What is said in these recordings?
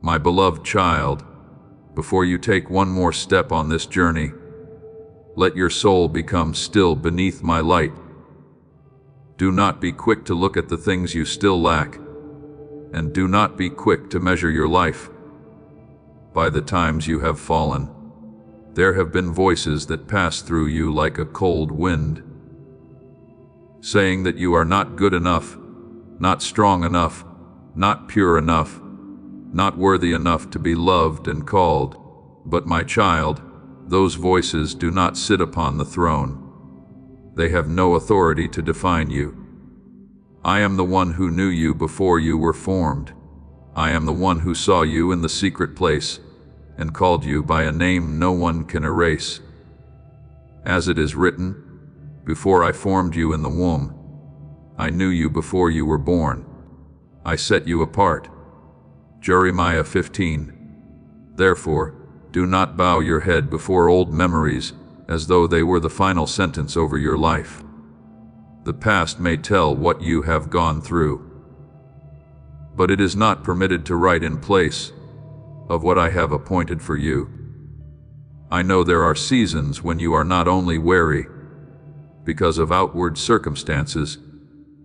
My beloved child, before you take one more step on this journey, let your soul become still beneath my light. Do not be quick to look at the things you still lack, and do not be quick to measure your life by the times you have fallen. There have been voices that pass through you like a cold wind, saying that you are not good enough, not strong enough, not pure enough, not worthy enough to be loved and called. But my child, those voices do not sit upon the throne. They have no authority to define you. I am the one who knew you before you were formed. I am the one who saw you in the secret place and called you by a name no one can erase. As it is written, before I formed you in the womb, I knew you before you were born. I set you apart. Jeremiah 15. Therefore, do not bow your head before old memories as though they were the final sentence over your life. The past may tell what you have gone through, but it is not permitted to write in place of what I have appointed for you. I know there are seasons when you are not only weary because of outward circumstances,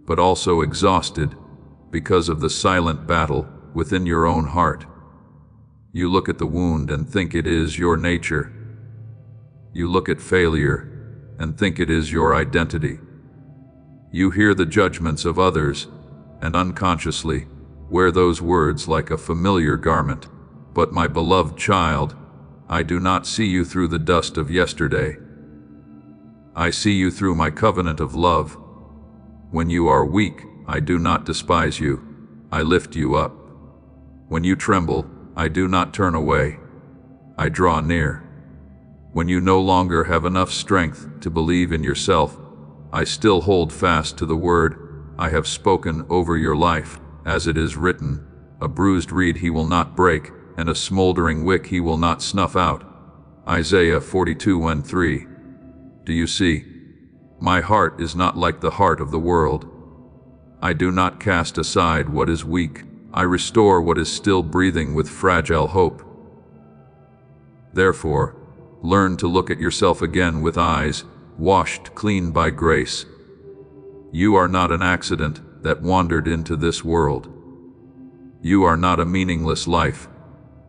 but also exhausted because of the silent battle within your own heart. You look at the wound and think it is your nature. You look at failure and think it is your identity. You hear the judgments of others and unconsciously wear those words like a familiar garment. But my beloved child, I do not see you through the dust of yesterday. I see you through my covenant of love. When you are weak, I do not despise you. I lift you up. When you tremble, I do not turn away. I draw near. When you no longer have enough strength to believe in yourself, I still hold fast to the word I have spoken over your life, as it is written, a bruised reed he will not break, and a smoldering wick he will not snuff out. Isaiah 42:3. Do you see? My heart is not like the heart of the world. I do not cast aside what is weak. I restore what is still breathing with fragile hope. Therefore, learn to look at yourself again with eyes washed clean by grace. You are not an accident that wandered into this world. You are not a meaningless life,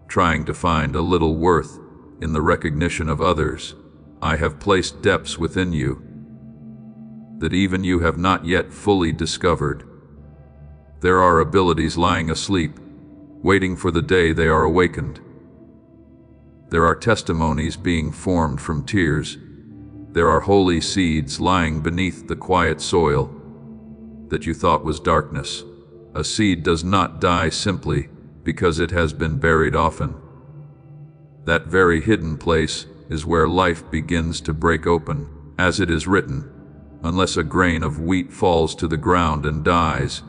trying to find a little worth in the recognition of others. I have placed depths within you that even you have not yet fully discovered. There are abilities lying asleep, waiting for the day they are awakened. There are testimonies being formed from tears. There are holy seeds lying beneath the quiet soil that you thought was darkness. A seed does not die simply because it has been buried often. That very hidden place is where life begins to break open. As it is written, unless a grain of wheat falls to the ground and dies,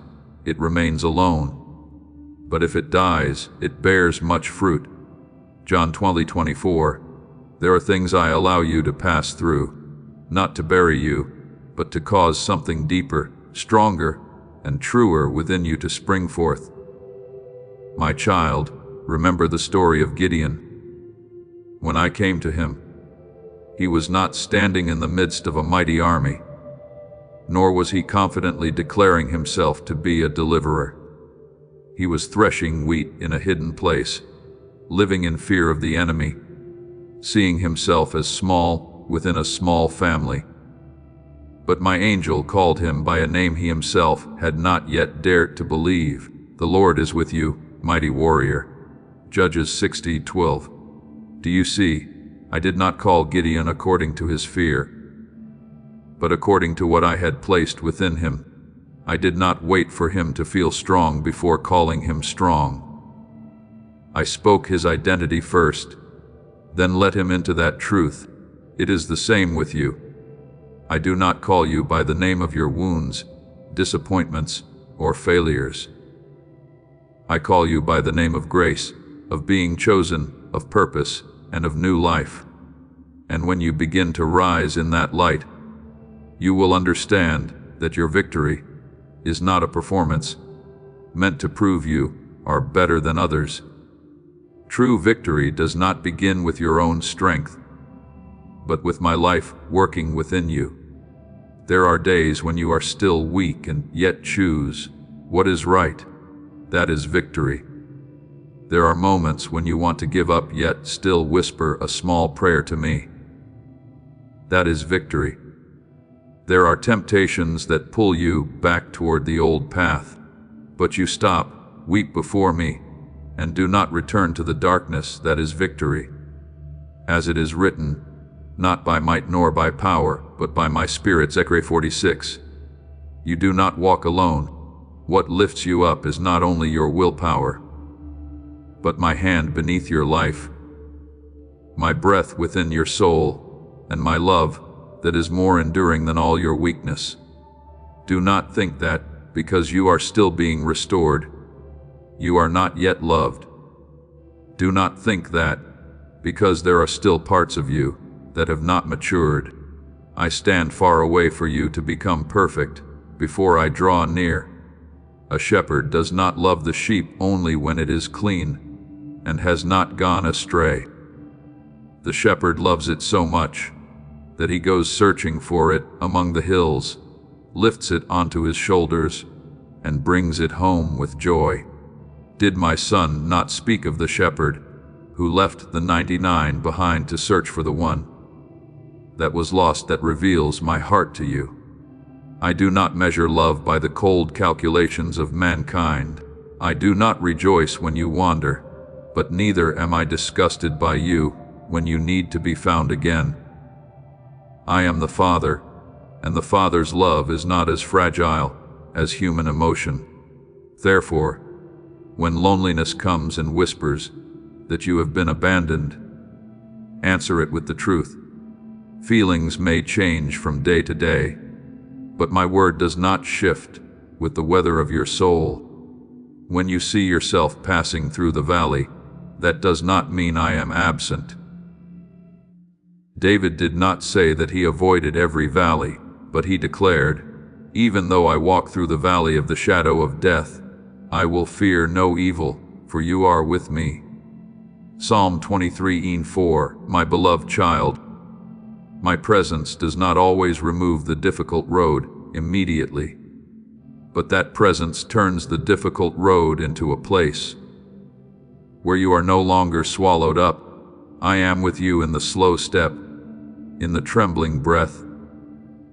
it remains alone. But if it dies, it bears much fruit. John 20:24. There are things I allow you to pass through, not to bury you, but to cause something deeper, stronger, and truer within you to spring forth. My child, remember the story of Gideon. When I came to him, he was not standing in the midst of a mighty army, nor was he confidently declaring himself to be a deliverer. He was threshing wheat in a hidden place, living in fear of the enemy, seeing himself as small within a small family. But my angel called him by a name he himself had not yet dared to believe. The Lord is with you, mighty warrior. Judges 60:12. Do you see? I did not call Gideon according to his fear, but according to what I had placed within him. I did not wait for him to feel strong before calling him strong. I spoke his identity first, then let him into that truth. It is the same with you. I do not call you by the name of your wounds, disappointments, or failures. I call you by the name of grace, of being chosen, of purpose, and of new life. And when you begin to rise in that light, you will understand that your victory is not a performance meant to prove you are better than others. True victory does not begin with your own strength, but with my life working within you. There are days when you are still weak and yet choose what is right. That is victory. There are moments when you want to give up yet still whisper a small prayer to me. That is victory. There are temptations that pull you back toward the old path, but you stop, weep before me, and do not return to the darkness. That is victory. As it is written, not by might nor by power, but by my Spirit. Zechariah 46. You do not walk alone. What lifts you up is not only your willpower, but my hand beneath your life, my breath within your soul, and my love that is more enduring than all your weakness. Do not think that, because you are still being restored, you are not yet loved. Do not think that, because there are still parts of you that have not matured, I stand far away for you to become perfect before I draw near. A shepherd does not love the sheep only when it is clean and has not gone astray. The shepherd loves it so much that he goes searching for it among the hills, lifts it onto his shoulders, and brings it home with joy. Did my son not speak of the shepherd who left the 99 behind to search for the one that was lost? That reveals my heart to you. I do not measure love by the cold calculations of mankind. I do not rejoice when you wander, but neither am I disgusted by you when you need to be found again. I am the Father, and the Father's love is not as fragile as human emotion. Therefore, when loneliness comes and whispers that you have been abandoned, answer it with the truth. Feelings may change from day to day, but my word does not shift with the weather of your soul. When you see yourself passing through the valley, that does not mean I am absent. David did not say that he avoided every valley, but he declared, even though I walk through the valley of the shadow of death, I will fear no evil, for you are with me. Psalm 23:4. My beloved child, my presence does not always remove the difficult road immediately, but that presence turns the difficult road into a place where you are no longer swallowed up. I am with you in the slow step, in the trembling breath,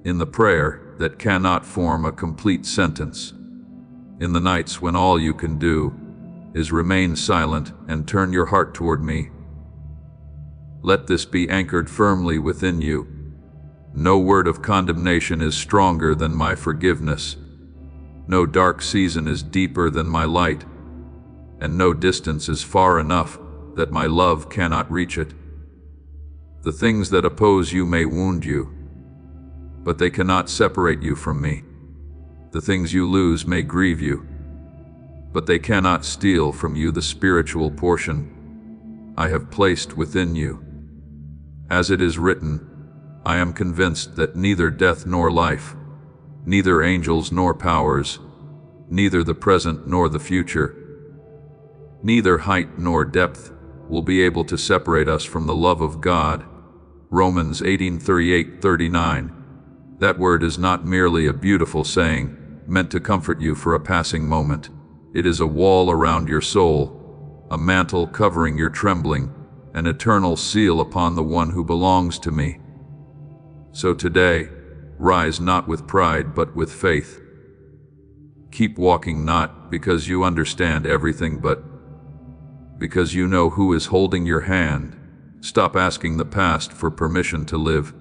in the prayer that cannot form a complete sentence, in the nights when all you can do is remain silent and turn your heart toward me. Let this be anchored firmly within you. No word of condemnation is stronger than my forgiveness. No dark season is deeper than my light, and no distance is far enough that my love cannot reach it. The things that oppose you may wound you, but they cannot separate you from me. The things you lose may grieve you, but they cannot steal from you the spiritual portion I have placed within you. As it is written, I am convinced that neither death nor life, neither angels nor powers, neither the present nor the future, neither height nor depth will be able to separate us from the love of God. Romans 18:38-39. That word is not merely a beautiful saying, meant to comfort you for a passing moment. It is a wall around your soul, a mantle covering your trembling, an eternal seal upon the one who belongs to me. So today, rise not with pride but with faith. Keep walking not because you understand everything but because you know who is holding your hand. Stop asking the past for permission to live,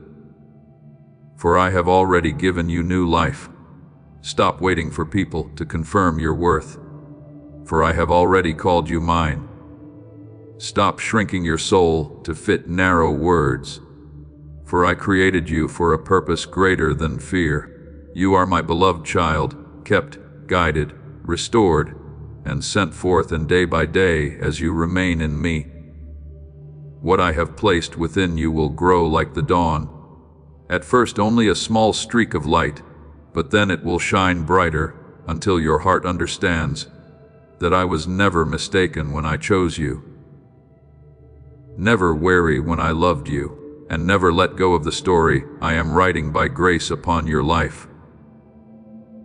for I have already given you new life. Stop waiting for people to confirm your worth, for I have already called you mine. Stop shrinking your soul to fit narrow words, for I created you for a purpose greater than fear. You are my beloved child, kept, guided, restored, and sent forth, and day by day as you remain in me, what I have placed within you will grow like the dawn. At first only a small streak of light, but then it will shine brighter until your heart understands that I was never mistaken when I chose you. never weary when I loved you, and never let go of the story I am writing by grace upon your life.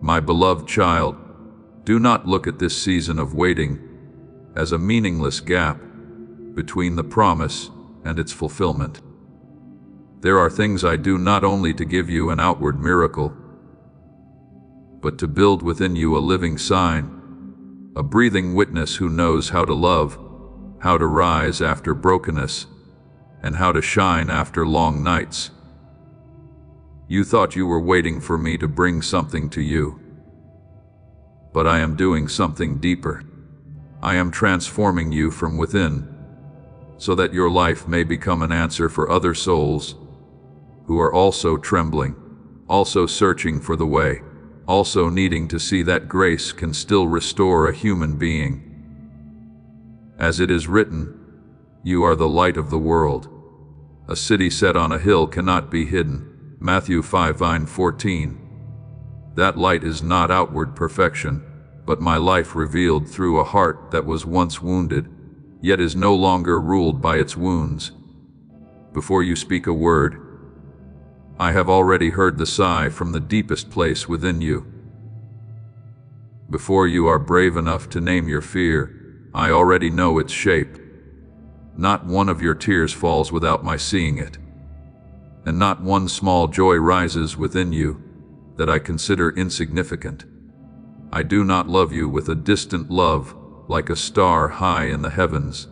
My beloved child, do not look at this season of waiting as a meaningless gap between the promise and its fulfillment. There are things I do not only to give you an outward miracle, but to build within you a living sign, a breathing witness who knows how to love, how to rise after brokenness, and how to shine after long nights. You thought you were waiting for me to bring something to you, but I am doing something deeper. I am transforming you from within, so that your life may become an answer for other souls who are also trembling, also searching for the way, also needing to see that grace can still restore a human being. As it is written, you are the light of the world. A city set on a hill cannot be hidden. Matthew 5:14. That light is not outward perfection, but my life revealed through a heart that was once wounded, yet is no longer ruled by its wounds. Before you speak a word, I have already heard the sigh from the deepest place within you. Before you are brave enough to name your fear, I already know its shape. Not one of your tears falls without my seeing it, and not one small joy rises within you that I consider insignificant. I do not love you with a distant love like a star high in the heavens.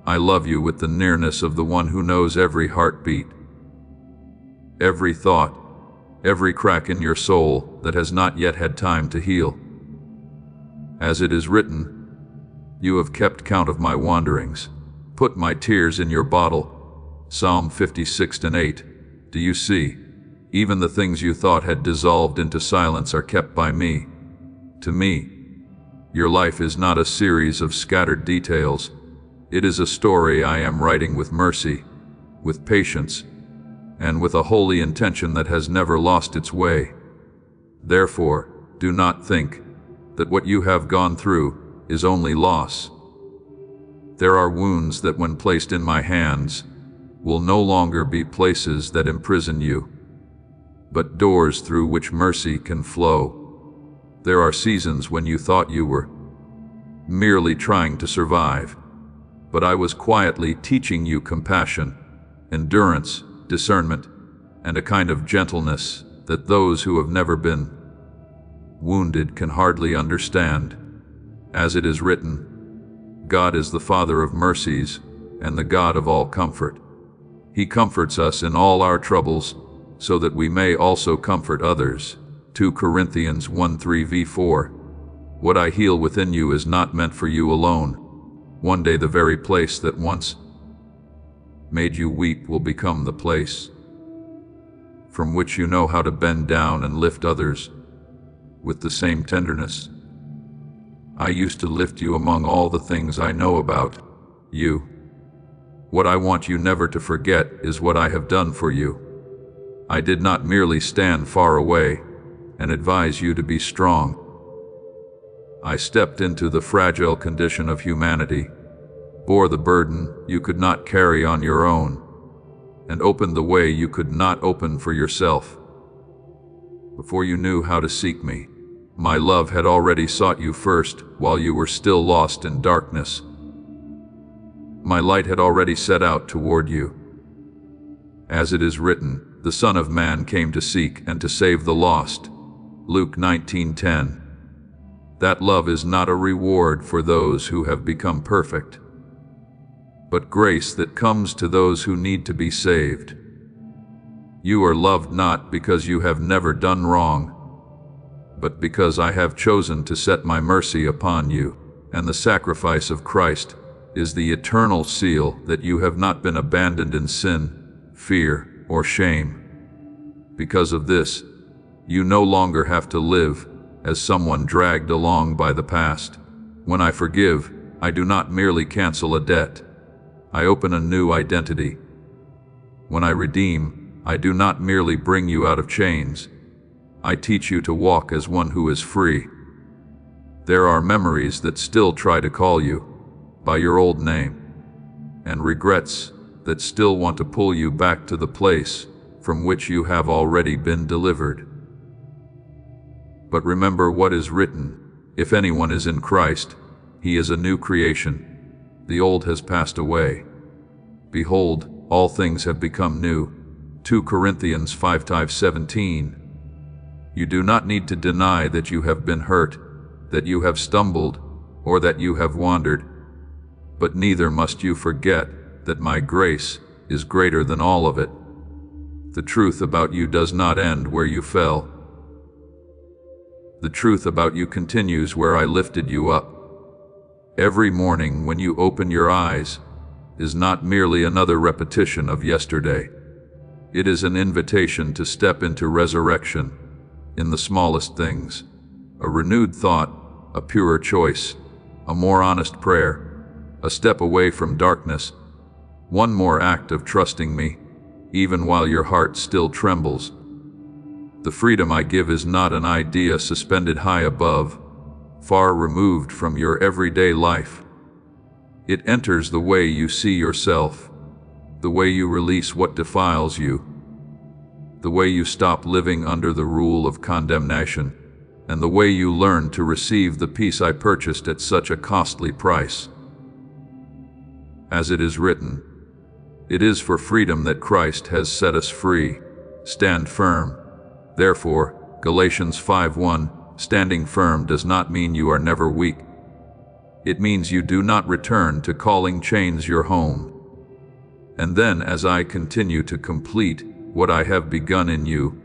I love you with the nearness of the one who knows every heartbeat, every thought, every crack in your soul that has not yet had time to heal. As it is written, you have kept count of my wanderings, put my tears in your bottle. Psalm 56:8. Do you see? Even the things you thought had dissolved into silence are kept by me. To me, your life is not a series of scattered details. It is a story I am writing with mercy, with patience, and with a holy intention that has never lost its way. Therefore, do not think that what you have gone through is only loss. There are wounds that, when placed in my hands, will no longer be places that imprison you, but doors through which mercy can flow. There are seasons when you thought you were merely trying to survive, but I was quietly teaching you compassion, endurance, discernment, and a kind of gentleness that those who have never been wounded can hardly understand. As it is written, God is the Father of mercies and the God of all comfort. He comforts us in all our troubles, so that we may also comfort others. 2 Corinthians 1:3-4. What I heal within you is not meant for you alone. One day the very place that once made you weep will become the place from which you know how to bend down and lift others with the same tenderness. I used to lift you among all the things I know about you. What I want you never to forget is what I have done for you. I did not merely stand far away and advise you to be strong. I stepped into the fragile condition of humanity, bore the burden you could not carry on your own, and opened the way you could not open for yourself. Before you knew how to seek me, my love had already sought you first while you were still lost in darkness. My light had already set out toward you. As it is written, the Son of Man came to seek and to save the lost. Luke 19:10. That love is not a reward for those who have become perfect, but grace that comes to those who need to be saved. You are loved not because you have never done wrong, but because I have chosen to set my mercy upon you, and the sacrifice of Christ is the eternal seal that you have not been abandoned in sin, fear, or shame. Because of this, you no longer have to live as someone dragged along by the past. When I forgive, I do not merely cancel a debt. I open a new identity. When I redeem, I do not merely bring you out of chains. I teach you to walk as one who is free. There are memories that still try to call you by your old name, and regrets that still want to pull you back to the place from which you have already been delivered. But remember what is written, if anyone is in Christ, he is a new creation. The old has passed away. Behold, all things have become new. 2 Corinthians 5:17. You do not need to deny that you have been hurt, that you have stumbled, or that you have wandered. But neither must you forget that my grace is greater than all of it. The truth about you does not end where you fell. The truth about you continues where I lifted you up. Every morning when you open your eyes is not merely another repetition of yesterday. It is an invitation to step into resurrection in the smallest things, a renewed thought, a purer choice, a more honest prayer, a step away from darkness, one more act of trusting me, even while your heart still trembles. The freedom I give is not an idea suspended high above, far removed from your everyday life. It enters the way you see yourself, the way you release what defiles you, the way you stop living under the rule of condemnation, and the way you learn to receive the peace I purchased at such a costly price. As it is written, it is for freedom that Christ has set us free. Stand firm. Therefore, Galatians 5:1, standing firm does not mean you are never weak. It means you do not return to calling chains your home. And then, as I continue to complete what I have begun in you,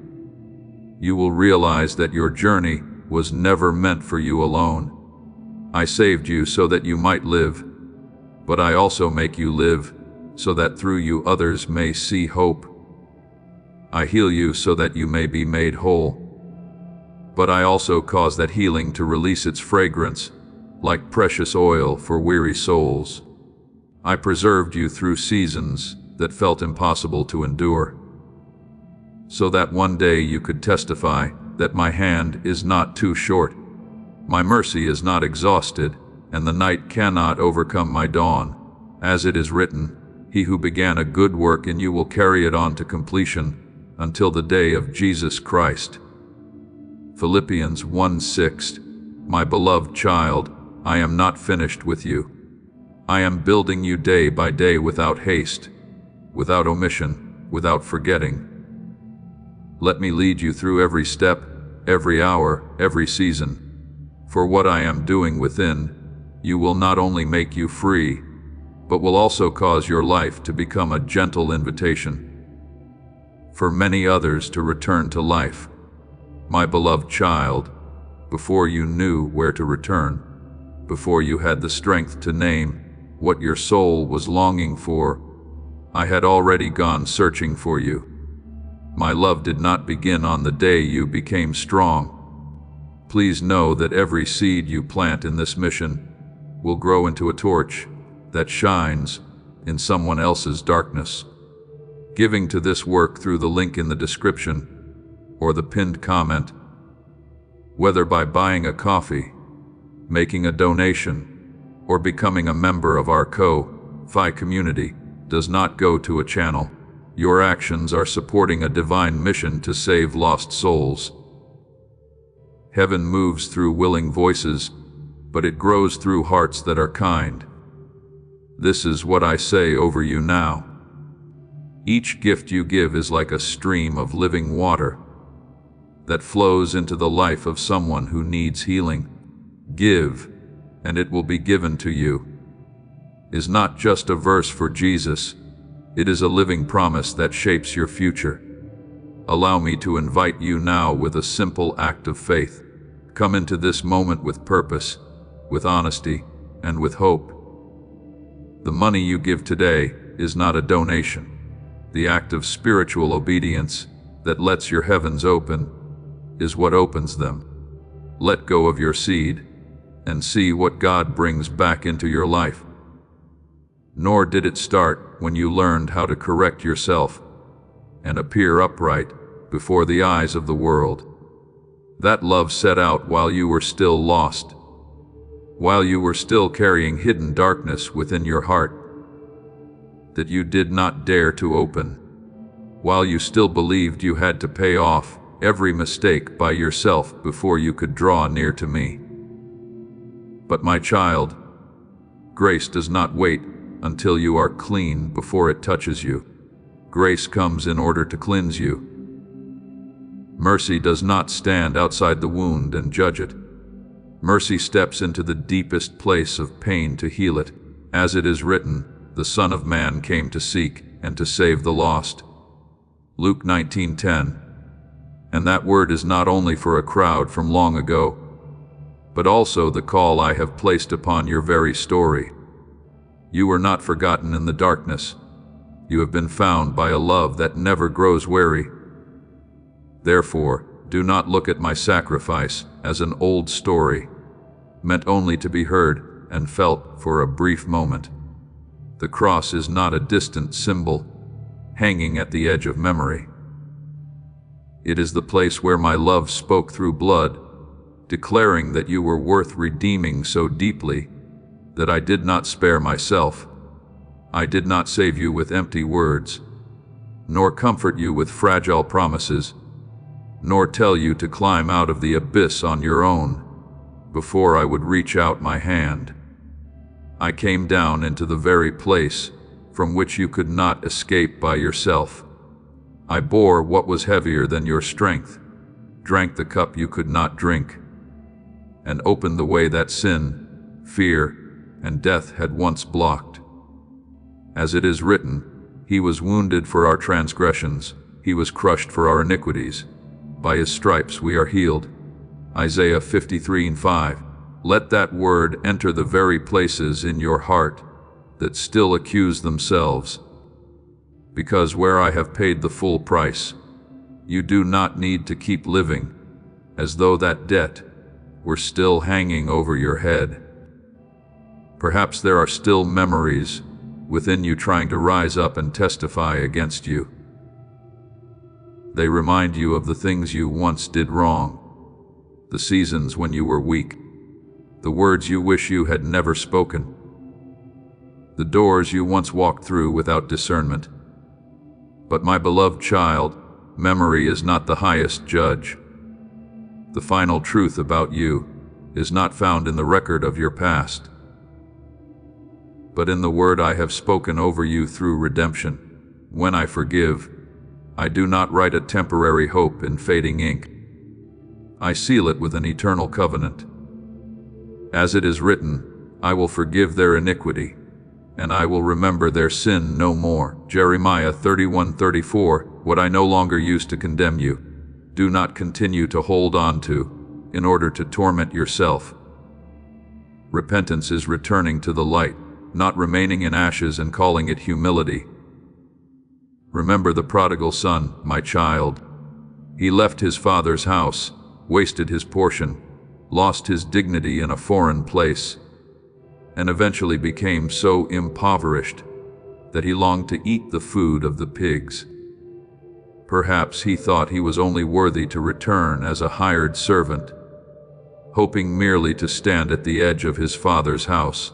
you will realize that your journey was never meant for you alone. I saved you so that you might live, but I also make you live so that through you others may see hope. I heal you so that you may be made whole, but I also cause that healing to release its fragrance like precious oil for weary souls. I preserved you through seasons that felt impossible to endure, so that one day you could testify that my hand is not too short, my mercy is not exhausted, and the night cannot overcome my dawn. As it is written, he who began a good work in you will carry it on to completion until the day of Jesus Christ. Philippians 1:6. My beloved child, I am not finished with you. I am building you day by day without haste, without omission, without forgetting. Let me lead you through every step, every hour, every season. For what I am doing within you will not only make you free, but will also cause your life to become a gentle invitation for many others to return to life. My beloved child, before you knew where to return, before you had the strength to name what your soul was longing for, I had already gone searching for you. My love did not begin on the day you became strong. Please know that every seed you plant in this mission will grow into a torch that shines in someone else's darkness. Giving to this work through the link in the description or the pinned comment, whether by buying a coffee, making a donation, or becoming a member of our Ko-Fi community, does not go to a channel. Your actions are supporting a divine mission to save lost souls. Heaven moves through willing voices, but it grows through hearts that are kind. This is what I say over you now. Each gift you give is like a stream of living water that flows into the life of someone who needs healing. Give, and it will be given to you is not just a verse for Jesus. It is a living promise that shapes your future. Allow me to invite you now with a simple act of faith. Come into this moment with purpose, with honesty, and with hope. The money you give today is not a donation. The act of spiritual obedience that lets your heavens open is what opens them. Let go of your seed and see what God brings back into your life. Nor did it start when you learned how to correct yourself and appear upright before the eyes of the world. That love set out while you were still lost, while you were still carrying hidden darkness within your heart. that you did not dare to open, while you still believed you had to pay off every mistake by yourself before you could draw near to me. But my child, grace does not wait until you are clean before it touches you. Grace comes in order to cleanse you. Mercy does not stand outside the wound and judge it. Mercy steps into the deepest place of pain to heal it. As it is written, the Son of Man came to seek and to save the lost. Luke 19:10. And that word is not only for a crowd from long ago, but also the call I have placed upon your very story. You were not forgotten in the darkness. You have been found by a love that never grows weary. Therefore, do not look at my sacrifice as an old story, meant only to be heard and felt for a brief moment. The cross is not a distant symbol, hanging at the edge of memory. It is the place where my love spoke through blood, declaring that you were worth redeeming so deeply that I did not spare myself. I did not save you with empty words, nor comfort you with fragile promises, nor tell you to climb out of the abyss on your own before I would reach out my hand. I came down into the very place from which you could not escape by yourself. I bore what was heavier than your strength, drank the cup you could not drink, and opened the way that sin, fear, and death had once blocked. As it is written, he was wounded for our transgressions, he was crushed for our iniquities. By his stripes we are healed. Isaiah 53:5. Let that word enter the very places in your heart that still accuse themselves. Because where I have paid the full price, you do not need to keep living as though that debt were still hanging over your head. Perhaps there are still memories within you trying to rise up and testify against you. They remind you of the things you once did wrong, the seasons when you were weak, the words you wish you had never spoken, the doors you once walked through without discernment. But my beloved child, memory is not the highest judge. The final truth about you is not found in the record of your past, but in the word I have spoken over you through redemption. When I forgive, I do not write a temporary hope in fading ink. I seal it with an eternal covenant. As it is written, I will forgive their iniquity, and I will remember their sin no more. Jeremiah 31:34. What I no longer use to condemn you, do not continue to hold on to, in order to torment yourself. Repentance is returning to the light, not remaining in ashes and calling it humility. Remember the prodigal son, my child. He left his father's house, wasted his portion, lost his dignity in a foreign place, and eventually became so impoverished that he longed to eat the food of the pigs. Perhaps he thought he was only worthy to return as a hired servant, hoping merely to stand at the edge of his father's house,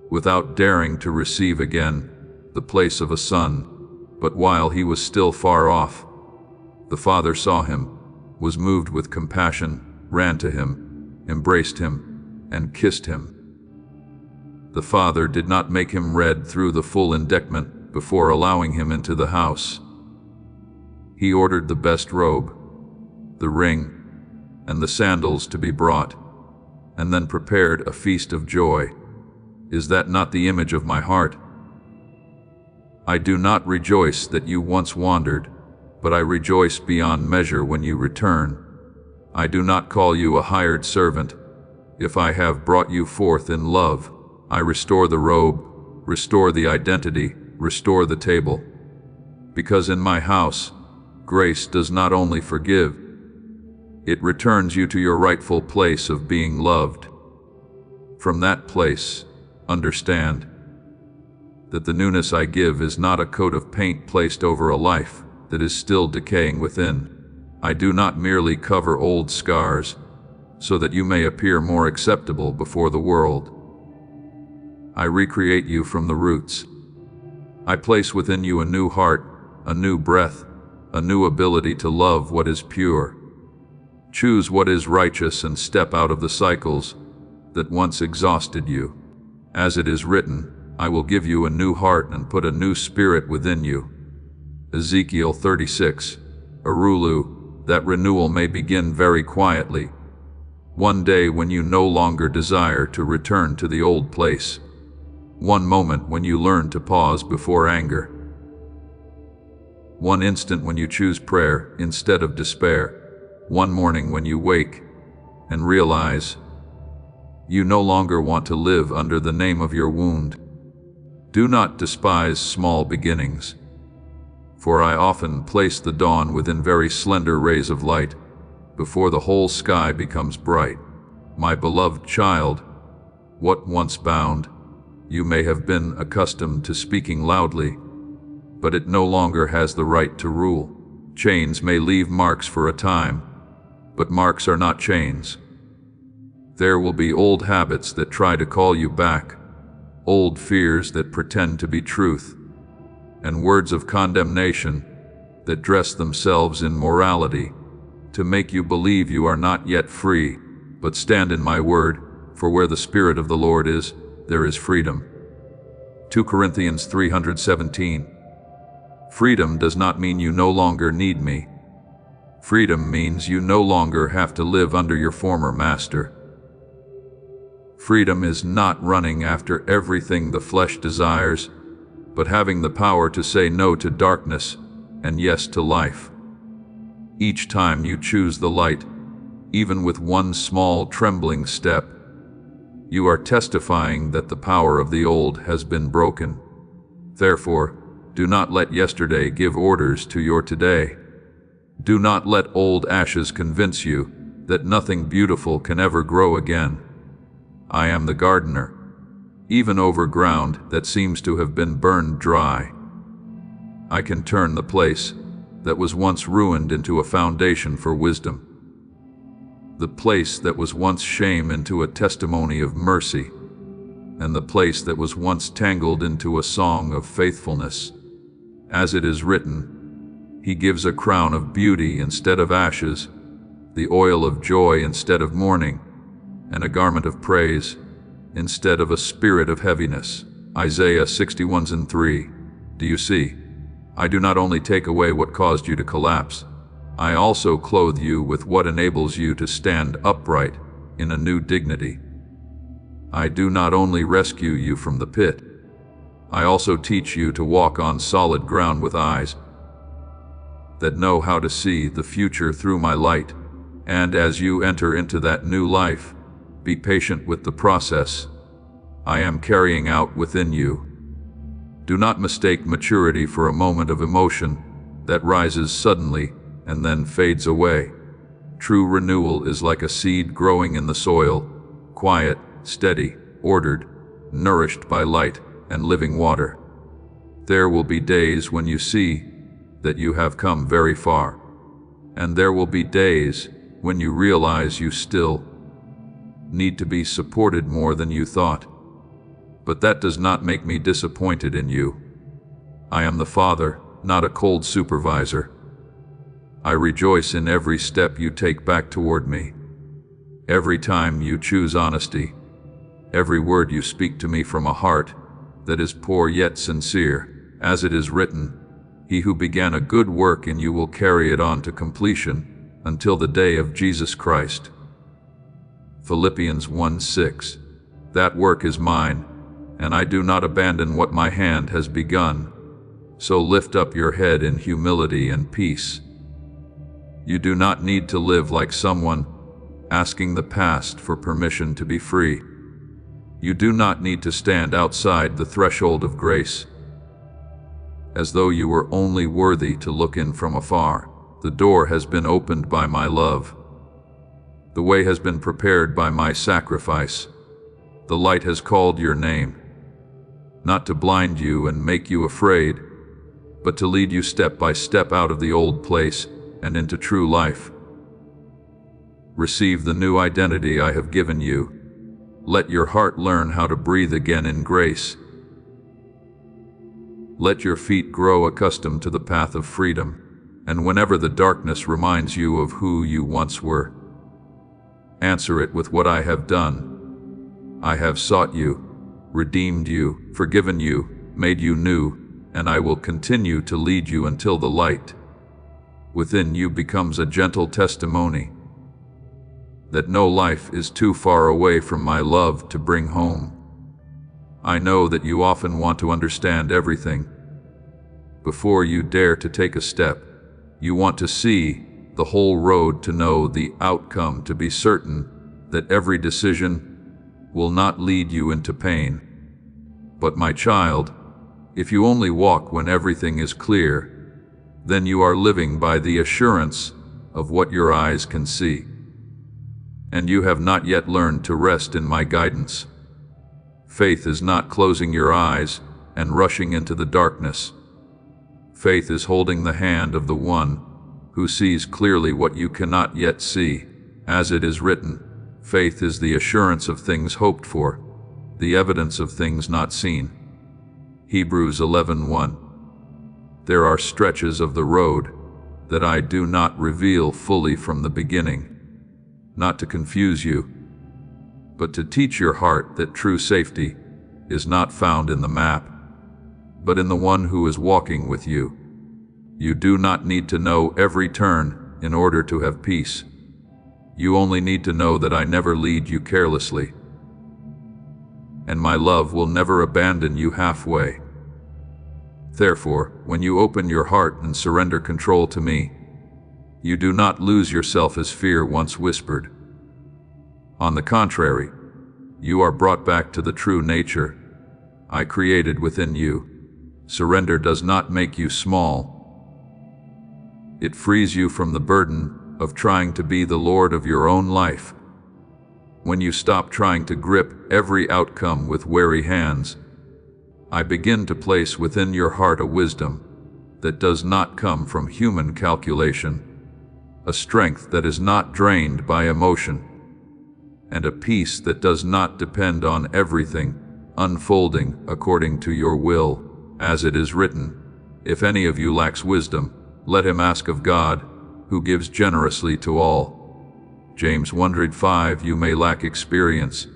without daring to receive again the place of a son. But while he was still far off, the father saw him, was moved with compassion, ran to him, embraced him, and kissed him. The father did not make him read through the full indictment before allowing him into the house. He ordered the best robe, the ring, and the sandals to be brought, and then prepared a feast of joy. Is that not the image of my heart? I do not rejoice that you once wandered, but I rejoice beyond measure when you return. I do not call you a hired servant. If I have brought you forth in love, I restore the robe, restore the identity, restore the table. Because in my house, grace does not only forgive, it returns you to your rightful place of being loved. From that place, understand that the newness I give is not a coat of paint placed over a life that is still decaying within. I do not merely cover old scars so that you may appear more acceptable before the world. I recreate you from the roots. I place within you a new heart, a new breath, a new ability to love what is pure. Choose what is righteous and step out of the cycles that once exhausted you. As it is written, I will give you a new heart and put a new spirit within you. Ezekiel 36. Arulu, that renewal may begin very quietly. One day when you no longer desire to return to the old place. One moment when you learn to pause before anger. One instant when you choose prayer instead of despair. One morning when you wake and realize you no longer want to live under the name of your wound. Do not despise small beginnings, for I often place the dawn within very slender rays of light, before the whole sky becomes bright. My beloved child, what once bound, you may have been accustomed to speaking loudly, but it no longer has the right to rule. Chains may leave marks for a time, but marks are not chains. There will be old habits that try to call you back, old fears that pretend to be truth, and words of condemnation that dress themselves in morality to make you believe you are not yet free, but stand in my word, for where the Spirit of the Lord is, there is freedom. 2 Corinthians 3:17. Freedom does not mean you no longer need me. Freedom means you no longer have to live under your former master. Freedom is not running after everything the flesh desires, but having the power to say no to darkness and yes to life. Each time you choose the light, even with one small trembling step, you are testifying that the power of the old has been broken. Therefore, do not let yesterday give orders to your today. Do not let old ashes convince you that nothing beautiful can ever grow again. I am the gardener, even over ground that seems to have been burned dry. I can turn the place that was once ruined into a foundation for wisdom. The place that was once shame into a testimony of mercy, and the place that was once tangled into a song of faithfulness. As it is written, He gives a crown of beauty instead of ashes, the oil of joy instead of mourning, and a garment of praise instead of a spirit of heaviness. Isaiah 61:3. Do you see? I do not only take away what caused you to collapse, I also clothe you with what enables you to stand upright in a new dignity. I do not only rescue you from the pit, I also teach you to walk on solid ground with eyes that know how to see the future through my light. And as you enter into that new life, be patient with the process I am carrying out within you. Do not mistake maturity for a moment of emotion that rises suddenly and then fades away. True renewal is like a seed growing in the soil, quiet, steady, ordered, nourished by light and living water. There will be days when you see that you have come very far, and there will be days when you realize you still need to be supported more than you thought. But that does not make me disappointed in you. I am the Father, not a cold supervisor. I rejoice in every step you take back toward me. Every time you choose honesty, every word you speak to me from a heart that is poor yet sincere. As it is written, He who began a good work in you will carry it on to completion until the day of Jesus Christ. Philippians 1:6. That work is mine, and I do not abandon what my hand has begun. So lift up your head in humility and peace. You do not need to live like someone asking the past for permission to be free. You do not need to stand outside the threshold of grace, as though you were only worthy to look in from afar. The door has been opened by my love. The way has been prepared by my sacrifice. The light has called your name, not to blind you and make you afraid, but to lead you step by step out of the old place and into true life. Receive the new identity I have given you. Let your heart learn how to breathe again in grace. Let your feet grow accustomed to the path of freedom, and whenever the darkness reminds you of who you once were, answer it with what I have done. I have sought you, redeemed you, forgiven you, made you new, and I will continue to lead you until the light within you becomes a gentle testimony that no life is too far away from my love to bring home. I know that you often want to understand everything. Before you dare to take a step, you want to see the whole road, to know the outcome, to be certain that every decision will not lead you into pain. But my child, if you only walk when everything is clear, then you are living by the assurance of what your eyes can see. And you have not yet learned to rest in my guidance. Faith is not closing your eyes and rushing into the darkness. Faith is holding the hand of the one who sees clearly what you cannot yet see. As it is written, faith is the assurance of things hoped for, the evidence of things not seen. Hebrews 11:1. There are stretches of the road that I do not reveal fully from the beginning, not to confuse you, but to teach your heart that true safety is not found in the map, but in the one who is walking with you. You do not need to know every turn in order to have peace. You only need to know that I never lead you carelessly, and my love will never abandon you halfway. Therefore, when you open your heart and surrender control to me, you do not lose yourself as fear once whispered. On the contrary, you are brought back to the true nature I created within you. Surrender does not make you small. It frees you from the burden of trying to be the Lord of your own life. When you stop trying to grip every outcome with wary hands, I begin to place within your heart a wisdom that does not come from human calculation, a strength that is not drained by emotion, and a peace that does not depend on everything unfolding according to your will. As it is written, if any of you lacks wisdom, let him ask of God, who gives generously to all. James 1:5. You may lack experience,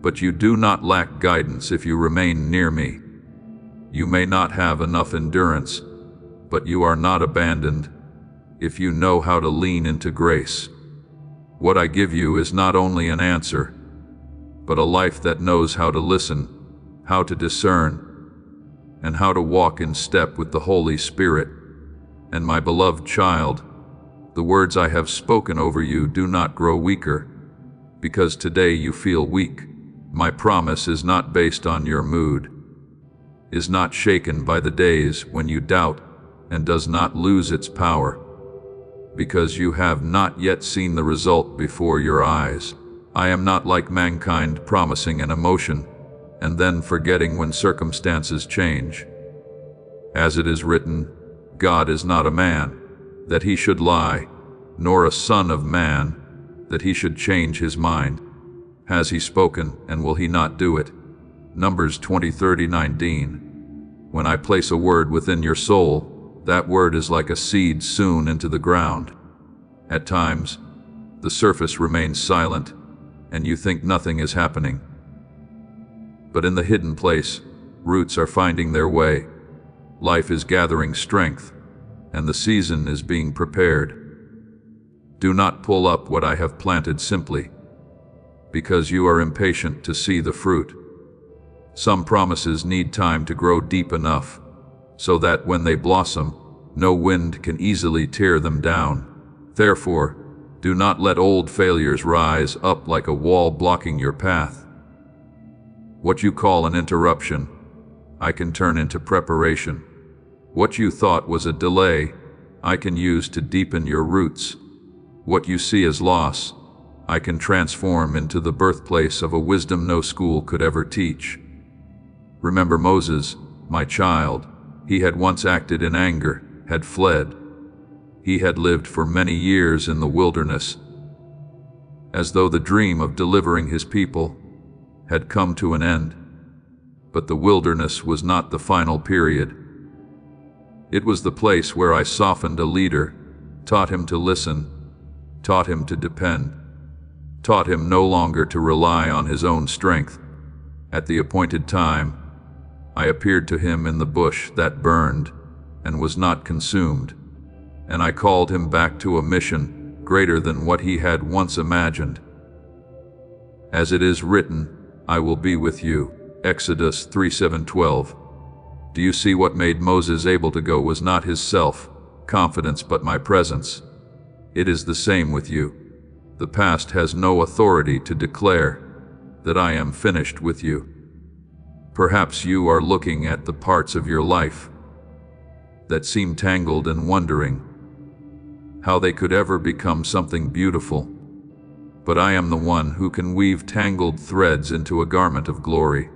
but you do not lack guidance if you remain near me. You may not have enough endurance, but you are not abandoned if you know how to lean into grace. What I give you is not only an answer, but a life that knows how to listen, how to discern, and how to walk in step with the Holy Spirit. And my beloved child, the words I have spoken over you do not grow weaker, because today you feel weak. My promise is not based on your mood, is not shaken by the days when you doubt, and does not lose its power, because you have not yet seen the result before your eyes. I am not like mankind, promising an emotion and then forgetting when circumstances change. As it is written, God is not a man, that he should lie, nor a son of man, that he should change his mind. Has he spoken, and will he not do it? Numbers 20:30-19. When I place a word within your soul, that word is like a seed sown into the ground. At times, the surface remains silent, and you think nothing is happening. But in the hidden place, roots are finding their way. Life is gathering strength, and the season is being prepared. Do not pull up what I have planted simply because you are impatient to see the fruit. Some promises need time to grow deep enough so that when they blossom, no wind can easily tear them down. Therefore, do not let old failures rise up like a wall blocking your path. What you call an interruption, I can turn into preparation. What you thought was a delay, I can use to deepen your roots. What you see as loss, I can transform into the birthplace of a wisdom no school could ever teach. Remember Moses, my child. He had once acted in anger, had fled. He had lived for many years in the wilderness, as though the dream of delivering his people had come to an end. But the wilderness was not the final period. It was the place where I softened a leader, taught him to listen, taught him to depend, taught him no longer to rely on his own strength. At the appointed time, I appeared to him in the bush that burned and was not consumed, and I called him back to a mission greater than what he had once imagined. As it is written, I will be with you. Exodus 3:7-12. Do you see what made Moses able to go was not his self-confidence but my presence? It is the same with you. The past has no authority to declare that I am finished with you. Perhaps you are looking at the parts of your life that seem tangled and wondering how they could ever become something beautiful. But I am the one who can weave tangled threads into a garment of glory.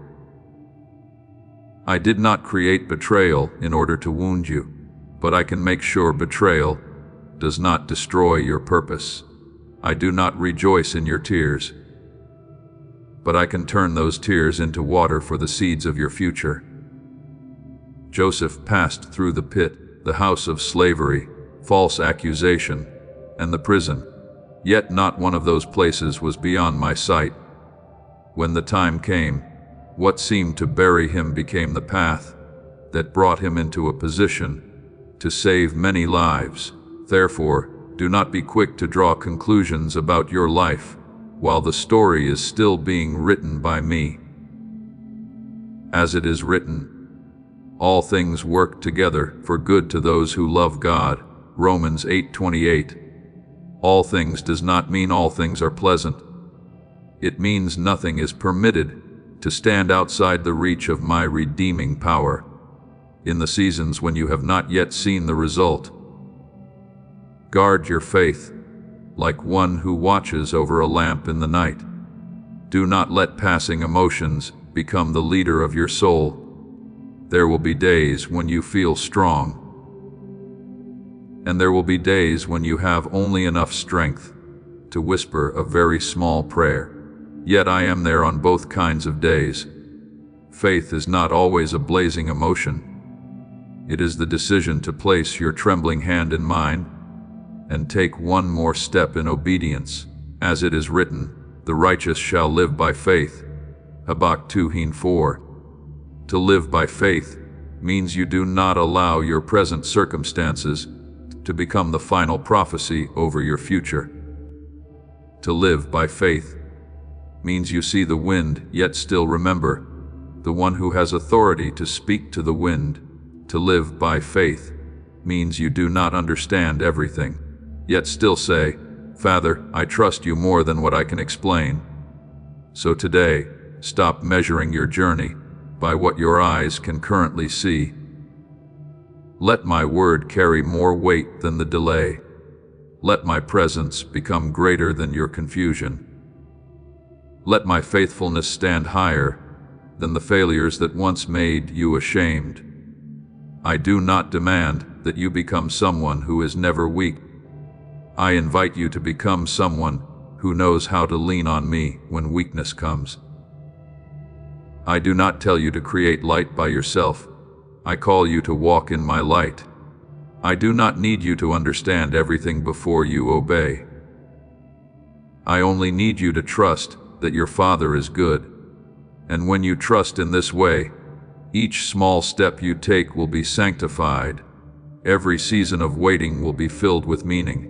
I did not create betrayal in order to wound you, but I can make sure betrayal does not destroy your purpose. I do not rejoice in your tears, but I can turn those tears into water for the seeds of your future. Joseph passed through the pit, the house of slavery, false accusation, and the prison. Yet not one of those places was beyond my sight. When the time came, what seemed to bury him became the path that brought him into a position to save many lives. Therefore, do not be quick to draw conclusions about your life while the story is still being written by me. As it is written, all things work together for good to those who love God. Romans 8:28. All things does not mean all things are pleasant. It means nothing is permitted to stand outside the reach of my redeeming power in the seasons when you have not yet seen the result. Guard your faith like one who watches over a lamp in the night. Do not let passing emotions become the leader of your soul. There will be days when you feel strong, and there will be days when you have only enough strength to whisper a very small prayer. Yet I am there on both kinds of days. Faith is not always a blazing emotion. It is the decision to place your trembling hand in mine and take one more step in obedience. As it is written, the righteous shall live by faith. Habakkuk 2:4. To live by faith means you do not allow your present circumstances to become the final prophecy over your future. To live by faith means you see the wind, yet still remember the one who has authority to speak to the wind. To live by faith means you do not understand everything, yet still say, Father, I trust you more than what I can explain. So today, stop measuring your journey by what your eyes can currently see. Let my word carry more weight than the delay. Let my presence become greater than your confusion. Let my faithfulness stand higher than the failures that once made you ashamed. I do not demand that you become someone who is never weak. I invite you to become someone who knows how to lean on me when weakness comes. I do not tell you to create light by yourself. I call you to walk in my light. I do not need you to understand everything before you obey. I only need you to trust that your Father is good. And when you trust in this way, each small step you take will be sanctified. Every season of waiting will be filled with meaning.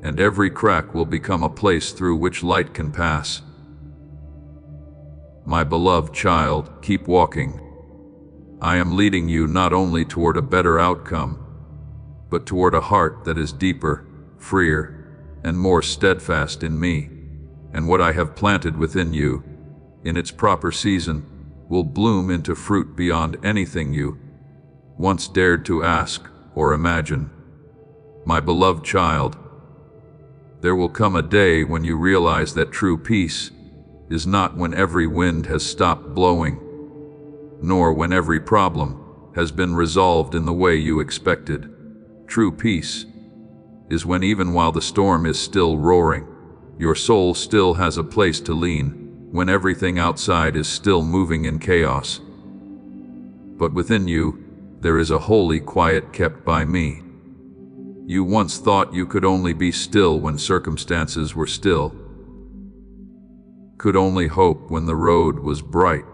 And every crack will become a place through which light can pass. My beloved child, keep walking. I am leading you not only toward a better outcome, but toward a heart that is deeper, freer, and more steadfast in me. And what I have planted within you, in its proper season, will bloom into fruit beyond anything you once dared to ask or imagine. My beloved child, there will come a day when you realize that true peace is not when every wind has stopped blowing, nor when every problem has been resolved in the way you expected. True peace is when even while the storm is still roaring, your soul still has a place to lean. when everything outside is still moving in chaos. But within you, there is a holy quiet kept by me. You once thought you could only be still when circumstances were still, could only hope when the road was bright,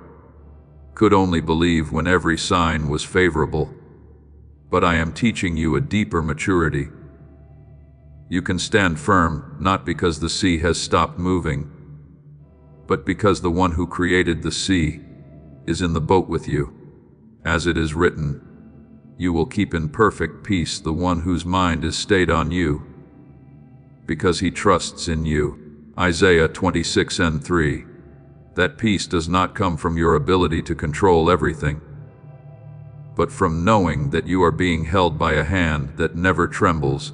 could only believe when every sign was favorable. But I am teaching you a deeper maturity. You can stand firm, not because the sea has stopped moving, but because the one who created the sea is in the boat with you. As it is written, you will keep in perfect peace the one whose mind is stayed on you, because he trusts in you. Isaiah 26:3. That peace does not come from your ability to control everything, but from knowing that you are being held by a hand that never trembles.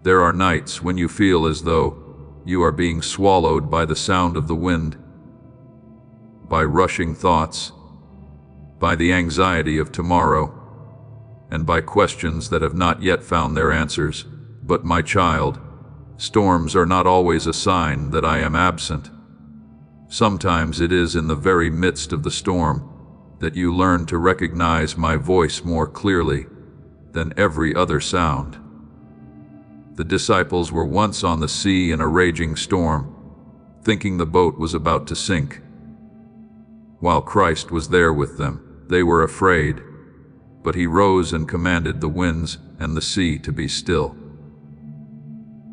There are nights when you feel as though you are being swallowed by the sound of the wind, by rushing thoughts, by the anxiety of tomorrow, and by questions that have not yet found their answers. But my child, storms are not always a sign that I am absent. Sometimes it is in the very midst of the storm that you learn to recognize my voice more clearly than every other sound. The disciples were once on the sea in a raging storm, thinking the boat was about to sink. While Christ was there with them, they were afraid, but he rose and commanded the winds and the sea to be still.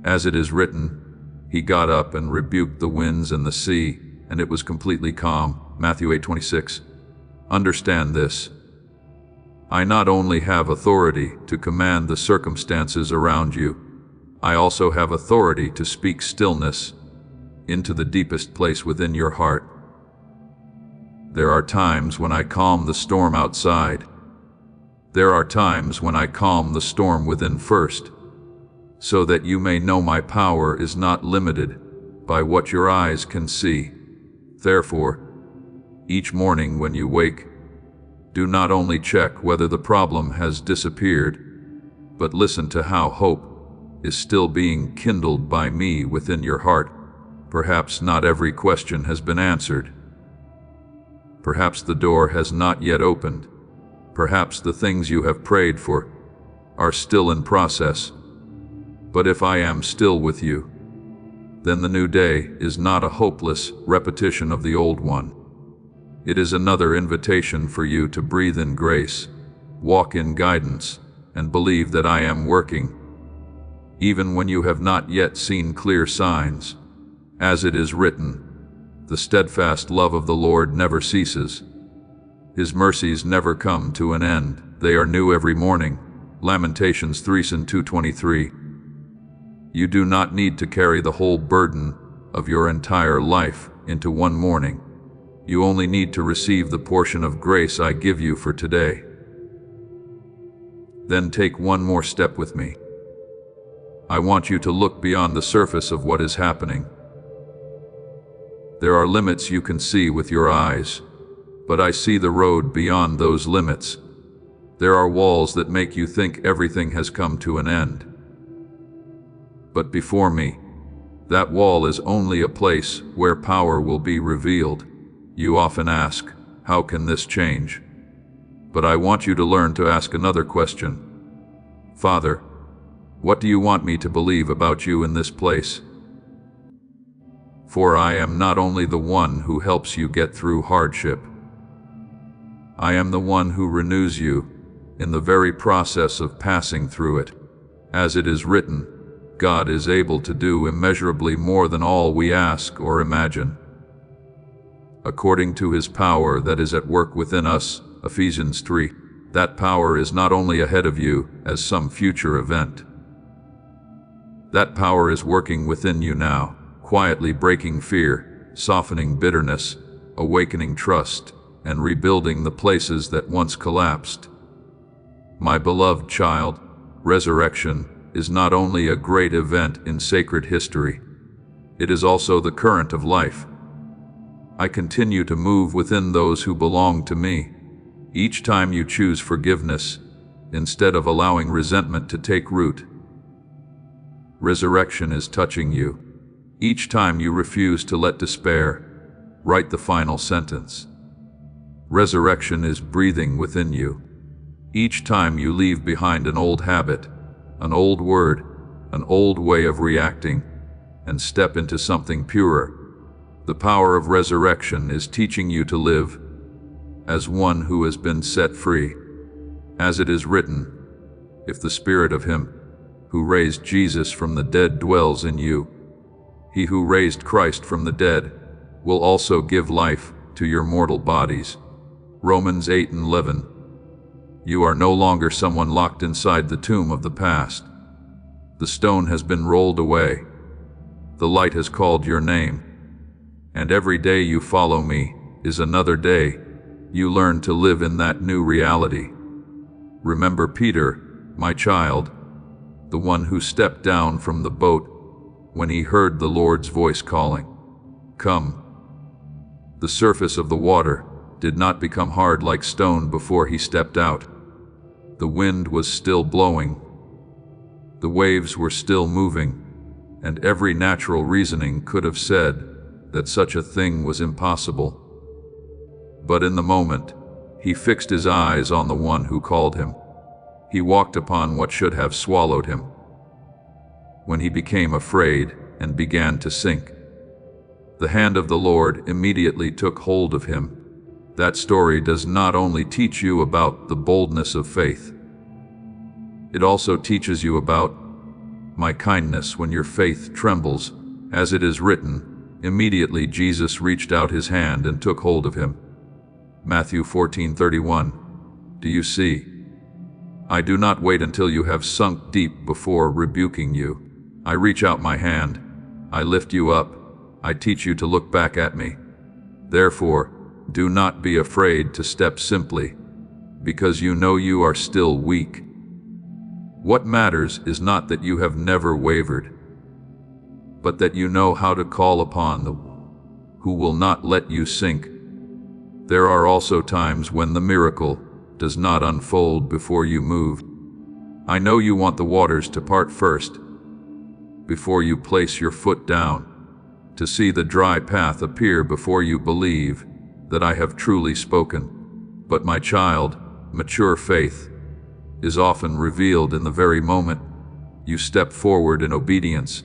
As it is written, he got up and rebuked the winds and the sea, and it was completely calm. Matthew 8:26. Understand this. I not only have authority to command the circumstances around you, I also have authority to speak stillness into the deepest place within your heart. There are times when I calm the storm outside. There are times when I calm the storm within first, so that you may know my power is not limited by what your eyes can see. Therefore, each morning when you wake, do not only check whether the problem has disappeared, but listen to how hope is still being kindled by me within your heart. Perhaps not every question has been answered. Perhaps the door has not yet opened. Perhaps the things you have prayed for are still in process. But if I am still with you, then the new day is not a hopeless repetition of the old one. It is another invitation for you to breathe in grace, walk in guidance, and believe that I am working, even when you have not yet seen clear signs. As it is written, the steadfast love of the Lord never ceases. His mercies never come to an end. They are new every morning. Lamentations 3:2-23. You do not need to carry the whole burden of your entire life into one morning. You only need to receive the portion of grace I give you for today. Then take one more step with me. I want you to look beyond the surface of what is happening. There are limits you can see with your eyes, but I see the road beyond those limits. There are walls that make you think everything has come to an end. But before me, that wall is only a place where power will be revealed. You often ask, how can this change? But I want you to learn to ask another question. Father, what do you want me to believe about you in this place? For I am not only the one who helps you get through hardship. I am the one who renews you in the very process of passing through it. As it is written, God is able to do immeasurably more than all we ask or imagine, according to his power that is at work within us. Ephesians 3. That power is not only ahead of you as some future event. That power is working within you now, quietly breaking fear, softening bitterness, awakening trust, and rebuilding the places that once collapsed. My beloved child, resurrection is not only a great event in sacred history, it is also the current of life. I continue to move within those who belong to me. Each time you choose forgiveness, instead of allowing resentment to take root, resurrection is touching you. Each time you refuse to let despair write the final sentence. Resurrection is breathing within you. Each time you leave behind an old habit, an old word, an old way of reacting, and step into something purer, the power of resurrection is teaching you to live as one who has been set free. As it is written, if the Spirit of Him who raised Jesus from the dead dwells in you, He who raised Christ from the dead will also give life to your mortal bodies. Romans 8:11. You are no longer someone locked inside the tomb of the past. The stone has been rolled away. The light has called your name. And every day you follow me is another day you learn to live in that new reality. Remember Peter, my child, the one who stepped down from the boat when he heard the Lord's voice calling, "Come." The surface of the water did not become hard like stone before he stepped out. The wind was still blowing. The waves were still moving, and every natural reasoning could have said that such a thing was impossible. But in the moment, he fixed his eyes on the one who called him. He walked upon what should have swallowed him. When he became afraid and began to sink, the hand of the Lord immediately took hold of him. That story does not only teach you about the boldness of faith, it also teaches you about my kindness when your faith trembles. As it is written, immediately Jesus reached out his hand and took hold of him. Matthew 14:31. Do you see? I do not wait until you have sunk deep before rebuking you. I reach out my hand. I lift you up. I teach you to look back at me. Therefore, do not be afraid to step simply, because you know you are still weak. What matters is not that you have never wavered, but that you know how to call upon the who will not let you sink. There are also times when the miracle does not unfold before you move. I know you want the waters to part first, before you place your foot down, to see the dry path appear before you believe that I have truly spoken. But my child, mature faith is often revealed in the very moment you step forward in obedience,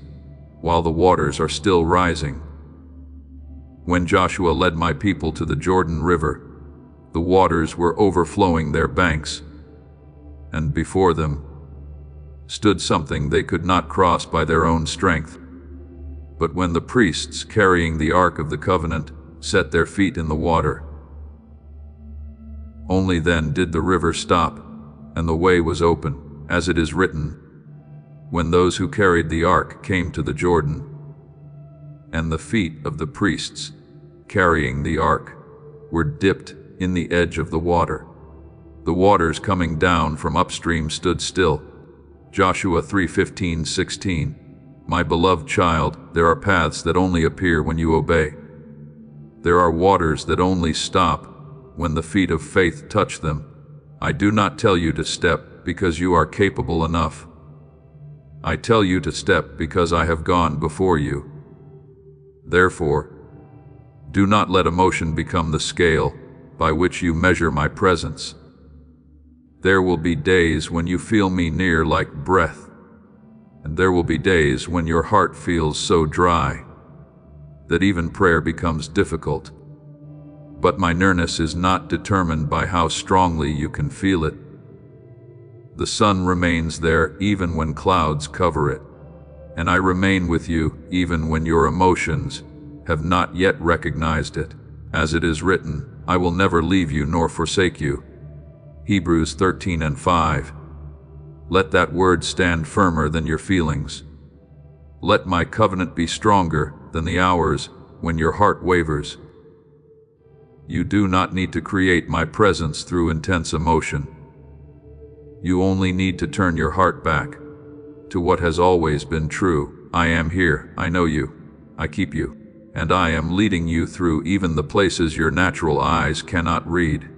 while the waters are still rising. When Joshua led my people to the Jordan River, the waters were overflowing their banks, and before them stood something they could not cross by their own strength. But when the priests carrying the Ark of the Covenant set their feet in the water, only then did the river stop, and the way was open. As it is written, when those who carried the ark came to the Jordan, and the feet of the priests carrying the ark were dipped in the edge of the water, the waters coming down from upstream stood still. Joshua 3:15-16. My beloved child, there are paths that only appear when you obey. There are waters that only stop when the feet of faith touch them. I do not tell you to step because you are capable enough. I tell you to step because I have gone before you. Therefore, do not let emotion become the scale by which you measure my presence. There will be days when you feel me near like breath, and there will be days when your heart feels so dry that even prayer becomes difficult. But my nearness is not determined by how strongly you can feel it. The sun remains there even when clouds cover it, and I remain with you even when your emotions have not yet recognized it. As it is written, I will never leave you nor forsake you. Hebrews 13:5. Let that word stand firmer than your feelings. Let my covenant be stronger than the hours when your heart wavers. You do not need to create my presence through intense emotion. You only need to turn your heart back to what has always been true. I am here, I know you, I keep you, and I am leading you through even the places your natural eyes cannot read.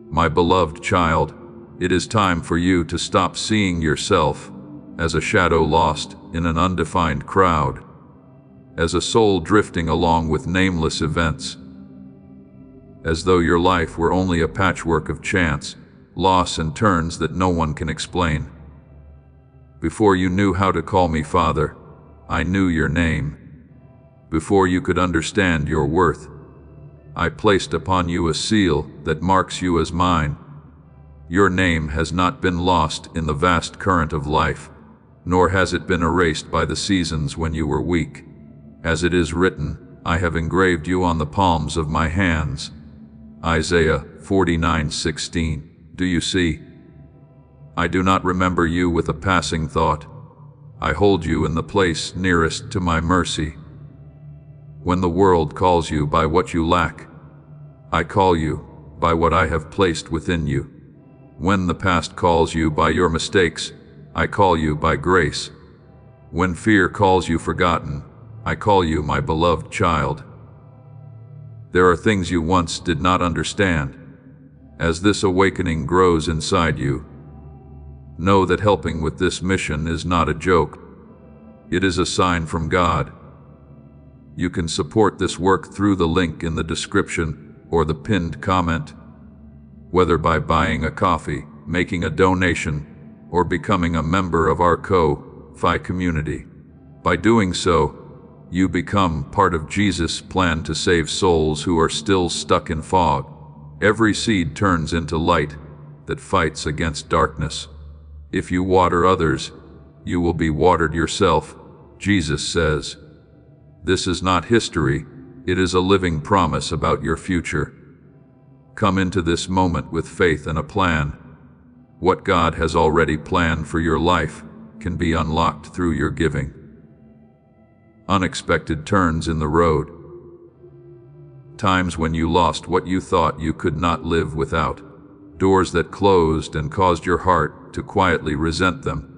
My beloved child, it is time for you to stop seeing yourself as a shadow lost in an undefined crowd, as a soul drifting along with nameless events, as though your life were only a patchwork of chance, loss, and turns that no one can explain. Before you knew how to call me Father, I knew your name. Before you could understand your worth, I placed upon you a seal that marks you as mine. Your name has not been lost in the vast current of life, nor has it been erased by the seasons when you were weak. As it is written, I have engraved you on the palms of my hands. Isaiah 49:16. Do you see? I do not remember you with a passing thought. I hold you in the place nearest to my mercy. When the world calls you by what you lack, I call you by what I have placed within you. When the past calls you by your mistakes, I call you by grace. When fear calls you forgotten, I call you my beloved child. There are things you once did not understand. As this awakening grows inside you, know that helping with this mission is not a joke. It is a sign from God. You can support this work through the link in the description or the pinned comment, whether by buying a coffee, making a donation, or becoming a member of our Ko-Fi community. By doing so, you become part of Jesus' plan to save souls who are still stuck in fog. Every seed turns into light that fights against darkness. If you water others, you will be watered yourself, Jesus says. This is not history, it is a living promise about your future. Come into this moment with faith and a plan. What God has already planned for your life can be unlocked through your giving. Unexpected turns in the road. Times when you lost what you thought you could not live without. Doors that closed and caused your heart to quietly resent them.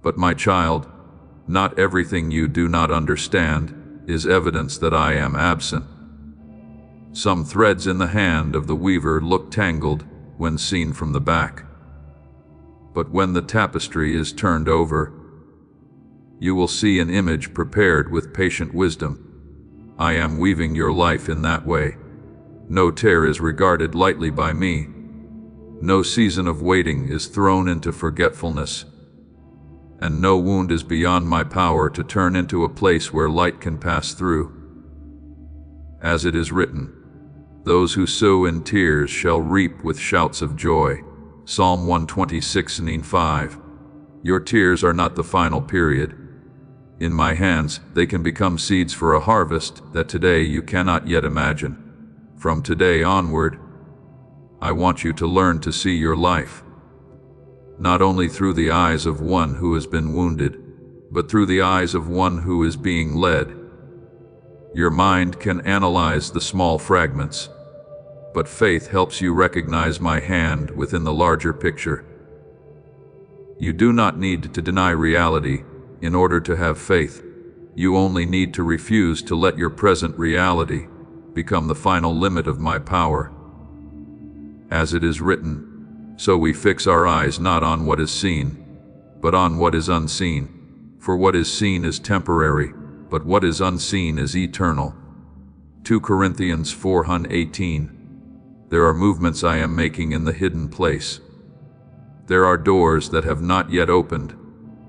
But my child, not everything you do not understand is evidence that I am absent. Some threads in the hand of the weaver look tangled when seen from the back. But when the tapestry is turned over, you will see an image prepared with patient wisdom. I am weaving your life in that way. No tear is regarded lightly by me. No season of waiting is thrown into forgetfulness. And no wound is beyond my power to turn into a place where light can pass through. As it is written, those who sow in tears shall reap with shouts of joy. Psalm 126:5. Your tears are not the final period. In my hands, they can become seeds for a harvest that today you cannot yet imagine. From today onward, I want you to learn to see your life not only through the eyes of one who has been wounded, but through the eyes of one who is being led. Your mind can analyze the small fragments, but faith helps you recognize my hand within the larger picture. You do not need to deny reality in order to have faith. You only need to refuse to let your present reality become the final limit of my power. As it is written, so we fix our eyes not on what is seen, but on what is unseen. For what is seen is temporary, but what is unseen is eternal. 2 Corinthians 4:18. There are movements I am making in the hidden place. There are doors that have not yet opened,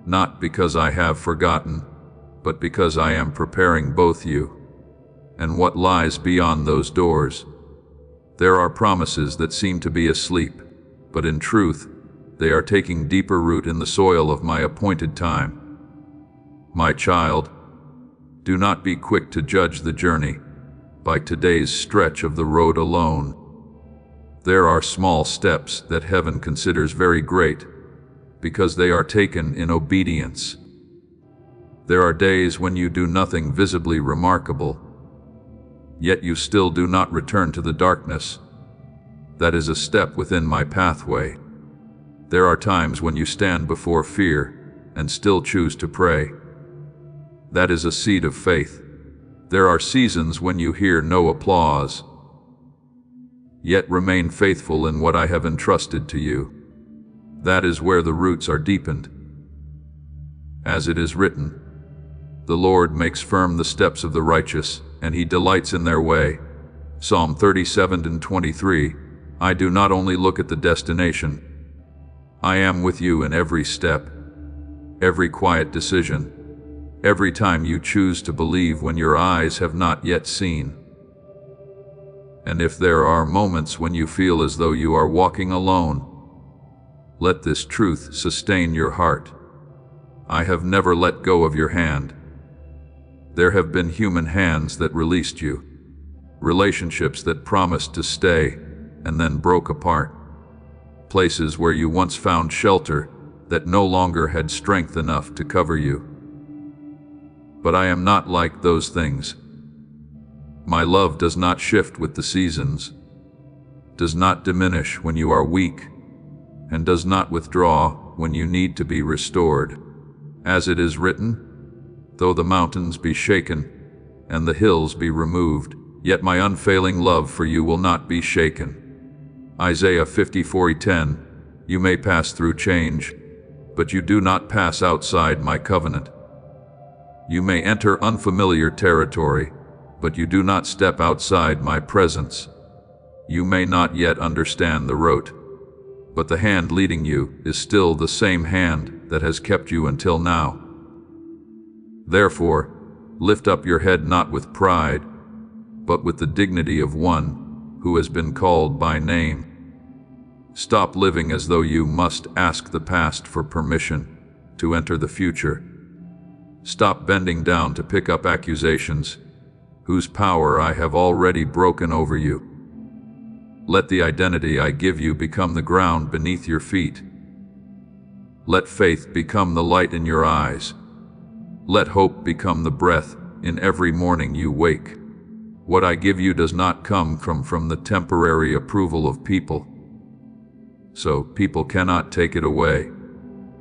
not because I have forgotten, but because I am preparing both you and what lies beyond those doors. There are promises that seem to be asleep, but in truth, they are taking deeper root in the soil of my appointed time. My child, do not be quick to judge the journey by today's stretch of the road alone. There are small steps that heaven considers very great because they are taken in obedience. There are days when you do nothing visibly remarkable, yet you still do not return to the darkness. That is a step within my pathway. There are times when you stand before fear and still choose to pray. That is a seed of faith. There are seasons when you hear no applause, yet remain faithful in what I have entrusted to you. That is where the roots are deepened. As it is written, The Lord makes firm the steps of the righteous, and he delights in their way. Psalm 37:23. I do not only look at the destination. I am with you in every step, every quiet decision, every time you choose to believe when your eyes have not yet seen. And if there are moments when you feel as though you are walking alone, let this truth sustain your heart. I have never let go of your hand. There have been human hands that released you, relationships that promised to stay and then broke apart, places where you once found shelter that no longer had strength enough to cover you. But I am not like those things. My love does not shift with the seasons, does not diminish when you are weak, and does not withdraw when you need to be restored. As it is written, though the mountains be shaken and the hills be removed, yet my unfailing love for you will not be shaken. Isaiah 54:10. You may pass through change, but you do not pass outside my covenant. You may enter unfamiliar territory, but you do not step outside my presence. You may not yet understand the road, but the hand leading you is still the same hand that has kept you until now. Therefore, lift up your head not with pride, but with the dignity of one who has been called by name. Stop living as though you must ask the past for permission to enter the future. Stop bending down to pick up accusations whose power I have already broken over you. Let the identity I give you become the ground beneath your feet. Let faith become the light in your eyes. Let hope become the breath in every morning you wake. What I give you does not come from the temporary approval of people, so people cannot take it away.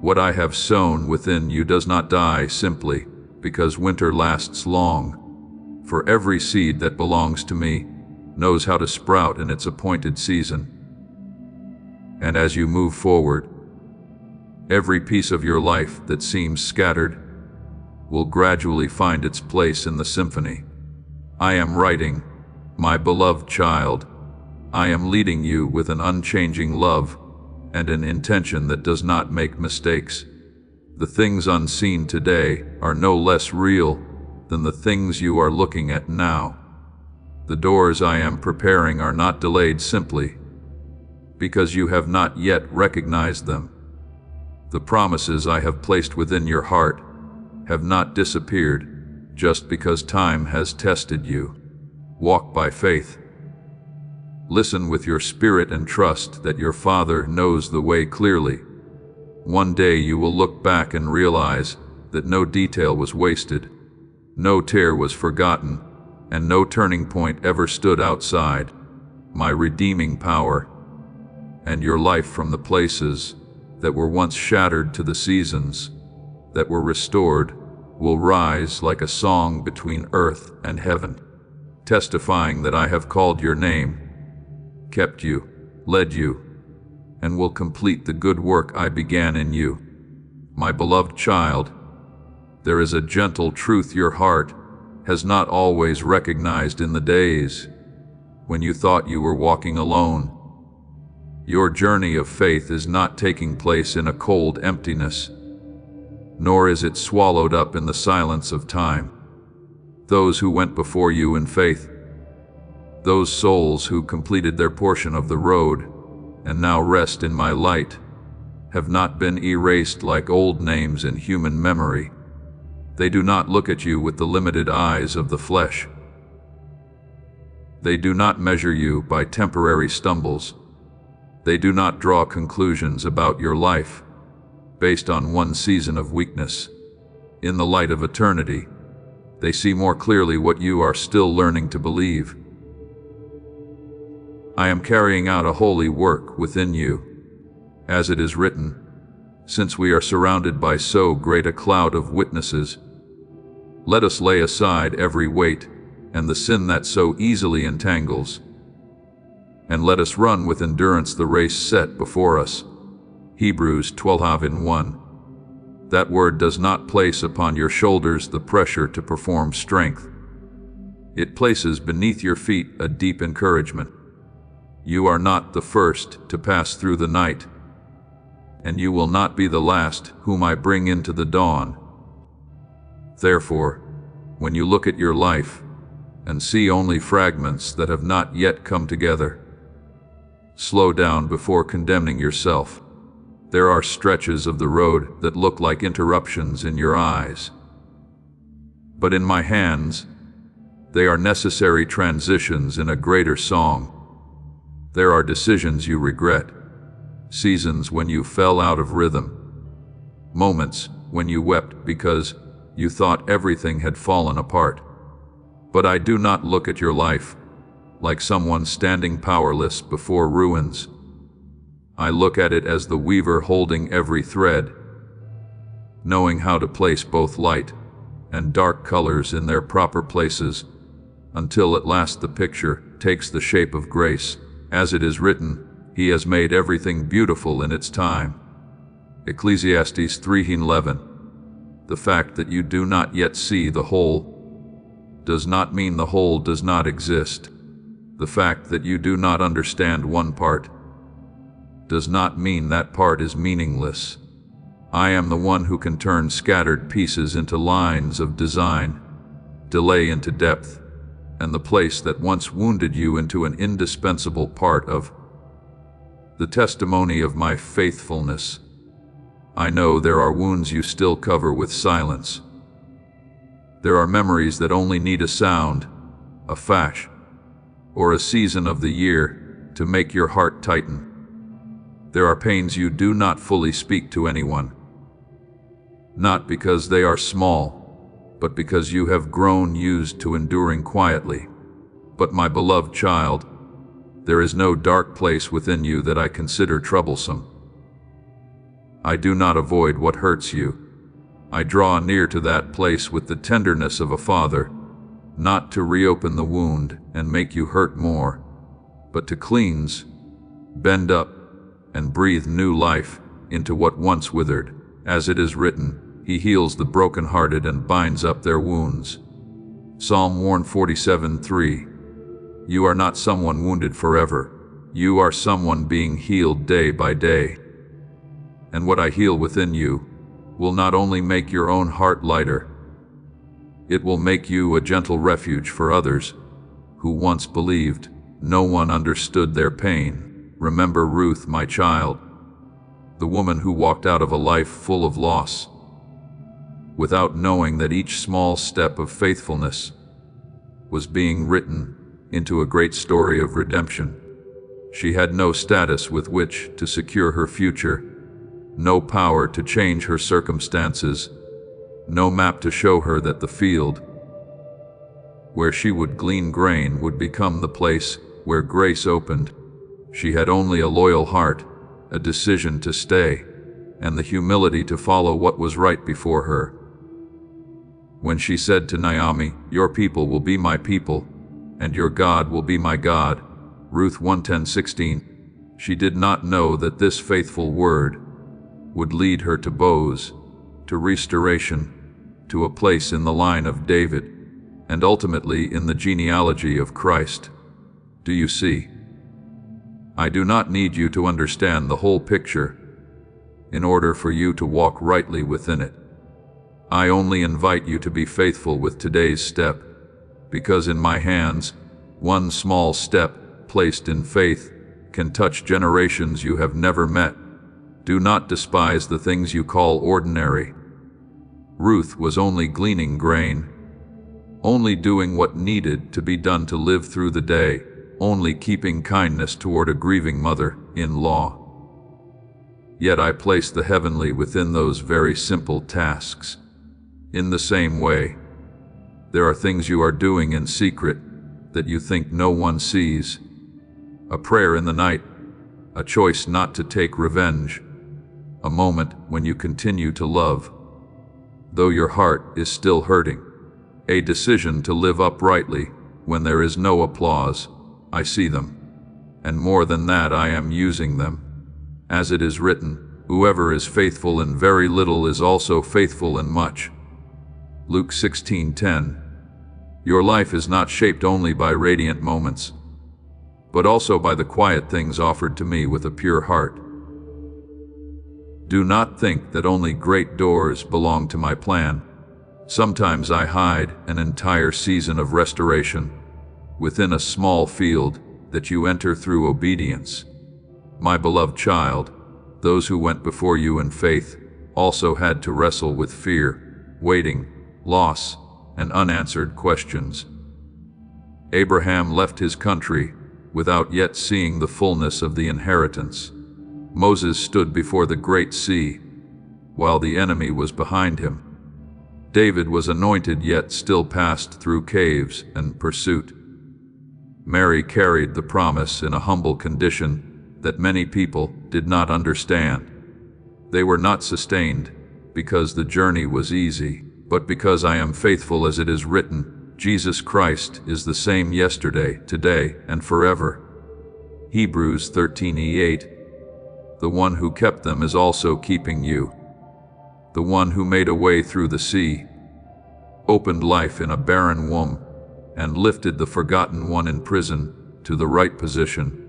What I have sown within you does not die simply because winter lasts long, for every seed that belongs to me knows how to sprout in its appointed season. And as you move forward, every piece of your life that seems scattered will gradually find its place in the symphony. I am writing, my beloved child, I am leading you with an unchanging love and an intention that does not make mistakes. The things unseen today are no less real than the things you are looking at now. The doors I am preparing are not delayed simply because you have not yet recognized them. The promises I have placed within your heart have not disappeared just because time has tested you. Walk by faith. Listen with your spirit and trust that your Father knows the way clearly. One day you will look back and realize that no detail was wasted, no tear was forgotten, and no turning point ever stood outside my redeeming power. And your life from the places that were once shattered to the seasons that were restored will rise like a song between earth and heaven, testifying that I have called your name, kept you, led you, and will complete the good work I began in you. My beloved child, there is a gentle truth your heart has not always recognized in the days when you thought you were walking alone. Your journey of faith is not taking place in a cold emptiness, nor is it swallowed up in the silence of time. Those who went before you in faith, those souls who completed their portion of the road and now rest in my light, have not been erased like old names in human memory. They do not look at you with the limited eyes of the flesh. They do not measure you by temporary stumbles. They do not draw conclusions about your life based on one season of weakness. In the light of eternity, they see more clearly what you are still learning to believe. I am carrying out a holy work within you, as it is written, since we are surrounded by so great a cloud of witnesses, let us lay aside every weight and the sin that so easily entangles, and let us run with endurance the race set before us. Hebrews 12:1. That word does not place upon your shoulders the pressure to perform strength. It places beneath your feet a deep encouragement. You are not the first to pass through the night, and you will not be the last whom I bring into the dawn. Therefore, when you look at your life and see only fragments that have not yet come together, slow down before condemning yourself. There are stretches of the road that look like interruptions in your eyes. But in my hands, they are necessary transitions in a greater song. There are decisions you regret, seasons when you fell out of rhythm, moments when you wept because you thought everything had fallen apart. But I do not look at your life like someone standing powerless before ruins. I look at it as the weaver holding every thread, knowing how to place both light and dark colors in their proper places, until at last the picture takes the shape of grace. As it is written, He has made everything beautiful in its time. Ecclesiastes 3:11. The fact that you do not yet see the whole does not mean the whole does not exist. The fact that you do not understand one part does not mean that part is meaningless. I am the one who can turn scattered pieces into lines of design, delay into depth, and the place that once wounded you into an indispensable part of the testimony of my faithfulness. I know there are wounds you still cover with silence. There are memories that only need a sound, a fash, or a season of the year to make your heart tighten. There are pains you do not fully speak to anyone, not because they are small, but because you have grown used to enduring quietly. But my beloved child, there is no dark place within you that I consider troublesome. I do not avoid what hurts you. I draw near to that place with the tenderness of a father, not to reopen the wound and make you hurt more, but to cleanse, bend up, and breathe new life into what once withered. As it is written, He heals the brokenhearted and binds up their wounds. Psalm 147:3. You are not someone wounded forever. You are someone being healed day by day. And what I heal within you will not only make your own heart lighter, it will make you a gentle refuge for others who once believed no one understood their pain. Remember Ruth, my child, the woman who walked out of a life full of loss, without knowing that each small step of faithfulness was being written into a great story of redemption. She had no status with which to secure her future, no power to change her circumstances, no map to show her that the field where she would glean grain would become the place where grace opened. She had only a loyal heart, a decision to stay, and the humility to follow what was right before her. When she said to Naomi, "Your people will be my people, and your God will be my God," Ruth 1:10-16, she did not know that this faithful word would lead her to Boaz, to restoration, to a place in the line of David, and ultimately in the genealogy of Christ. Do you see? I do not need you to understand the whole picture in order for you to walk rightly within it. I only invite you to be faithful with today's step, because in my hands, one small step placed in faith can touch generations you have never met. Do not despise the things you call ordinary. Ruth was only gleaning grain, only doing what needed to be done to live through the day, only keeping kindness toward a grieving mother-in-law. Yet I place the heavenly within those very simple tasks. In the same way, there are things you are doing in secret that you think no one sees. A prayer in the night, a choice not to take revenge, a moment when you continue to love, though your heart is still hurting, a decision to live uprightly when there is no applause. I see them, and more than that, I am using them. As it is written, Whoever is faithful in very little is also faithful in much. Luke 16:10. Your life is not shaped only by radiant moments, but also by the quiet things offered to me with a pure heart. Do not think that only great doors belong to my plan. Sometimes I hide an entire season of restoration within a small field that you enter through obedience. My beloved child, those who went before you in faith also had to wrestle with fear, waiting, loss, and unanswered questions. Abraham left his country without yet seeing the fullness of the inheritance. Moses stood before the great sea, while the enemy was behind him. David was anointed yet still passed through caves and pursuit. Mary carried the promise in a humble condition that many people did not understand. They were not sustained because the journey was easy, but because I am faithful as it is written, Jesus Christ is the same yesterday, today, and forever. Hebrews 13:8. The one who kept them is also keeping you. The one who made a way through the sea, opened life in a barren womb, and lifted the forgotten one in prison to the right position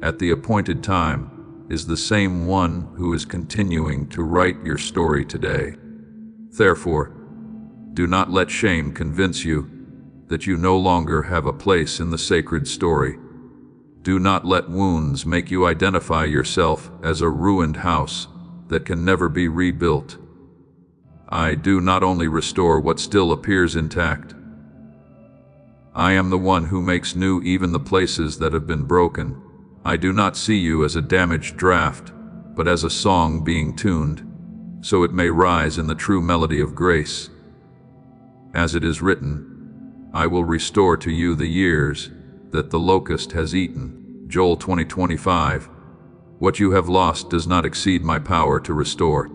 at the appointed time, is the same one who is continuing to write your story today. Therefore, do not let shame convince you that you no longer have a place in the sacred story. Do not let wounds make you identify yourself as a ruined house that can never be rebuilt. I do not only restore what still appears intact. I am the one who makes new even the places that have been broken. I do not see you as a damaged draft, but as a song being tuned, so it may rise in the true melody of grace. As it is written, I will restore to you the years that the locust has eaten. Joel 20:25. What you have lost does not exceed my power to restore.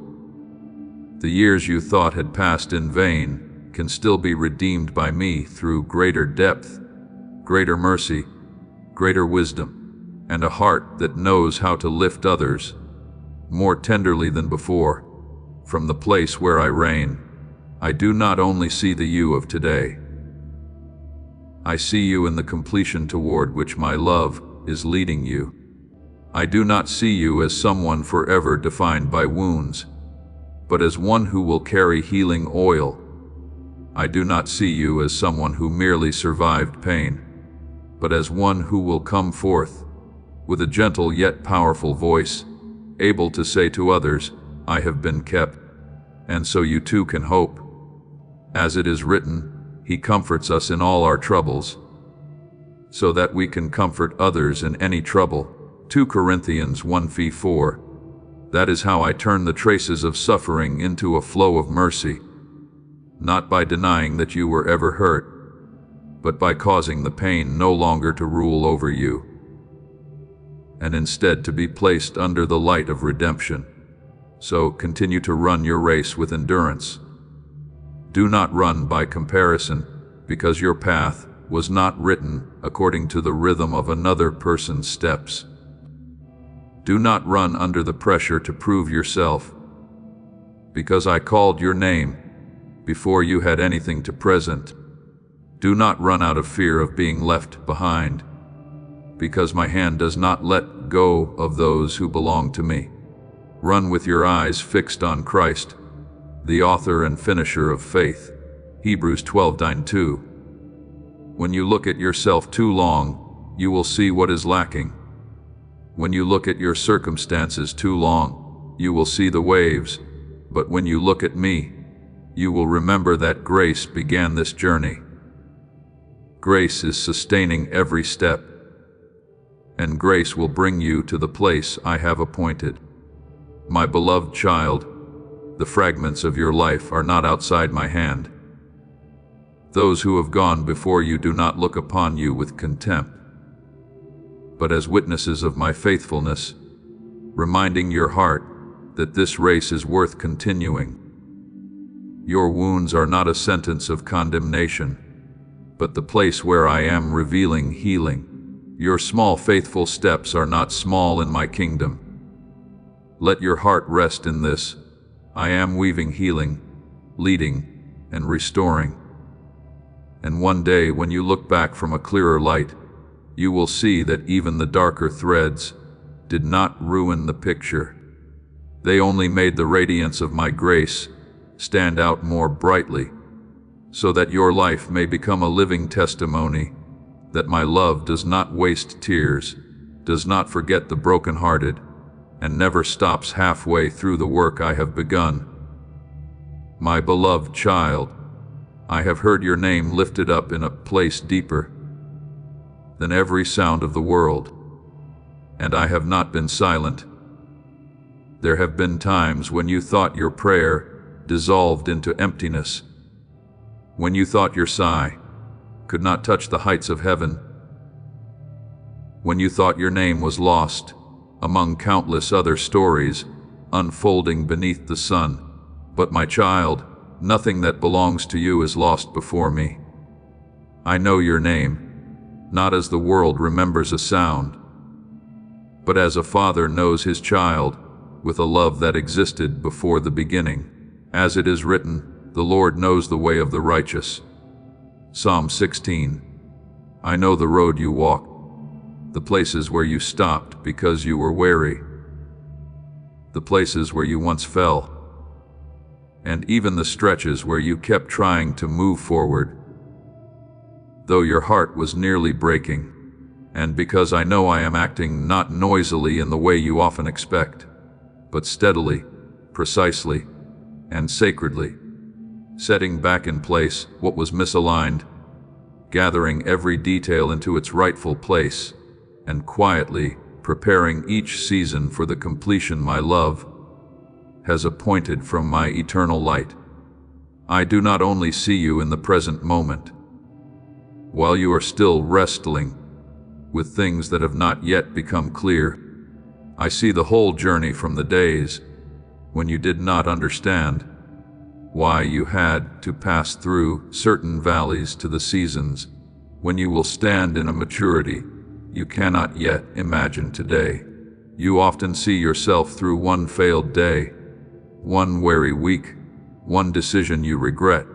The years you thought had passed in vain can still be redeemed by me through greater depth, greater mercy, greater wisdom, and a heart that knows how to lift others more tenderly than before. From the place where I reign, I do not only see the you of today. I see you in the completion toward which my love is leading you. I do not see you as someone forever defined by wounds, but as one who will carry healing oil. I do not see you as someone who merely survived pain, but as one who will come forth with a gentle yet powerful voice, able to say to others, I have been kept, and so you too can hope. As it is written, He comforts us in all our troubles, so that we can comfort others in any trouble. 2 Corinthians 1:4. That is how I turn the traces of suffering into a flow of mercy, not by denying that you were ever hurt, but by causing the pain no longer to rule over you, and instead to be placed under the light of redemption. So continue to run your race with endurance. Do not run by comparison, because your path was not written according to the rhythm of another person's steps. Do not run under the pressure to prove yourself, because I called your name before you had anything to present. Do not run out of fear of being left behind, because my hand does not let go of those who belong to me. Run with your eyes fixed on Christ, the author and finisher of faith. Hebrews 12:2. When you look at yourself too long, you will see what is lacking. When you look at your circumstances too long, you will see the waves. But when you look at me, you will remember that grace began this journey. Grace is sustaining every step, and grace will bring you to the place I have appointed. My beloved child, the fragments of your life are not outside my hand. Those who have gone before you do not look upon you with contempt, but as witnesses of my faithfulness, reminding your heart that this race is worth continuing. Your wounds are not a sentence of condemnation, but the place where I am revealing healing. Your small faithful steps are not small in my kingdom. Let your heart rest in this. I am weaving healing, leading, and restoring. And one day, when you look back from a clearer light, you will see that even the darker threads did not ruin the picture. They only made the radiance of my grace stand out more brightly, so that your life may become a living testimony that my love does not waste tears, does not forget the brokenhearted, and never stops halfway through the work I have begun. My beloved child, I have heard your name lifted up in a place deeper than every sound of the world, and I have not been silent. There have been times when you thought your prayer dissolved into emptiness, when you thought your sigh could not touch the heights of heaven, when you thought your name was lost among countless other stories unfolding beneath the sun. But my child, nothing that belongs to you is lost before me. I know your name, not as the world remembers a sound, but as a father knows his child, with a love that existed before the beginning. As it is written, the Lord knows the way of the righteous. Psalm 16. I know the road you walk, the places where you stopped because you were weary, the places where you once fell, and even the stretches where you kept trying to move forward, though your heart was nearly breaking, and because I know I am acting not noisily in the way you often expect, but steadily, precisely, and sacredly, setting back in place what was misaligned, gathering every detail into its rightful place, and quietly preparing each season for the completion my love has appointed from my eternal light. I do not only see you in the present moment, while you are still wrestling with things that have not yet become clear. I see the whole journey from the days when you did not understand why you had to pass through certain valleys to the seasons when you will stand in a maturity you cannot yet imagine today. You often see yourself through one failed day, one weary week, one decision you regret,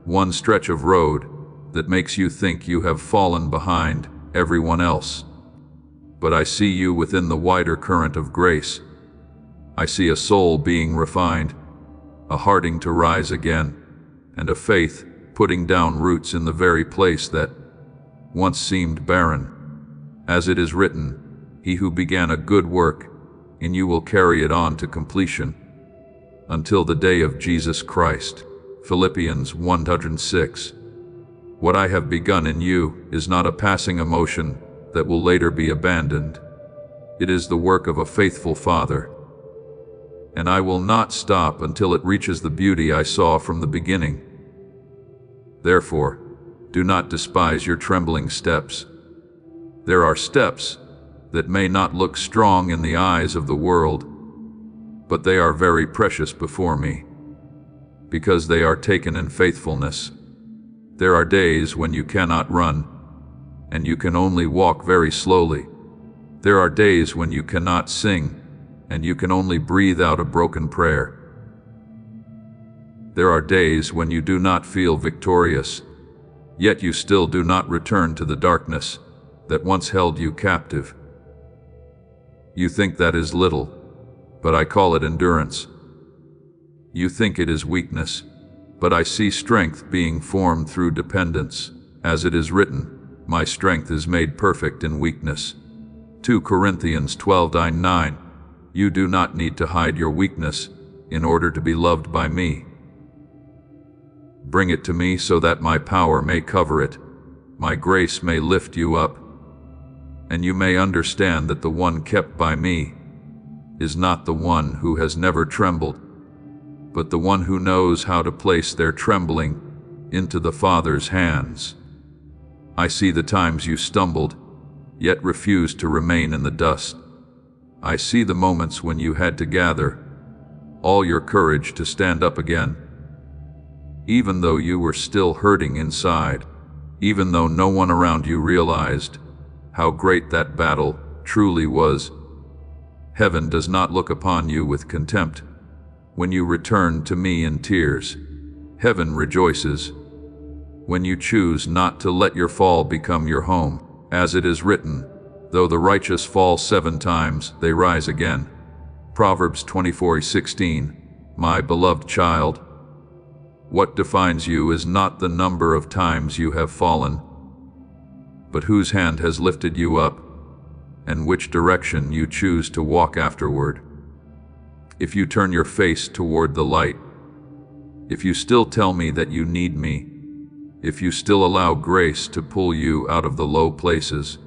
one stretch of road that makes you think you have fallen behind everyone else. But I see you within the wider current of grace. I see a soul being refined, a hearting to rise again, and a faith putting down roots in the very place that once seemed barren. As it is written, he who began a good work in you will carry it on to completion until the day of Jesus Christ. Philippians 1:6. What I have begun in you is not a passing emotion that will later be abandoned. It is the work of a faithful Father, and I will not stop until it reaches the beauty I saw from the beginning. Therefore, do not despise your trembling steps. There are steps that may not look strong in the eyes of the world, but they are very precious before me, because they are taken in faithfulness. There are days when you cannot run, and you can only walk very slowly. There are days when you cannot sing, and you can only breathe out a broken prayer. There are days when you do not feel victorious, yet you still do not return to the darkness that once held you captive. You think that is little, but I call it endurance. You think it is weakness, but I see strength being formed through dependence. As it is written, my strength is made perfect in weakness. 2 Corinthians 12:9. You do not need to hide your weakness in order to be loved by me. Bring it to me so that my power may cover it, my grace may lift you up, and you may understand that the one kept by me is not the one who has never trembled, but the one who knows how to place their trembling into the Father's hands. I see the times you stumbled, yet refused to remain in the dust. I see the moments when you had to gather all your courage to stand up again, even though you were still hurting inside, even though no one around you realized how great that battle truly was. Heaven does not look upon you with contempt. When you return to me in tears, heaven rejoices. When you choose not to let your fall become your home, as it is written, though the righteous fall 7 times, they rise again. Proverbs 24:16. My beloved child, what defines you is not the number of times you have fallen, but whose hand has lifted you up, and which direction you choose to walk afterward. If you turn your face toward the light, if you still tell me that you need me, if you still allow grace to pull you out of the low places,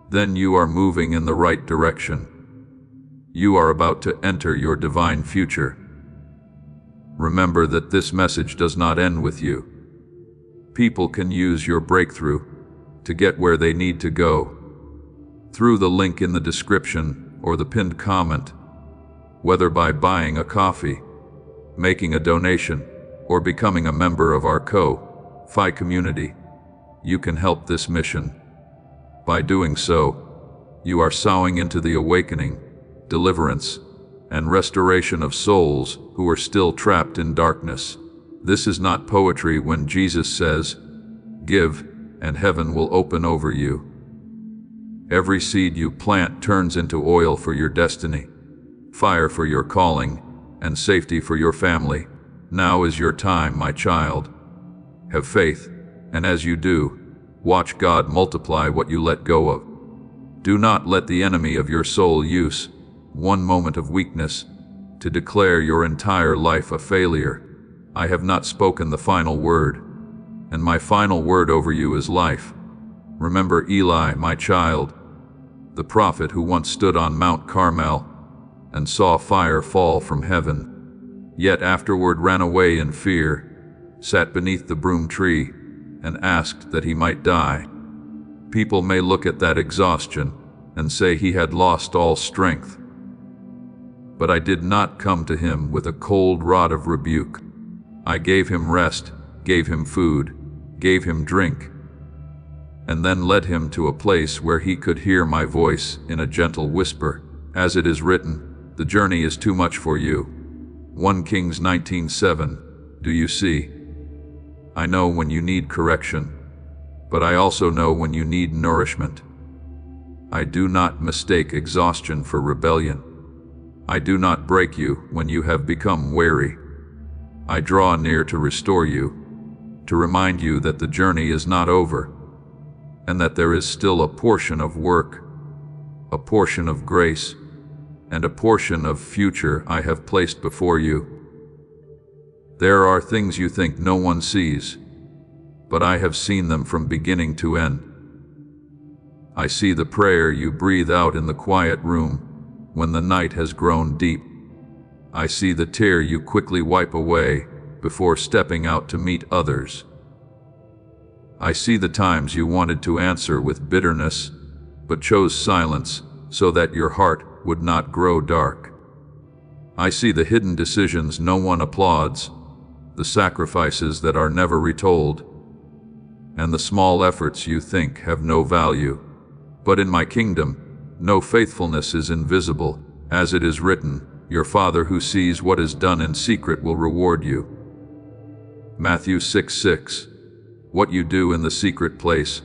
then you are moving in the right direction. You are about to enter your divine future. Remember that this message does not end with you. People can use your breakthrough to get where they need to go through the link in the description or the pinned comment, whether by buying a coffee, making a donation, or becoming a member of our Ko-Fi community. You can help this mission. By doing so, you are sowing into the awakening, deliverance, and restoration of souls who are still trapped in darkness. This is not poetry when Jesus says, "Give, and heaven will open over you." Every seed you plant turns into oil for your destiny, fire for your calling, and safety for your family. Now is your time, my child. Have faith, and as you do, watch God multiply what you let go of. Do not let the enemy of your soul use one moment of weakness to declare your entire life a failure. I have not spoken the final word, and my final word over you is life. Remember Eli, my child, the prophet who once stood on Mount Carmel and saw fire fall from heaven, yet afterward ran away in fear, sat beneath the broom tree, and asked that he might die. People may look at that exhaustion and say he had lost all strength. But I did not come to him with a cold rod of rebuke. I gave him rest, gave him food, gave him drink, and then led him to a place where he could hear my voice in a gentle whisper. As it is written, the journey is too much for you. 1 Kings 19:7. Do you see? I know when you need correction, but I also know when you need nourishment. I do not mistake exhaustion for rebellion. I do not break you when you have become weary. I draw near to restore you, to remind you that the journey is not over, and that there is still a portion of work, a portion of grace, and a portion of future I have placed before you. There are things you think no one sees, but I have seen them from beginning to end. I see the prayer you breathe out in the quiet room when the night has grown deep. I see the tear you quickly wipe away before stepping out to meet others. I see the times you wanted to answer with bitterness, but chose silence so that your heart would not grow dark. I see the hidden decisions no one applauds, the sacrifices that are never retold, and the small efforts you think have no value. But in my kingdom, no faithfulness is invisible. As it is written, your Father who sees what is done in secret will reward you. Matthew 6:6. What you do in the secret place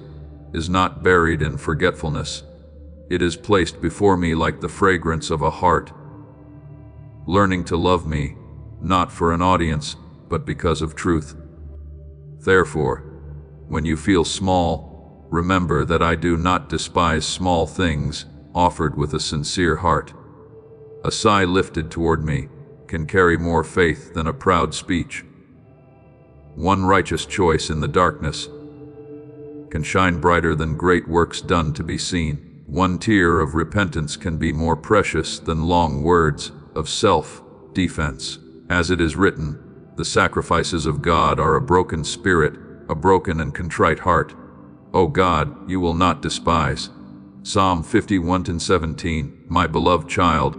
is not buried in forgetfulness. It is placed before me like the fragrance of a heart. Learning to love me, not for an audience, but because of truth. Therefore, when you feel small, remember that I do not despise small things offered with a sincere heart. A sigh lifted toward me can carry more faith than a proud speech. One righteous choice in the darkness can shine brighter than great works done to be seen. One tear of repentance can be more precious than long words of self-defense. As it is written, the sacrifices of God are a broken spirit, a broken and contrite heart. O God, you will not despise. Psalm 51:17. My beloved child,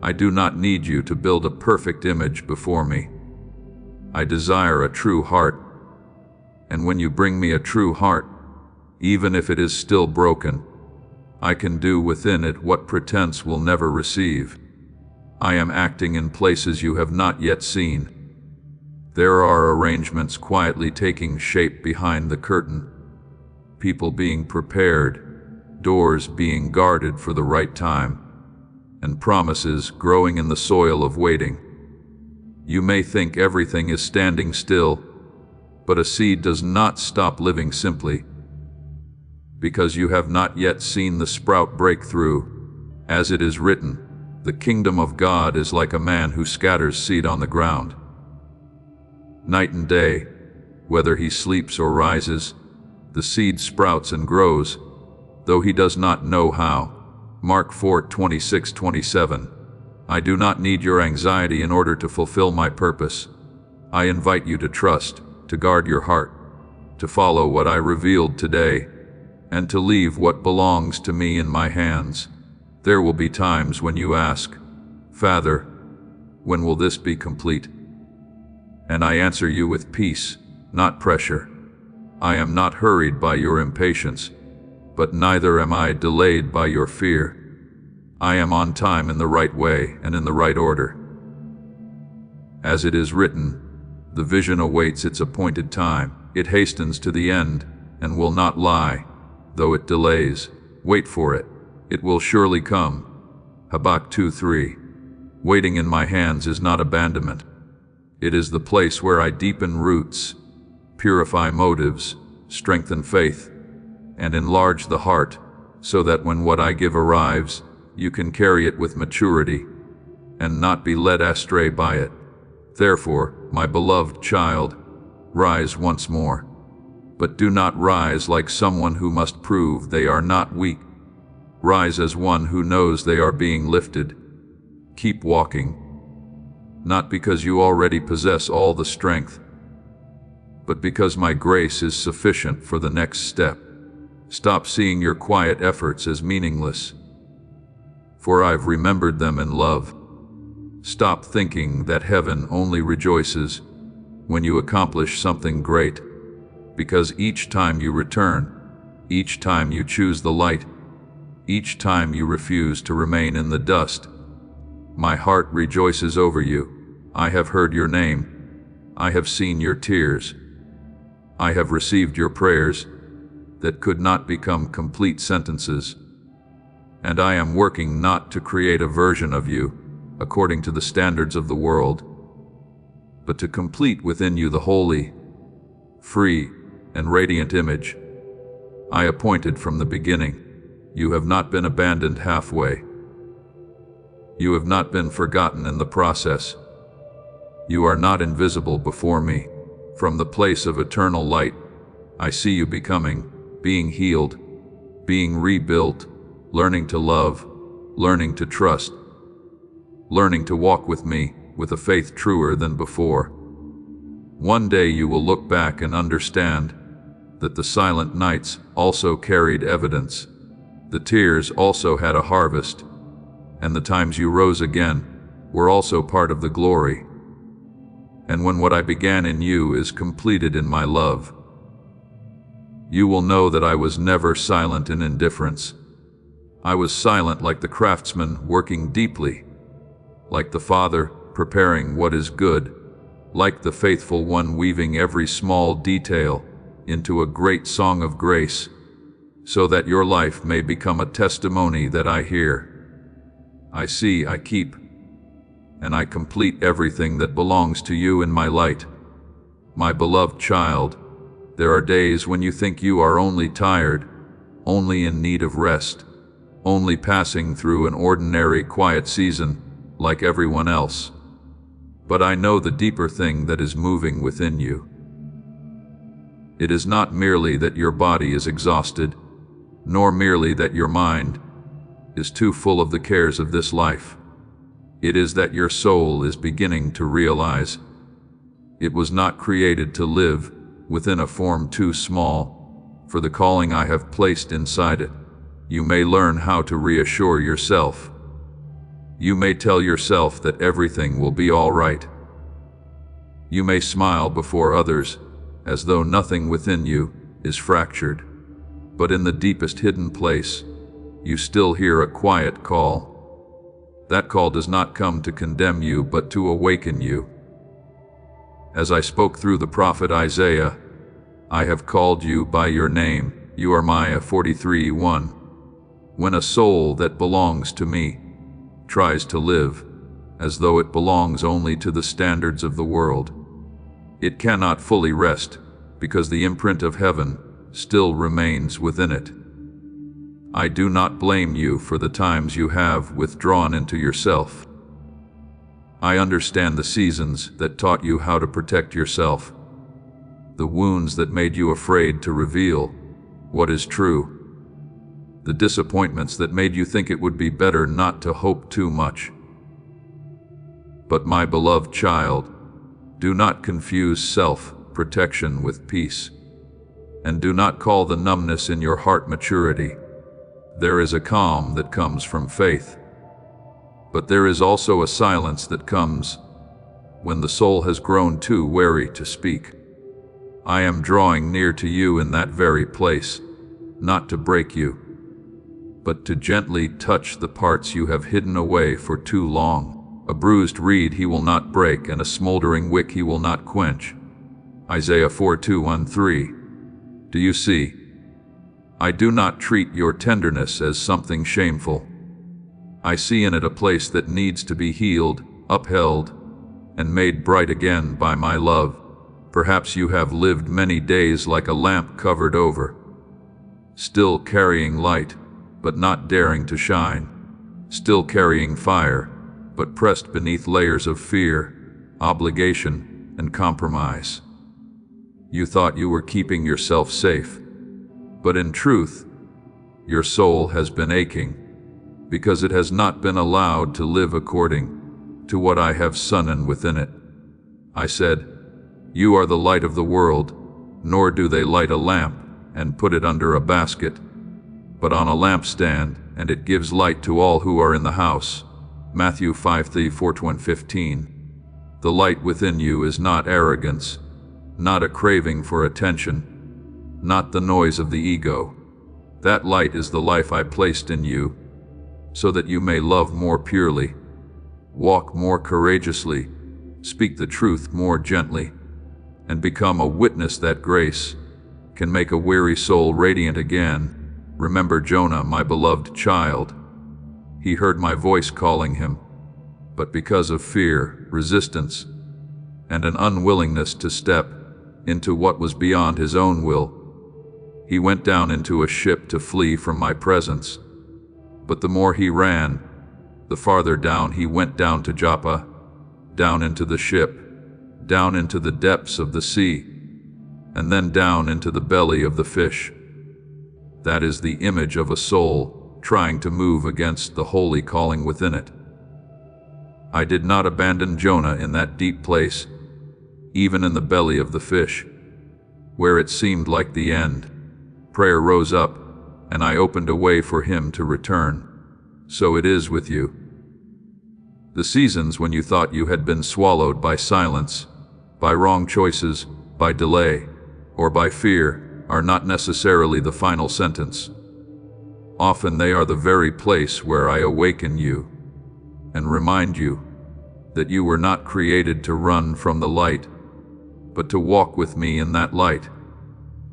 I do not need you to build a perfect image before me. I desire a true heart, and when you bring me a true heart, even if it is still broken, I can do within it what pretense will never receive. I am acting in places you have not yet seen. There are arrangements quietly taking shape behind the curtain, people being prepared, doors being guarded for the right time, and promises growing in the soil of waiting. You may think everything is standing still, but a seed does not stop living simply because you have not yet seen the sprout break through. As it is written, the kingdom of God is like a man who scatters seed on the ground. Night and day, whether he sleeps or rises, the seed sprouts and grows, though he does not know how. Mark 4:26-27. I do not need your anxiety in order to fulfill my purpose. I invite you to trust, to guard your heart, to follow what I revealed today, and to leave what belongs to me in my hands. There will be times when you ask, Father, when will this be complete? And I answer you with peace, not pressure. I am not hurried by your impatience, but neither am I delayed by your fear. I am on time in the right way and in the right order. As it is written, the vision awaits its appointed time. It hastens to the end and will not lie. Though it delays, wait for it. It will surely come. Habakkuk 2:3. Waiting in my hands is not abandonment. It is the place where I deepen roots, purify motives, strengthen faith, and enlarge the heart, so that when what I give arrives, you can carry it with maturity and not be led astray by it. Therefore, my beloved child, rise once more. But do not rise like someone who must prove they are not weak. Rise as one who knows they are being lifted. Keep walking, not because you already possess all the strength, but because my grace is sufficient for the next step. Stop seeing your quiet efforts as meaningless, for I've remembered them in love. Stop thinking that heaven only rejoices when you accomplish something great, because each time you return, each time you choose the light, each time you refuse to remain in the dust, my heart rejoices over you. I have heard your name. I have seen your tears. I have received your prayers that could not become complete sentences. And I am working not to create a version of you according to the standards of the world, but to complete within you the holy, free, and radiant image I appointed from the beginning. You have not been abandoned halfway. You have not been forgotten in the process. You are not invisible before me. From the place of eternal light, I see you becoming, being healed, being rebuilt, learning to love, learning to trust, learning to walk with me with a faith truer than before. One day you will look back and understand that the silent nights also carried evidence. The tears also had a harvest, and the times you rose again were also part of the glory. And when what I began in you is completed in my love, you will know that I was never silent in indifference. I was silent like the craftsman working deeply, like the Father preparing what is good, like the faithful one weaving every small detail into a great song of grace, so that your life may become a testimony that I hear, I see, I keep, and I complete everything that belongs to you in my light. My beloved child, there are days when you think you are only tired, only in need of rest, only passing through an ordinary quiet season like everyone else. But I know the deeper thing that is moving within you. It is not merely that your body is exhausted, nor merely that your mind is too full of the cares of this life. It is that your soul is beginning to realize it was not created to live within a form too small for the calling I have placed inside it. You may learn how to reassure yourself. You may tell yourself that everything will be all right. You may smile before others as though nothing within you is fractured. But in the deepest hidden place, you still hear a quiet call. That call does not come to condemn you, but to awaken you. As I spoke through the prophet Isaiah, I have called you by your name. Jeremiah 43:1. When a soul that belongs to me tries to live as though it belongs only to the standards of the world, it cannot fully rest because the imprint of heaven still remains within it. I do not blame you for the times you have withdrawn into yourself. I understand the seasons that taught you how to protect yourself, the wounds that made you afraid to reveal what is true, the disappointments that made you think it would be better not to hope too much. But my beloved child, do not confuse self-protection with peace, and do not call the numbness in your heart maturity. There is a calm that comes from faith, but there is also a silence that comes when the soul has grown too weary to speak. I am drawing near to you in that very place, not to break you, but to gently touch the parts you have hidden away for too long. A bruised reed he will not break, and a smoldering wick he will not quench. Isaiah 4:2-3. Do you see? I do not treat your tenderness as something shameful. I see in it a place that needs to be healed, upheld, and made bright again by my love. Perhaps you have lived many days like a lamp covered over, still carrying light, but not daring to shine, still carrying fire, but pressed beneath layers of fear, obligation, and compromise. You thought you were keeping yourself safe, but in truth, your soul has been aching because it has not been allowed to live according to what I have sown within it. I said, you are the light of the world, nor do they light a lamp and put it under a basket, but on a lampstand, and it gives light to all who are in the house. Matthew 5:4-15. The light within you is not arrogance, not a craving for attention, not the noise of the ego. That light is the life I placed in you, so that you may love more purely, walk more courageously, speak the truth more gently, and become a witness that grace can make a weary soul radiant again. Remember Jonah, my beloved child. He heard my voice calling him, but because of fear, resistance, and an unwillingness to step into what was beyond his own will, he went down into a ship to flee from my presence. But the more he ran, the farther down he went, down to Joppa, down into the ship, down into the depths of the sea, and then down into the belly of the fish. That is the image of a soul trying to move against the holy calling within it. I did not abandon Jonah in that deep place, even in the belly of the fish, where it seemed like the end. Prayer rose up, and I opened a way for him to return. So it is with you. The seasons when you thought you had been swallowed by silence, by wrong choices, by delay, or by fear are not necessarily the final sentence. Often they are the very place where I awaken you and remind you that you were not created to run from the light, but to walk with me in that light.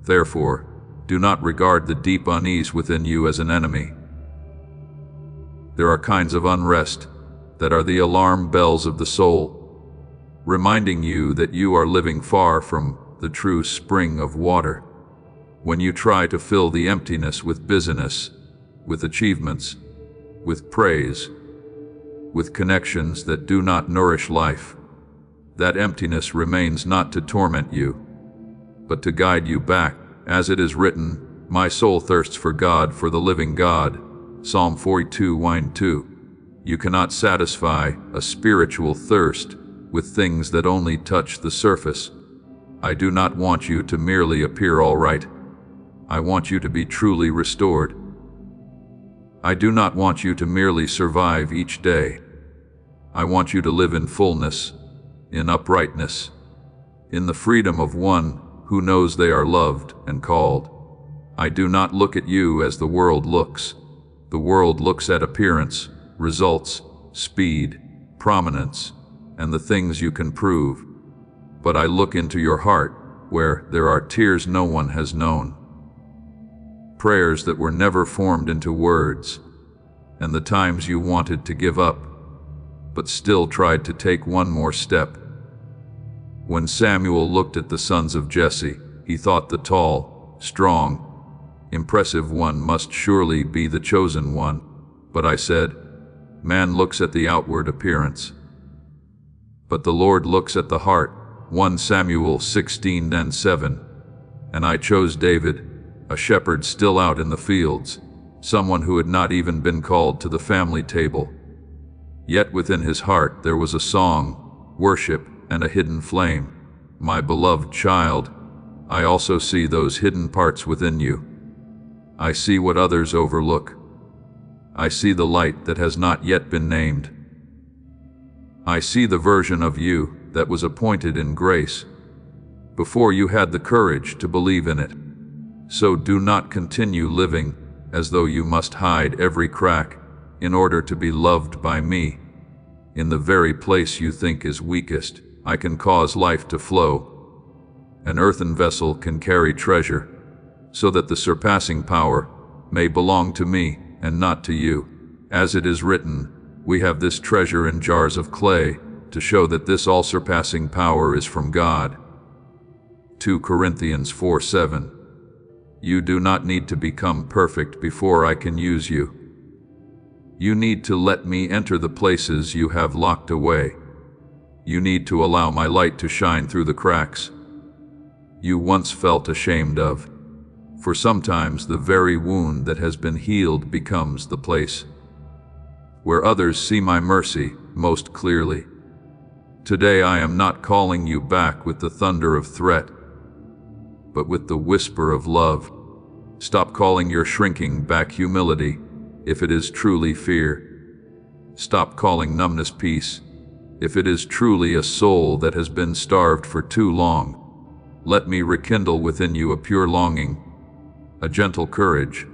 Therefore, do not regard the deep unease within you as an enemy. There are kinds of unrest that are the alarm bells of the soul, reminding you that you are living far from the true spring of water. When you try to fill the emptiness with busyness, with achievements, with praise, with connections that do not nourish life, that emptiness remains not to torment you, but to guide you back. As it is written, my soul thirsts for God, for the living God. Psalm 42:2. You cannot satisfy a spiritual thirst with things that only touch the surface. I do not want you to merely appear all right. I want you to be truly restored. I do not want you to merely survive each day. I want you to live in fullness, in uprightness, in the freedom of one who knows they are loved and called. I do not look at you as the world looks, The world looks at appearance, results, speed, prominence, and the things you can prove. But I look into your heart, where there are tears no one has known, prayers that were never formed into words, and the times you wanted to give up, but still tried to take one more step. When Samuel looked at the sons of Jesse, he thought the tall, strong, impressive one must surely be the chosen one. But I said, man looks at the outward appearance, but the Lord looks at the heart. 1 Samuel 16:7. And I chose David, a shepherd still out in the fields, someone who had not even been called to the family table. Yet within his heart there was a song, worship, and a hidden flame. My beloved child, I also see those hidden parts within you. I see what others overlook. I see the light that has not yet been named. I see the version of you that was appointed in grace, before you had the courage to believe in it. So do not continue living as though you must hide every crack in order to be loved by me. In the very place you think is weakest, I can cause life to flow. An earthen vessel can carry treasure, so that the surpassing power may belong to me and not to you. As it is written, we have this treasure in jars of clay, to show that this all-surpassing power is from God. 2 Corinthians 4:7. You do not need to become perfect before I can use you. You need to let me enter the places you have locked away. You need to allow my light to shine through the cracks you once felt ashamed of. For sometimes the very wound that has been healed becomes the place where others see my mercy most clearly. Today I am not calling you back with the thunder of threat, but with the whisper of love. Stop calling your shrinking back humility, if it is truly fear. Stop calling numbness peace, if it is truly a soul that has been starved for too long. Let me rekindle within you a pure longing, a gentle courage,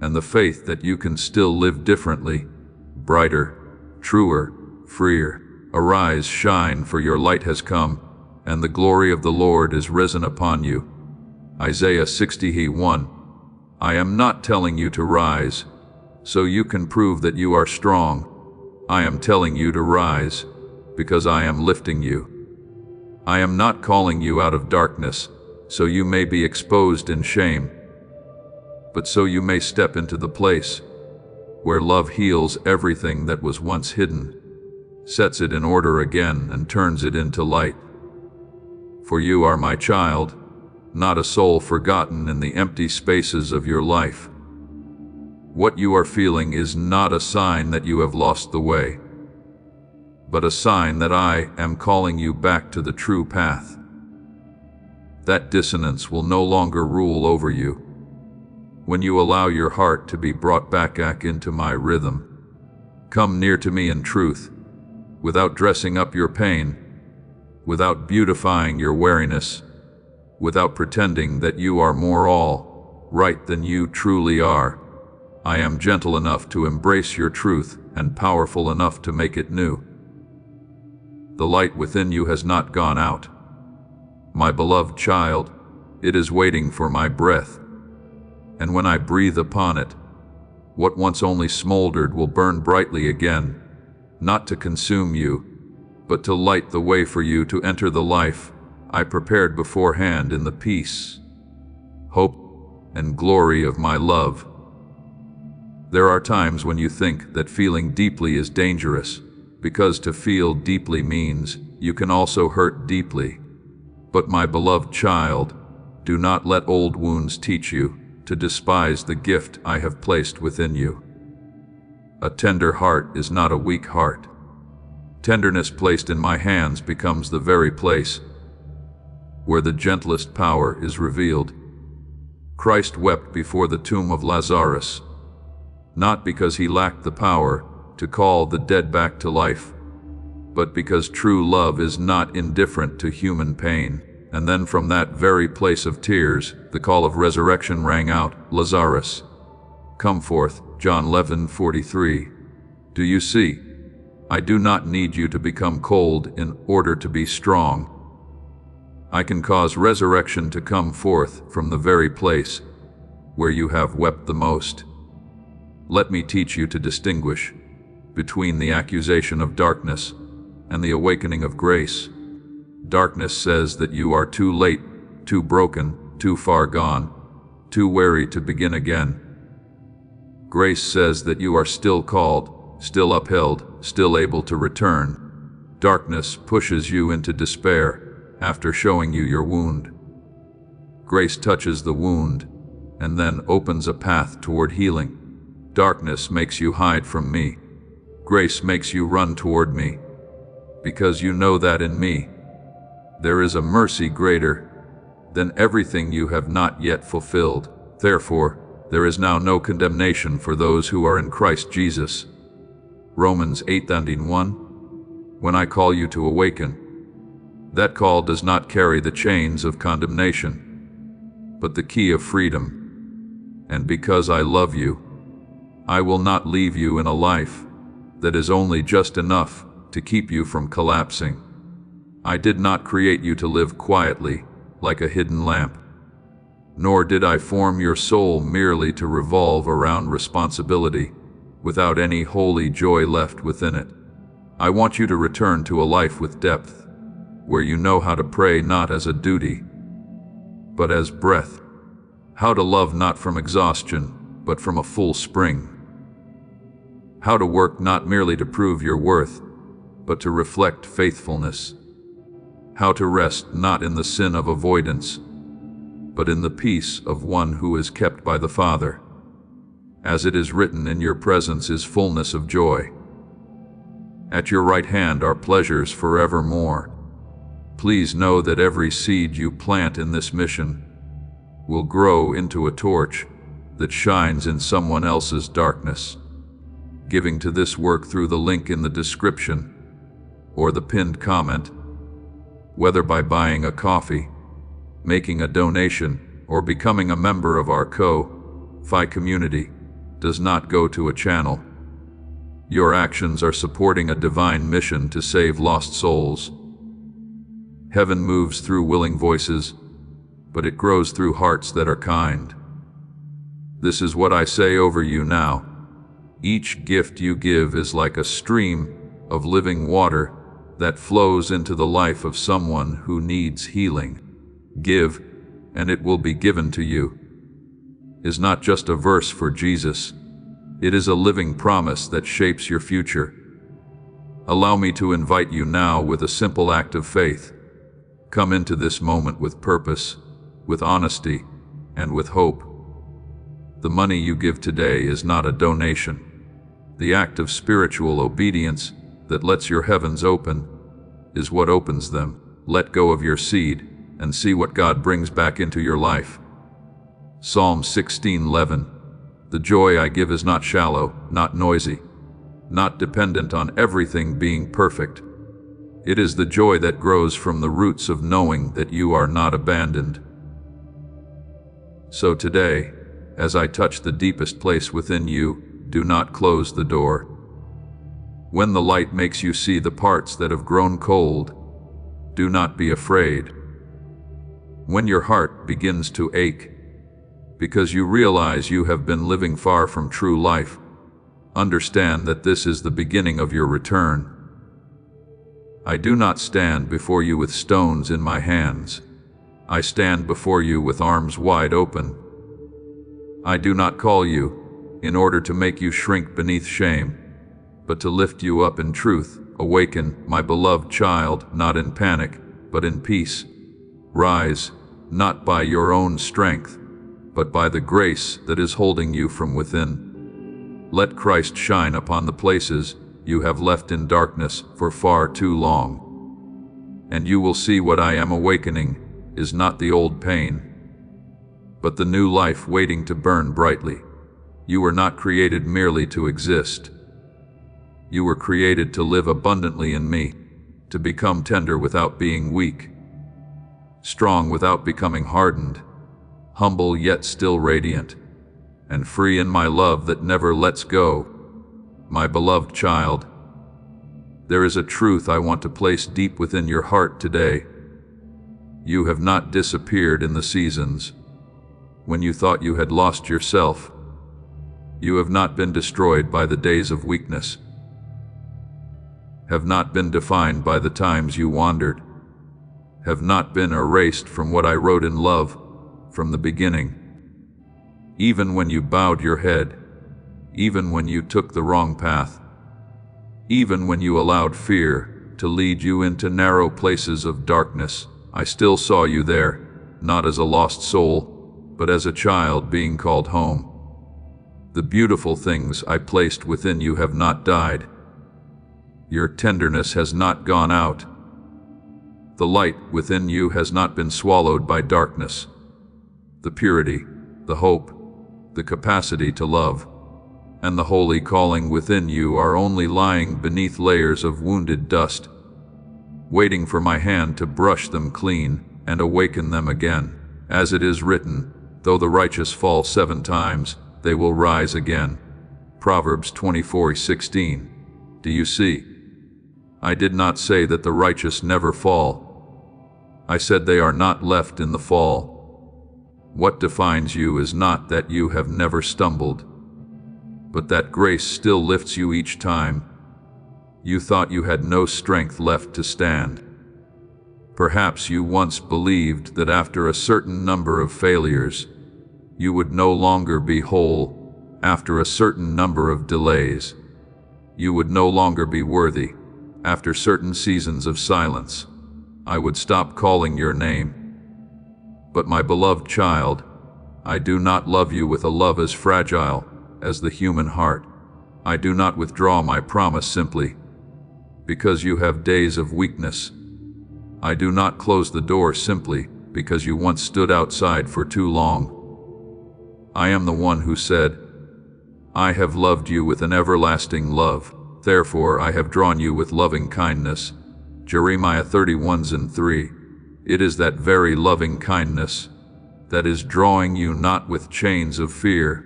and the faith that you can still live differently, brighter, truer, freer. Arise, shine, for your light has come, and the glory of the Lord is risen upon you. Isaiah 60:1. I am not telling you to rise, so you can prove that you are strong. I am telling you to rise, because I am lifting you. I am not calling you out of darkness, so you may be exposed in shame, but so you may step into the place where love heals everything that was once hidden, sets it in order again, and turns it into light. For you are my child, not a soul forgotten in the empty spaces of your life. What you are feeling is not a sign that you have lost the way, but a sign that I am calling you back to the true path. That dissonance will no longer rule over you when you allow your heart to be brought back into my rhythm. Come near to me in truth, without dressing up your pain, without beautifying your weariness, without pretending that you are more all right than you truly are. I am gentle enough to embrace your truth and powerful enough to make it new. The light within you has not gone out. My beloved child, it is waiting for my breath. And when I breathe upon it, what once only smoldered will burn brightly again, not to consume you, but to light the way for you to enter the life I prepared beforehand in the peace, hope, and glory of my love. There are times when you think that feeling deeply is dangerous, because to feel deeply means you can also hurt deeply. But my beloved child, do not let old wounds teach you to despise the gift I have placed within you. A tender heart is not a weak heart. Tenderness placed in my hands becomes the very place where the gentlest power is revealed. Christ wept before the tomb of Lazarus, not because he lacked the power to call the dead back to life, but because true love is not indifferent to human pain. And then from that very place of tears, the call of resurrection rang out, Lazarus, come forth. John 11:43. Do you see? I do not need you to become cold in order to be strong. I can cause resurrection to come forth from the very place where you have wept the most. Let me teach you to distinguish between the accusation of darkness and the awakening of grace. Darkness says that you are too late, too broken, too far gone, too weary to begin again. Grace says that you are still called, still upheld, still able to return. Darkness pushes you into despair after showing you your wound. Grace touches the wound and then opens a path toward healing. Darkness makes you hide from me. Grace makes you run toward me, because you know that in me there is a mercy greater than everything you have not yet fulfilled. Therefore, there is now no condemnation for those who are in Christ Jesus. Romans 8:1. When I call you to awaken, that call does not carry the chains of condemnation, but the key of freedom. And because I love you, I will not leave you in a life that is only just enough to keep you from collapsing. I did not create you to live quietly like a hidden lamp, nor did I form your soul merely to revolve around responsibility without any holy joy left within it. I want you to return to a life with depth, where you know how to pray not as a duty, but as breath, how to love not from exhaustion, but from a full spring, how to work not merely to prove your worth, but to reflect faithfulness, how to rest not in the sin of avoidance, but in the peace of one who is kept by the Father. As it is written, in your presence is fullness of joy. At your right hand are pleasures forevermore. Please know that every seed you plant in this mission will grow into a torch that shines in someone else's darkness. Giving to this work through the link in the description or the pinned comment, whether by buying a coffee, making a donation, or becoming a member of our Ko-Fi community, does not go to a channel. Your actions are supporting a divine mission to save lost souls. Heaven moves through willing voices, but it grows through hearts that are kind. This is what I say over you now. Each gift you give is like a stream of living water that flows into the life of someone who needs healing. Give, and it will be given to you is not just a verse for Jesus. It is a living promise that shapes your future. Allow me to invite you now with a simple act of faith. Come into this moment with purpose, with honesty, and with hope. The money you give today is not a donation. The act of spiritual obedience that lets your heavens open is what opens them. Let go of your seed and see what God brings back into your life. Psalm 16:11. The joy I give is not shallow, not noisy, not dependent on everything being perfect. It is the joy that grows from the roots of knowing that you are not abandoned. So today, as I touch the deepest place within you, do not close the door. When the light makes you see the parts that have grown cold, do not be afraid. When your heart begins to ache because you realize you have been living far from true life, understand that this is the beginning of your return. I do not stand before you with stones in my hands. I stand before you with arms wide open. I do not call you in order to make you shrink beneath shame, but to lift you up in truth. Awaken, my beloved child, not in panic, but in peace. Rise, not by your own strength, but by the grace that is holding you from within. Let Christ shine upon the places you have left in darkness for far too long, and you will see what I am awakening is not the old pain, but the new life waiting to burn brightly. You were not created merely to exist. You were created to live abundantly in me, to become tender without being weak, strong without becoming hardened, humble yet still radiant. and free in my love that never lets go. My beloved child, there is a truth I want to place deep within your heart today. You have not disappeared in the seasons when you thought you had lost yourself. You have not been destroyed by the days of weakness, have not been defined by the times you wandered, have not been erased from what I wrote in love from the beginning. Even when you bowed your head, even when you took the wrong path, even when you allowed fear to lead you into narrow places of darkness, I still saw you there, not as a lost soul, but as a child being called home. The beautiful things I placed within you have not died. Your tenderness has not gone out. The light within you has not been swallowed by darkness. The purity, the hope, the capacity to love, and the holy calling within you are only lying beneath layers of wounded dust, waiting for my hand to brush them clean and awaken them again. As it is written, though the righteous fall 7 times, they will rise again. Proverbs 24:16. Do you see? I did not say that the righteous never fall. I said they are not left in the fall. What defines you is not that you have never stumbled, but that grace still lifts you each time. You thought you had no strength left to stand. Perhaps you once believed that after a certain number of failures, you would no longer be whole. After a certain number of delays, you would no longer be worthy. After certain seasons of silence, I would stop calling your name. But my beloved child, I do not love you with a love as fragile as the human heart. I do not withdraw my promise simply because you have days of weakness. I do not close the door simply because you once stood outside for too long. I am the one who said, I have loved you with an everlasting love. Therefore I have drawn you with loving kindness. Jeremiah 31:3. It is that very loving kindness that is drawing you not with chains of fear,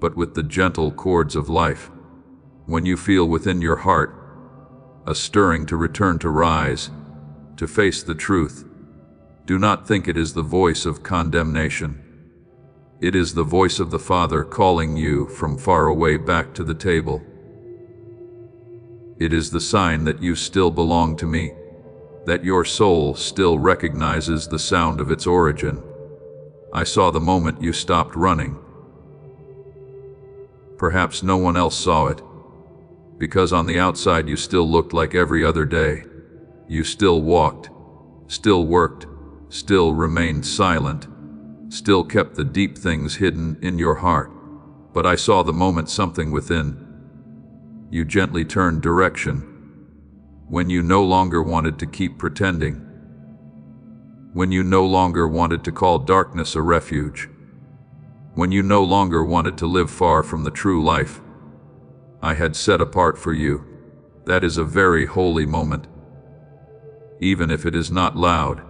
but with the gentle cords of life. When you feel within your heart a stirring to return to rise, to face the truth, do not think it is the voice of condemnation. It is the voice of the Father calling you from far away back to the table. It is the sign that you still belong to me, that your soul still recognizes the sound of its origin. I saw the moment you stopped running. Perhaps no one else saw it, because on the outside you still looked like every other day. You still walked, still worked, still remained silent, still kept the deep things hidden in your heart. But I saw the moment something within you gently turned direction, when you no longer wanted to keep pretending, when you no longer wanted to call darkness a refuge, when you no longer wanted to live far from the true life I had set apart for you. That is a very holy moment, even if it is not loud.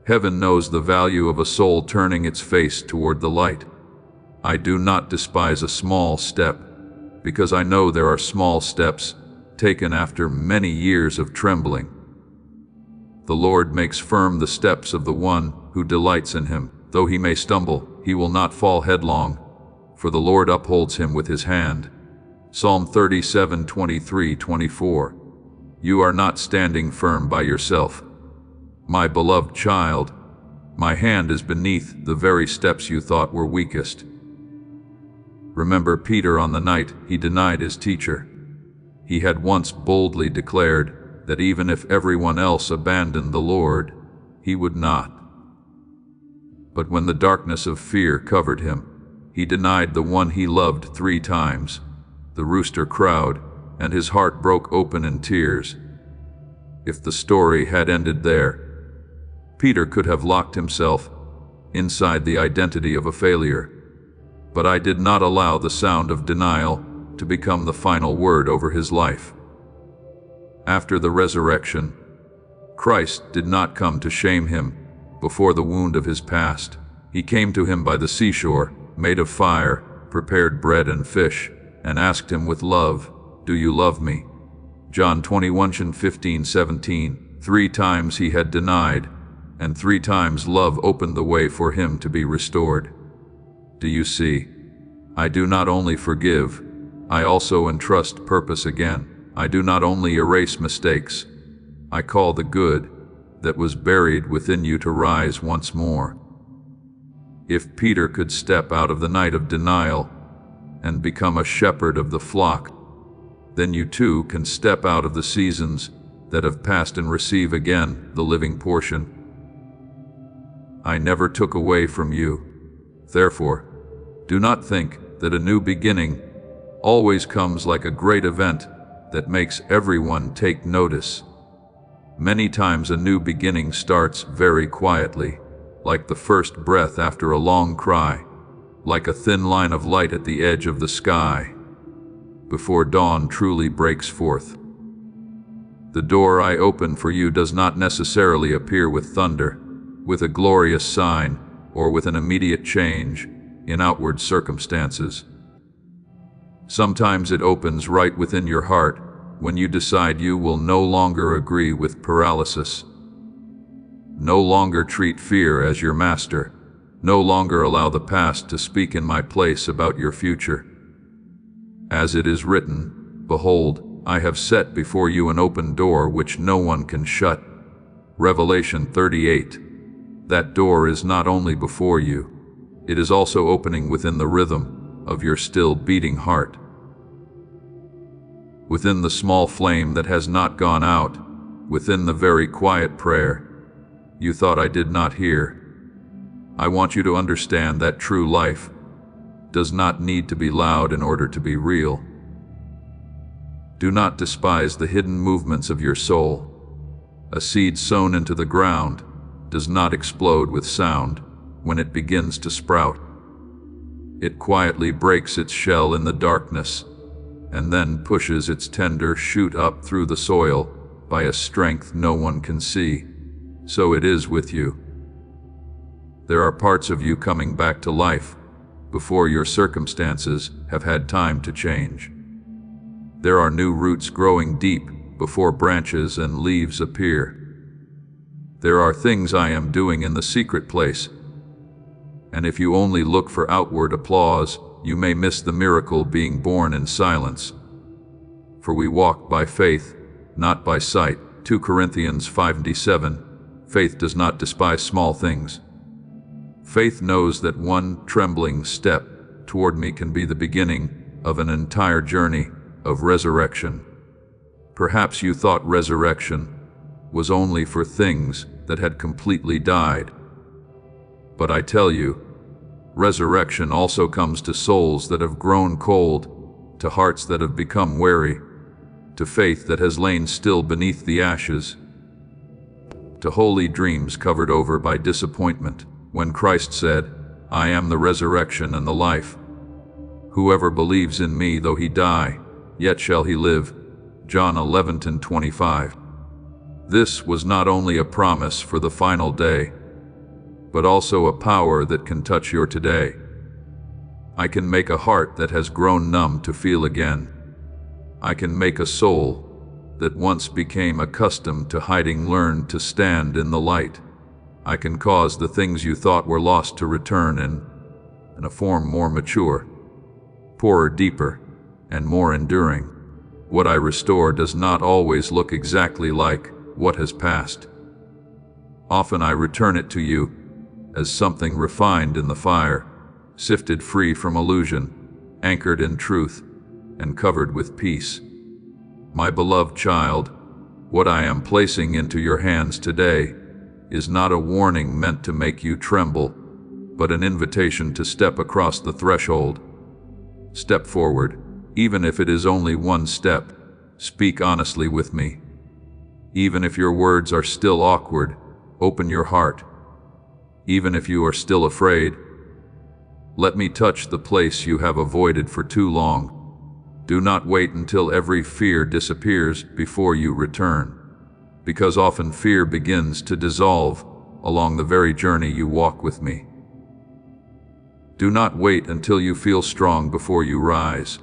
Heaven knows the value of a soul turning its face toward the light. I do not despise a small step, because I know there are small steps taken after many years of trembling. The Lord makes firm the steps of the one who delights in him. Though he may stumble, he will not fall headlong, for the Lord upholds him with his hand. Psalm 37:23-24. You are not standing firm by yourself. My beloved child, my hand is beneath the very steps you thought were weakest. Remember Peter on the night he denied his teacher. He had once boldly declared that even if everyone else abandoned the Lord, he would not. But when the darkness of fear covered him, he denied the one he loved 3 times. The rooster crowed, and his heart broke open in tears. If the story had ended there, Peter could have locked himself inside the identity of a failure. But I did not allow the sound of denial to become the final word over his life. After the resurrection, Christ did not come to shame him before the wound of his past. He came to him by the seashore, made of fire, prepared bread and fish, and asked him with love, "Do you love me?" John 21:15-17. 3 times he had denied, and 3 times love opened the way for him to be restored. Do you see? I do not only forgive, I also entrust purpose again. I do not only erase mistakes, I call the good that was buried within you to rise once more. If Peter could step out of the night of denial and become a shepherd of the flock, then you too can step out of the seasons that have passed and receive again the living portion. I never took away from you. Therefore, do not think that a new beginning always comes like a great event that makes everyone take notice. Many times a new beginning starts very quietly, like the first breath after a long cry, like a thin line of light at the edge of the sky, before dawn truly breaks forth. The door I open for you does not necessarily appear with thunder, with a glorious sign, or with an immediate change in outward circumstances. Sometimes it opens right within your heart when you decide you will no longer agree with paralysis, no longer treat fear as your master, no longer allow the past to speak in my place about your future. As it is written, "Behold, I have set before you an open door which no one can shut." Revelation 38. That door is not only before you, it is also opening within the rhythm of your still beating heart. Within the small flame that has not gone out, within the very quiet prayer you thought I did not hear. I want you to understand that true life does not need to be loud in order to be real. Do not despise the hidden movements of your soul. A seed sown into the ground does not explode with sound when it begins to sprout. It quietly breaks its shell in the darkness and then pushes its tender shoot up through the soil by a strength no one can see. So it is with you. There are parts of you coming back to life before your circumstances have had time to change. There are new roots growing deep before branches and leaves appear. There are things I am doing in the secret place, and if you only look for outward applause, you may miss the miracle being born in silence. For we walk by faith, not by sight. 2 Corinthians 5:7. Faith does not despise small things. Faith knows that one trembling step toward me can be the beginning of an entire journey of resurrection. Perhaps you thought resurrection was only for things that had completely died. But I tell you, resurrection also comes to souls that have grown cold, to hearts that have become weary, to faith that has lain still beneath the ashes, to holy dreams covered over by disappointment, when Christ said, "I am the resurrection and the life. Whoever believes in me, though he die, yet shall he live." John 11:25. This was not only a promise for the final day, but also a power that can touch your today. I can make a heart that has grown numb to feel again. I can make a soul that once became accustomed to hiding learn to stand in the light. I can cause the things you thought were lost to return in a form more mature, poorer, deeper, and more enduring. What I restore does not always look exactly like what has passed. Often I return it to you as something refined in the fire, sifted free from illusion, anchored in truth, and covered with peace. My beloved child, what I am placing into your hands today is not a warning meant to make you tremble, but an invitation to step across the threshold. Step forward, even if it is only one step. Speak honestly with me. Even if your words are still awkward, open your heart. Even if you are still afraid, let me touch the place you have avoided for too long. Do not wait until every fear disappears before you return, because often fear begins to dissolve along the very journey you walk with me. Do not wait until you feel strong before you rise.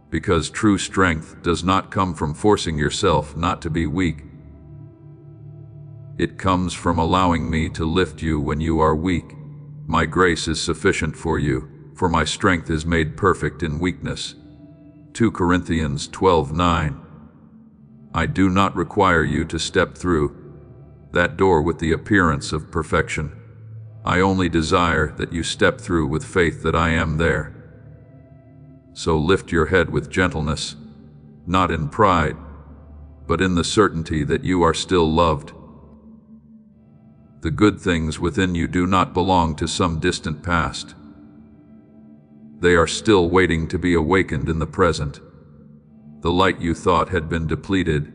Because true strength does not come from forcing yourself not to be weak. It comes from allowing me to lift you when you are weak. My grace is sufficient for you, for my strength is made perfect in weakness. 2 Corinthians 12:9. I do not require you to step through that door with the appearance of perfection. I only desire that you step through with faith that I am there. So lift your head with gentleness, not in pride, but in the certainty that you are still loved. The good things within you do not belong to some distant past. They are still waiting to be awakened in the present. The light you thought had been depleted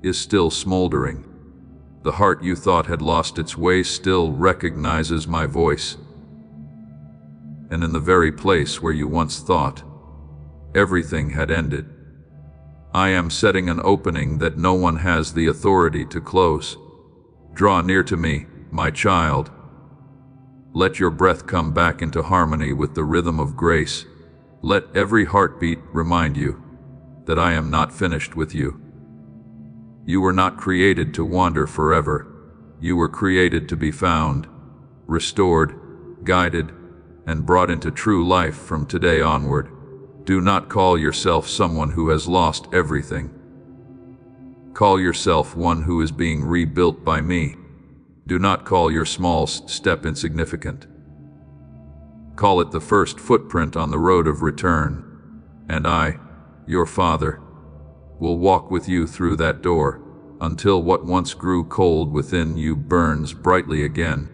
is still smoldering. The heart you thought had lost its way still recognizes my voice. And in the very place where you once thought everything had ended, I am setting an opening that no one has the authority to close. Draw near to me, my child. Let your breath come back into harmony with the rhythm of grace. Let every heartbeat remind you that I am not finished with you. You were not created to wander forever. You were created to be found, restored, guided, and brought into true life from today onward. Do not call yourself someone who has lost everything. Call yourself one who is being rebuilt by me. Do not call your small step insignificant. Call it the first footprint on the road of return, and I, your Father, will walk with you through that door until what once grew cold within you burns brightly again,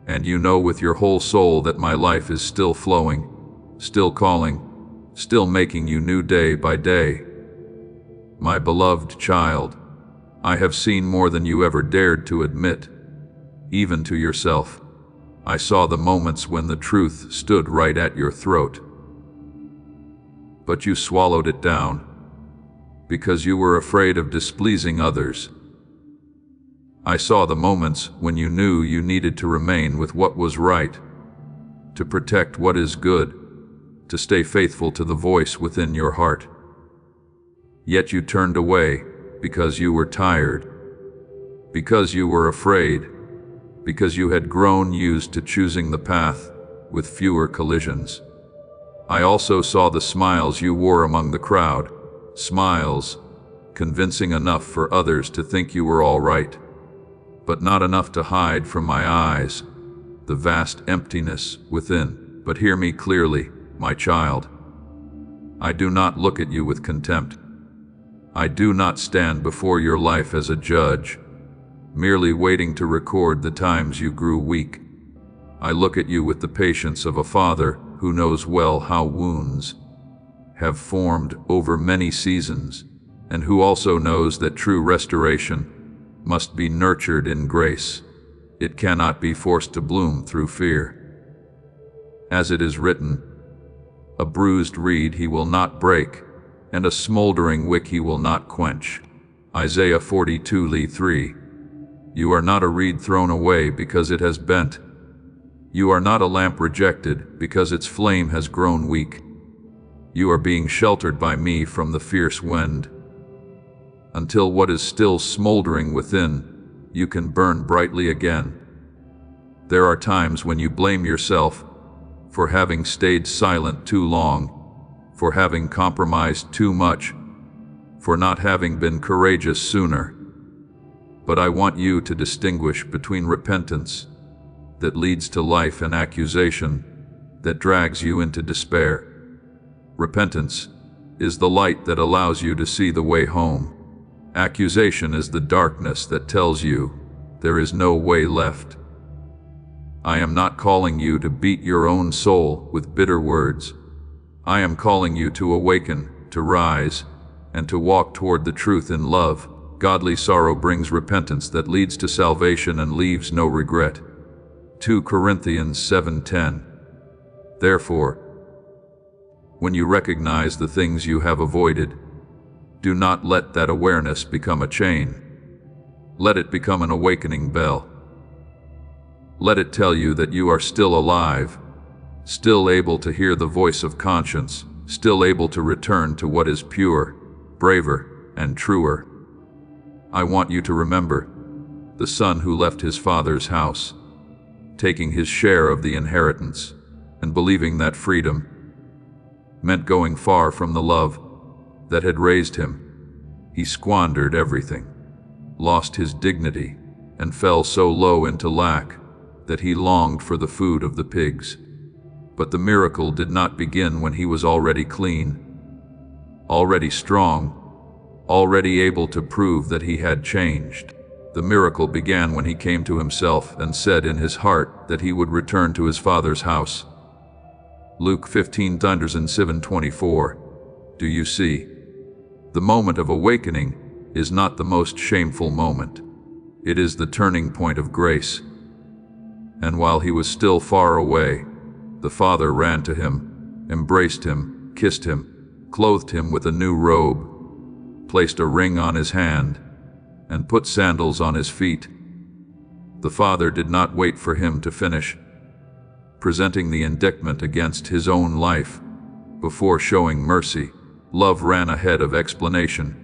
and you know with your whole soul that my life is still flowing, still calling, still making you new day by day. My beloved child, I have seen more than you ever dared to admit, even to yourself. I saw the moments when the truth stood right at your throat, but you swallowed it down because you were afraid of displeasing others. I saw the moments when you knew you needed to remain with what was right, to protect what is good, to stay faithful to the voice within your heart. Yet you turned away because you were tired, because you were afraid, because you had grown used to choosing the path with fewer collisions. I also saw the smiles you wore among the crowd, smiles convincing enough for others to think you were all right, but not enough to hide from my eyes the vast emptiness within. But hear me clearly, my child. I do not look at you with contempt. I do not stand before your life as a judge, merely waiting to record the times you grew weak. I look at you with the patience of a father who knows well how wounds have formed over many seasons, and who also knows that true restoration must be nurtured in grace. It cannot be forced to bloom through fear. As it is written, a bruised reed he will not break, and a smoldering wick he will not quench. Isaiah 42:3. You are not a reed thrown away because it has bent. You are not a lamp rejected because its flame has grown weak. You are being sheltered by me from the fierce wind, until what is still smoldering within you can burn brightly again. There are times when you blame yourself for having stayed silent too long, for having compromised too much, for not having been courageous sooner. But I want you to distinguish between repentance that leads to life and accusation that drags you into despair. Repentance is the light that allows you to see the way home. Accusation is the darkness that tells you there is no way left. I am not calling you to beat your own soul with bitter words. I am calling you to awaken, to rise, and to walk toward the truth in love. Godly sorrow brings repentance that leads to salvation and leaves no regret. 2 Corinthians 7:10. Therefore, when you recognize the things you have avoided, do not let that awareness become a chain. Let it become an awakening bell. Let it tell you that you are still alive, still able to hear the voice of conscience, still able to return to what is pure, braver, and truer. I want you to remember the son who left his father's house, taking his share of the inheritance, and believing that freedom meant going far from the love that had raised him. He squandered everything, lost his dignity, and fell so low into lack that he longed for the food of the pigs. But the miracle did not begin when he was already clean, already strong, already able to prove that he had changed. The miracle began when he came to himself and said in his heart that he would return to his father's house. Luke 15:7-24. Do you see? The moment of awakening is not the most shameful moment. It is the turning point of grace. And while he was still far away, the Father ran to him, embraced him, kissed him, clothed him with a new robe, placed a ring on his hand, and put sandals on his feet. The Father did not wait for him to finish presenting the indictment against his own life. Before showing mercy, love ran ahead of explanation.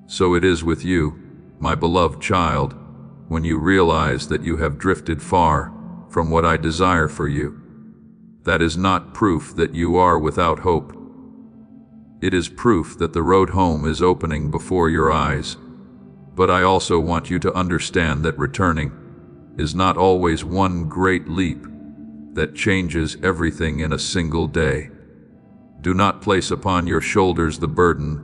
So it is with you, my beloved child, when you realize that you have drifted far from what I desire for you. That is not proof that you are without hope. It is proof that the road home is opening before your eyes. But I also want you to understand that returning is not always one great leap that changes everything in a single day. Do not place upon your shoulders the burden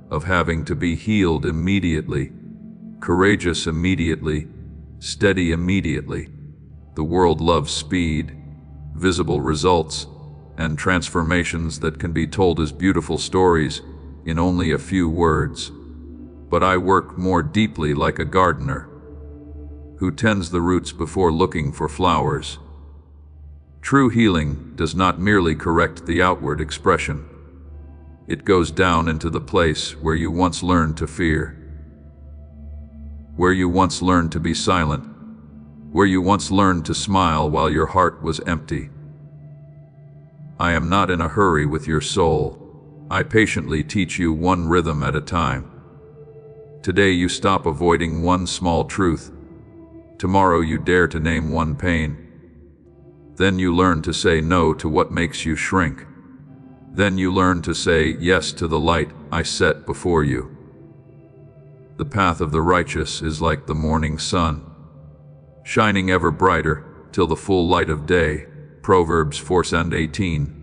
of having to be healed immediately, courageous immediately, steady immediately. The world loves speed, visible results, and transformations that can be told as beautiful stories in only a few words. But I work more deeply like a gardener who tends the roots before looking for flowers. True healing does not merely correct the outward expression. It goes down into the place where you once learned to fear, where you once learned to be silent, where you once learned to smile while your heart was empty. I am not in a hurry with your soul. I patiently teach you one rhythm at a time. Today you stop avoiding one small truth. Tomorrow you dare to name one pain. Then you learn to say no to what makes you shrink. Then you learn to say yes to the light I set before you. The path of the righteous is like the morning sun, shining ever brighter till the full light of day. Proverbs 4:18.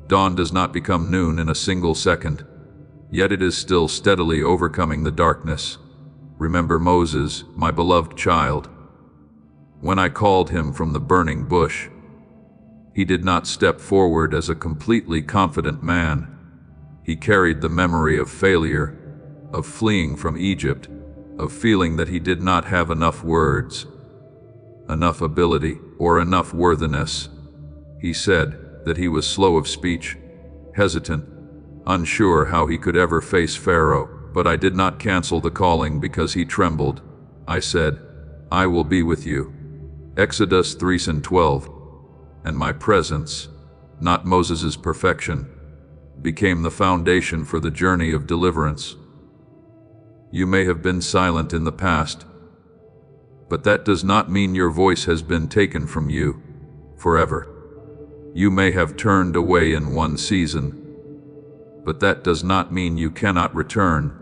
Dawn does not become noon in a single second, yet it is still steadily overcoming the darkness. Remember Moses, my beloved child. When I called him from the burning bush, he did not step forward as a completely confident man. He carried the memory of failure, of fleeing from Egypt, of feeling that he did not have enough words, enough ability, or enough worthiness. He said that he was slow of speech, hesitant, unsure how he could ever face Pharaoh. But I did not cancel the calling because he trembled. I said, I will be with you. Exodus 3:12. And my presence, not Moses' perfection, became the foundation for the journey of deliverance. You may have been silent in the past, but that does not mean your voice has been taken from you forever. You may have turned away in one season, but that does not mean you cannot return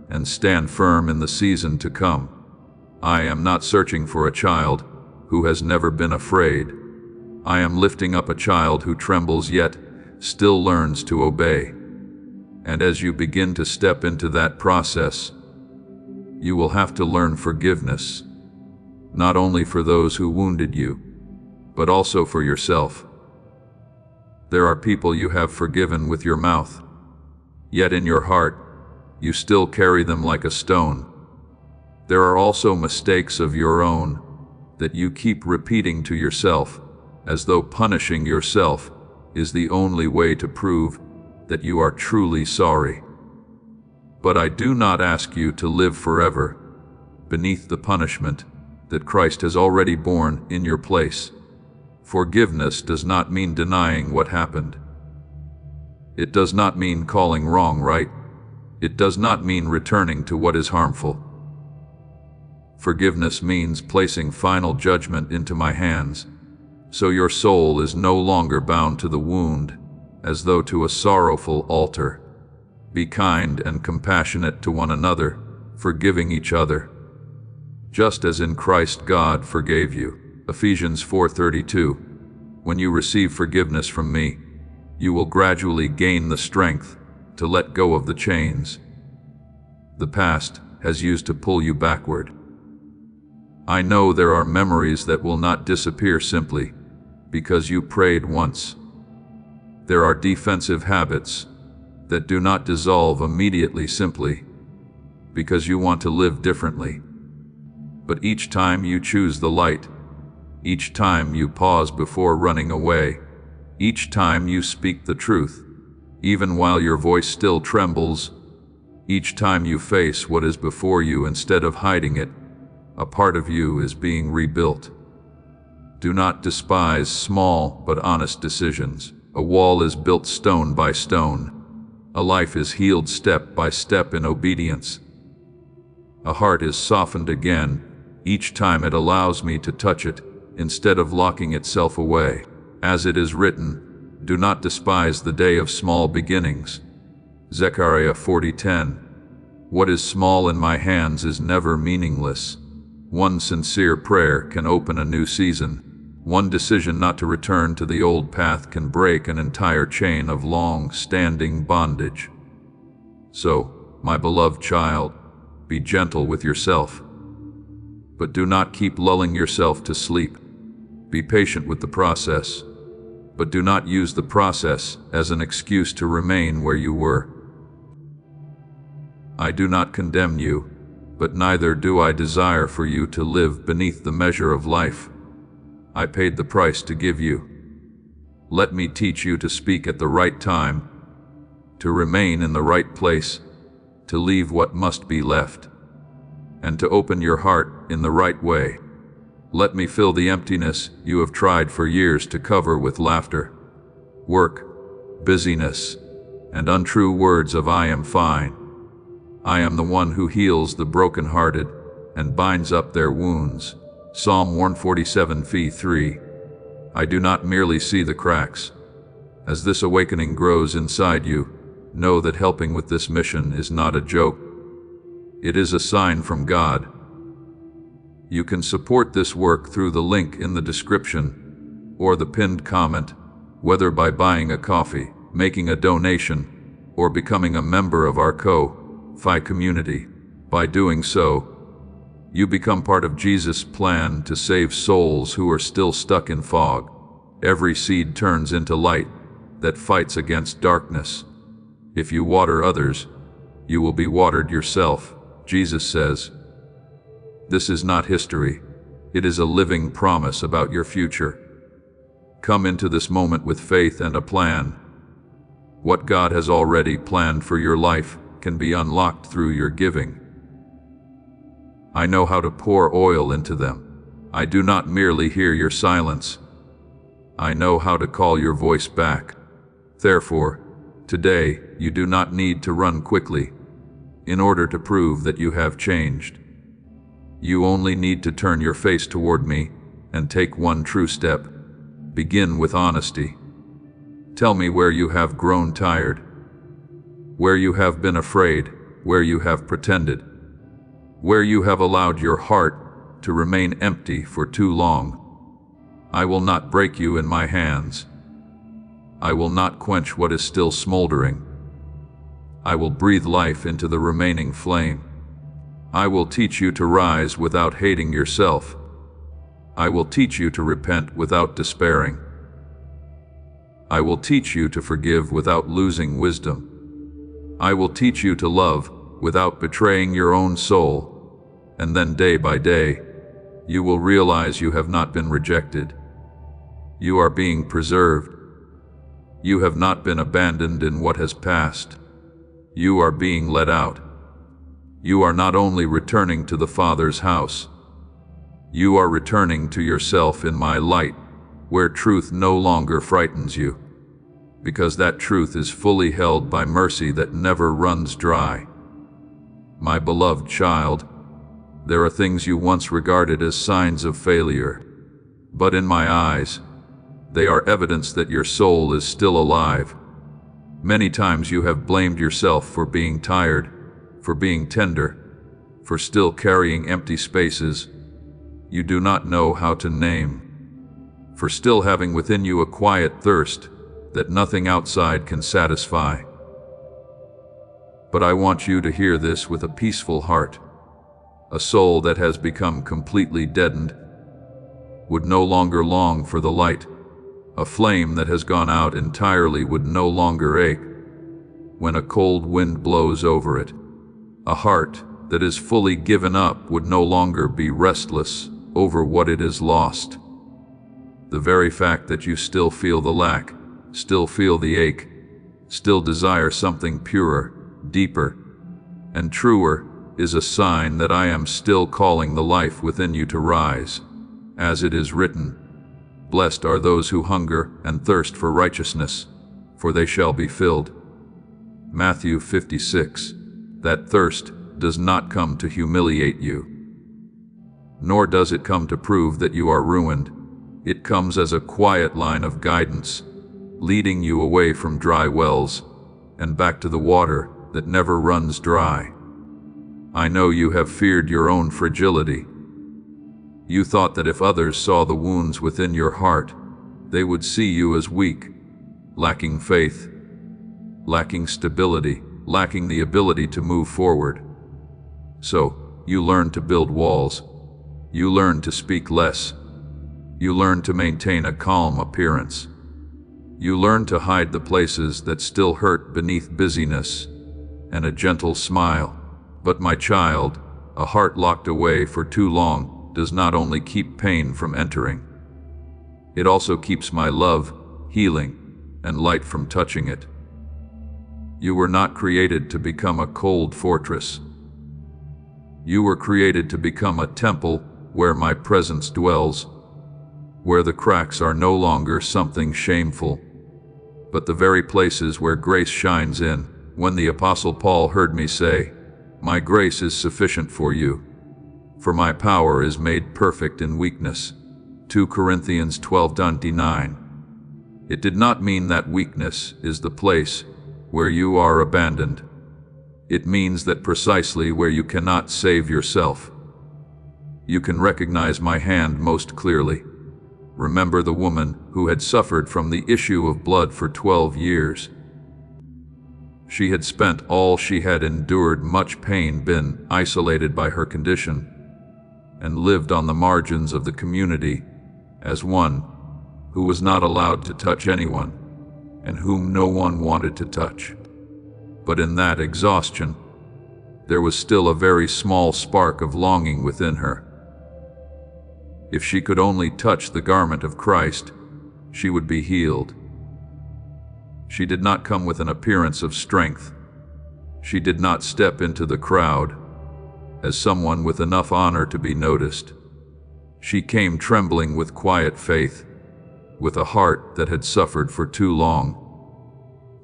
and stand firm in the season to come. I am not searching for a child who has never been afraid. I am lifting up a child who trembles yet still learns to obey. And as you begin to step into that process, you will have to learn forgiveness, not only for those who wounded you, but also for yourself. There are people you have forgiven with your mouth, yet in your heart, you still carry them like a stone. There are also mistakes of your own that you keep repeating to yourself, as though punishing yourself is the only way to prove that you are truly sorry. But I do not ask you to live forever beneath the punishment that Christ has already borne in your place. Forgiveness does not mean denying what happened. It does not mean calling wrong right. It does not mean returning to what is harmful. Forgiveness means placing final judgment into my hands, so your soul is no longer bound to the wound, as though to a sorrowful altar. Be kind and compassionate to one another, forgiving each other, just as in Christ God forgave you. Ephesians 4:32. When you receive forgiveness from me, you will gradually gain the strength to let go of the chains the past has used to pull you backward. I know there are memories that will not disappear simply because you prayed once. There are defensive habits that do not dissolve immediately simply because you want to live differently. But each time you choose the light, each time you pause before running away, each time you speak the truth, even while your voice still trembles, each time you face what is before you instead of hiding it, a part of you is being rebuilt. Do not despise small but honest decisions. A wall is built stone by stone. A life is healed step by step in obedience. A heart is softened again each time it allows me to touch it instead of locking itself away. As it is written, do not despise the day of small beginnings. Zechariah 40:10. What is small in my hands is never meaningless. One sincere prayer can open a new season. One decision not to return to the old path can break an entire chain of long-standing bondage. So, my beloved child, be gentle with yourself. But do not keep lulling yourself to sleep. Be patient with the process, but do not use the process as an excuse to remain where you were. I do not condemn you, but neither do I desire for you to live beneath the measure of life I paid the price to give you. Let me teach you to speak at the right time, to remain in the right place, to leave what must be left, and to open your heart in the right way. Let me fill the emptiness you have tried for years to cover with laughter, work, busyness, and untrue words of I am fine. I am the one who heals the brokenhearted and binds up their wounds. Psalm 147:3. I do not merely see the cracks. As this awakening grows inside you, know that helping with this mission is not a joke. It is a sign from God. You can support this work through the link in the description or the pinned comment, whether by buying a coffee, making a donation, or becoming a member of our Ko-Fi community. By doing so, you become part of Jesus' plan to save souls who are still stuck in fog. Every seed turns into light that fights against darkness. If you water others, you will be watered yourself, Jesus says. This is not history. It is a living promise about your future. Come into this moment with faith and a plan. What God has already planned for your life can be unlocked through your giving. I know how to pour oil into them. I do not merely hear your silence. I know how to call your voice back. Therefore, today you do not need to run quickly in order to prove that you have changed. You only need to turn your face toward me and take one true step. Begin with honesty. Tell me where you have grown tired, where you have been afraid, where you have pretended, where you have allowed your heart to remain empty for too long. I will not break you in my hands. I will not quench what is still smoldering. I will breathe life into the remaining flame. I will teach you to rise without hating yourself. I will teach you to repent without despairing. I will teach you to forgive without losing wisdom. I will teach you to love without betraying your own soul. And then day by day, you will realize you have not been rejected. You are being preserved. You have not been abandoned in what has passed. You are being let out. You are not only returning to the Father's house, you are returning to yourself in my light, where truth no longer frightens you, because that truth is fully held by mercy that never runs dry. My beloved child, there are things you once regarded as signs of failure, but in my eyes, they are evidence that your soul is still alive. Many times you have blamed yourself for being tired, for being tender, for still carrying empty spaces you do not know how to name, for still having within you a quiet thirst that nothing outside can satisfy. But I want you to hear this with a peaceful heart. A soul that has become completely deadened would no longer long for the light. A flame that has gone out entirely would no longer ache when a cold wind blows over it. A heart that is fully given up would no longer be restless over what it has lost. The very fact that you still feel the lack, still feel the ache, still desire something purer, deeper, and truer is a sign that I am still calling the life within you to rise. As it is written, "Blessed are those who hunger and thirst for righteousness, for they shall be filled." Matthew 56. That thirst does not come to humiliate you, nor does it come to prove that you are ruined. It comes as a quiet line of guidance, leading you away from dry wells and back to the water that never runs dry. I know you have feared your own fragility. You thought that if others saw the wounds within your heart, they would see you as weak, lacking faith, lacking stability, lacking the ability to move forward. So, you learned to build walls. You learned to speak less. You learned to maintain a calm appearance. You learned to hide the places that still hurt beneath busyness and a gentle smile. But my child, a heart locked away for too long does not only keep pain from entering, it also keeps my love, healing, and light from touching it. You were not created to become a cold fortress. You were created to become a temple where my presence dwells, where the cracks are no longer something shameful, but the very places where grace shines in. When the Apostle Paul heard me say, "My grace is sufficient for you, for my power is made perfect in weakness," 2 Corinthians 12:29. It did not mean that weakness is the place where you are abandoned. It means that precisely where you cannot save yourself, you can recognize my hand most clearly. Remember the woman who had suffered from the issue of blood for 12 years. She had spent all she had endured much pain, been isolated by her condition, and lived on the margins of the community as one who was not allowed to touch anyone and whom no one wanted to touch. But in that exhaustion, there was still a very small spark of longing within her. If she could only touch the garment of Christ, she would be healed. She did not come with an appearance of strength. She did not step into the crowd as someone with enough honor to be noticed. She came trembling with quiet faith, with a heart that had suffered for too long,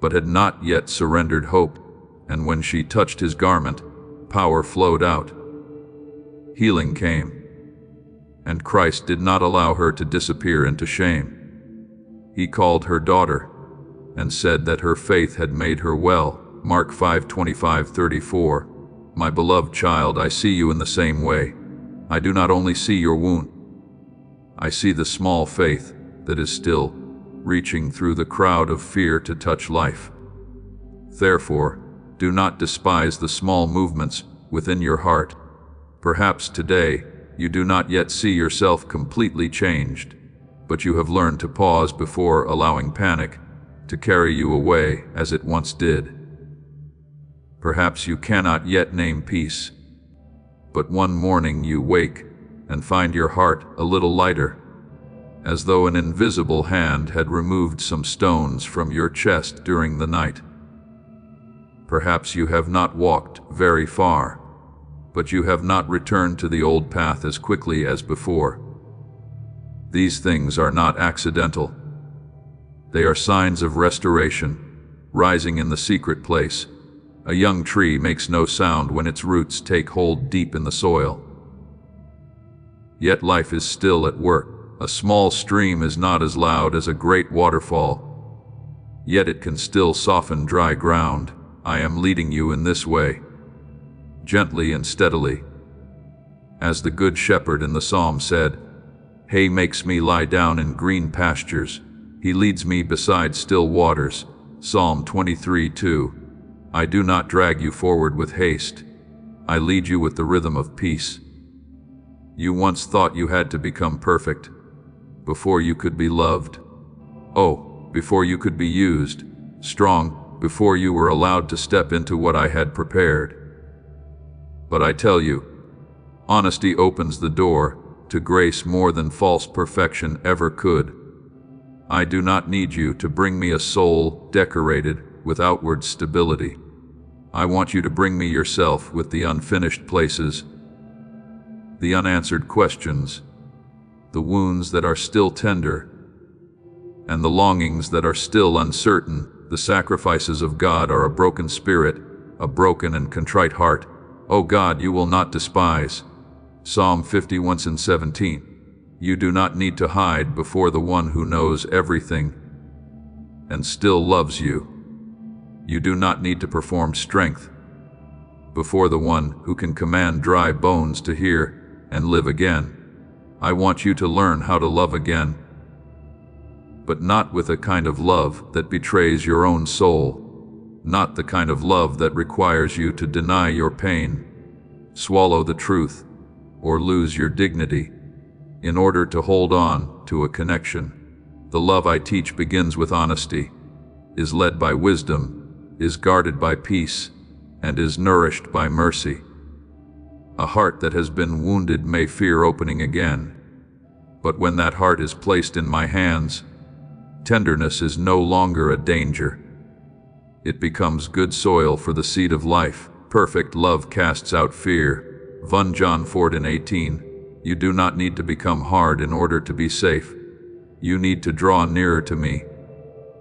but had not yet surrendered hope, and when she touched his garment, power flowed out. Healing came, and Christ did not allow her to disappear into shame. He called her daughter and said that her faith had made her well. Mark 5:25-34. My beloved child, I see you in the same way. I do not only see your wound, I see the small faith that is still reaching through the crowd of fear to touch life. Therefore, do not despise the small movements within your heart. Perhaps today you do not yet see yourself completely changed, but you have learned to pause before allowing panic to carry you away as it once did. Perhaps you cannot yet name peace, but one morning you wake and find your heart a little lighter, as though an invisible hand had removed some stones from your chest during the night. Perhaps you have not walked very far, but you have not returned to the old path as quickly as before. These things are not accidental. They are signs of restoration, rising in the secret place. A young tree makes no sound when its roots take hold deep in the soil. Yet life is still at work. A small stream is not as loud as a great waterfall, yet it can still soften dry ground. I am leading you in this way, gently and steadily. As the Good Shepherd in the psalm said, "Hay makes me lie down in green pastures. He leads me beside still waters." Psalm 23:2. I do not drag you forward with haste. I lead you with the rhythm of peace. You once thought you had to become perfect before you could be loved. Oh, before you could be used, strong, before you were allowed to step into what I had prepared. But I tell you, honesty opens the door to grace more than false perfection ever could. I do not need you to bring me a soul decorated with outward stability. I want you to bring me yourself with the unfinished places, the unanswered questions, the wounds that are still tender, and the longings that are still uncertain. The sacrifices of God are a broken spirit, a broken and contrite heart. O God, you will not despise. Psalm 51:17. You do not need to hide before the one who knows everything and still loves you. You do not need to perform strength before the one who can command dry bones to hear and live again. I want you to learn how to love again, but not with a kind of love that betrays your own soul, not the kind of love that requires you to deny your pain, swallow the truth, or lose your dignity in order to hold on to a connection. The love I teach begins with honesty, is led by wisdom, is guarded by peace, and is nourished by mercy. A heart that has been wounded may fear opening again, but when that heart is placed in my hands, tenderness is no longer a danger. It becomes good soil for the seed of life. Perfect love casts out fear. John 4:18. You do not need to become hard in order to be safe. You need to draw nearer to me,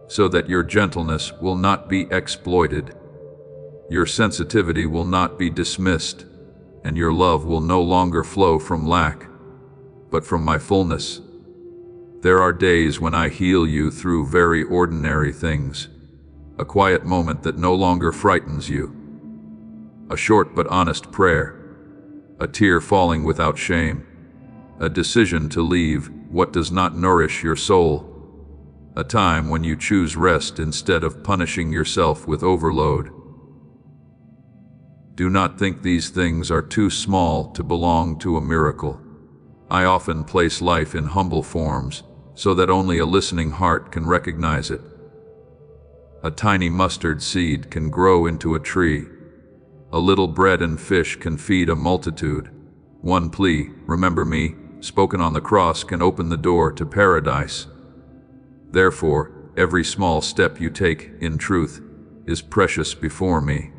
so that your gentleness will not be exploited, your sensitivity will not be dismissed, and your love will no longer flow from lack, but from my fullness. There are days when I heal you through very ordinary things, a quiet moment that no longer frightens you, a short but honest prayer, a tear falling without shame, a decision to leave what does not nourish your soul, a time when you choose rest instead of punishing yourself with overload. Do not think these things are too small to belong to a miracle. I often place life in humble forms so that only a listening heart can recognize it. A tiny mustard seed can grow into a tree. A little bread and fish can feed a multitude. One plea, remember me, spoken on the cross can open the door to paradise. Therefore, every small step you take in truth is precious before me.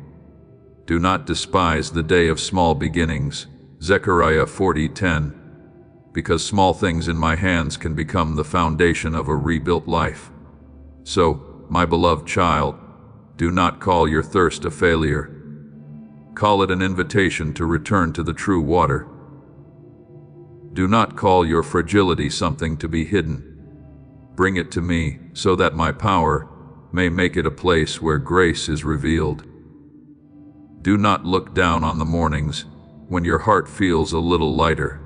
Do not despise the day of small beginnings. Zechariah 40:10. Because small things in my hands can become the foundation of a rebuilt life. So, my beloved child, do not call your thirst a failure. Call it an invitation to return to the true water. Do not call your fragility something to be hidden. Bring it to me, so that my power may make it a place where grace is revealed. Do not look down on the mornings when your heart feels a little lighter,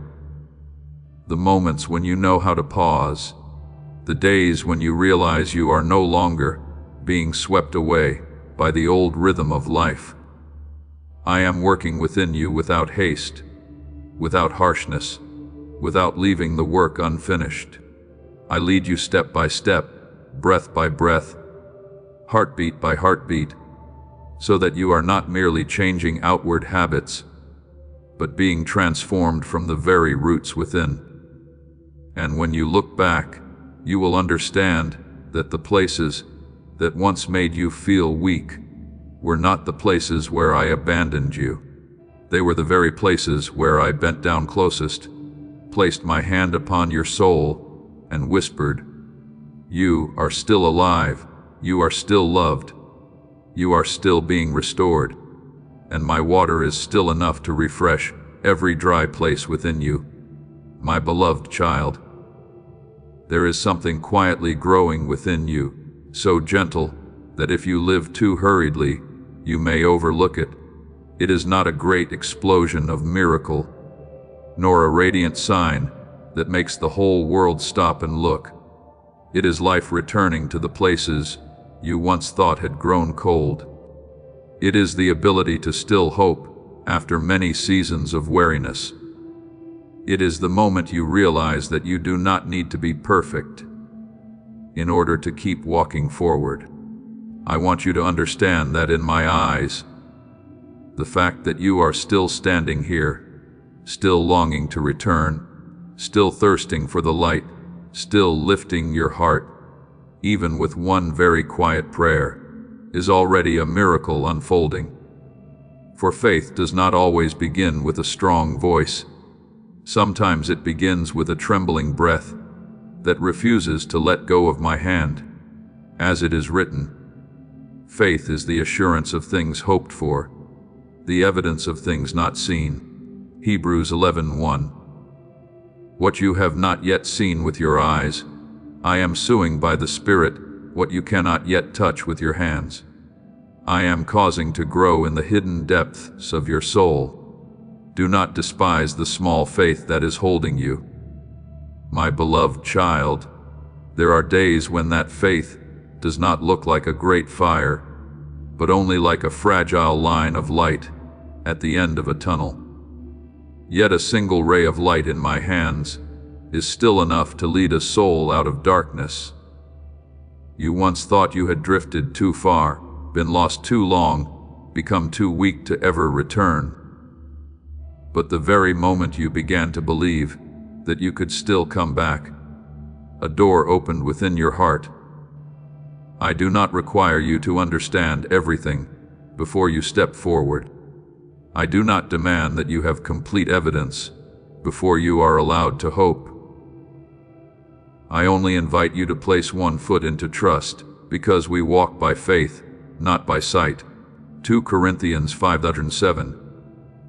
the moments when you know how to pause, the days when you realize you are no longer being swept away by the old rhythm of life. I am working within you without haste, without harshness, without leaving the work unfinished. I lead you step by step, breath by breath, heartbeat by heartbeat, so that you are not merely changing outward habits, but being transformed from the very roots within. And when you look back, you will understand that the places that once made you feel weak were not the places where I abandoned you. They were the very places where I bent down closest, placed my hand upon your soul, and whispered, "You are still alive, you are still loved, you are still being restored, and my water is still enough to refresh every dry place within you, my beloved child. There is something quietly growing within you, so gentle that if you live too hurriedly, you may overlook it. It is not a great explosion of miracle, nor a radiant sign that makes the whole world stop and look. It is life returning to the places you once thought had grown cold. It is the ability to still hope after many seasons of weariness. It is the moment you realize that you do not need to be perfect in order to keep walking forward. I want you to understand that in my eyes, the fact that you are still standing here, still longing to return, still thirsting for the light, still lifting your heart, even with one very quiet prayer, is already a miracle unfolding. For faith does not always begin with a strong voice. Sometimes it begins with a trembling breath that refuses to let go of my hand. As it is written, faith is the assurance of things hoped for, the evidence of things not seen. Hebrews 11:1. What you have not yet seen with your eyes, I am sowing by the Spirit what you cannot yet touch with your hands. I am causing to grow in the hidden depths of your soul. Do not despise the small faith that is holding you. My beloved child, there are days when that faith does not look like a great fire, but only like a fragile line of light at the end of a tunnel. Yet a single ray of light in my hands is still enough to lead a soul out of darkness. You once thought you had drifted too far, been lost too long, become too weak to ever return. But the very moment you began to believe that you could still come back, a door opened within your heart. I do not require you to understand everything before you step forward. I do not demand that you have complete evidence before you are allowed to hope. I only invite you to place one foot into trust, because we walk by faith, not by sight. 2 Corinthians 5:7.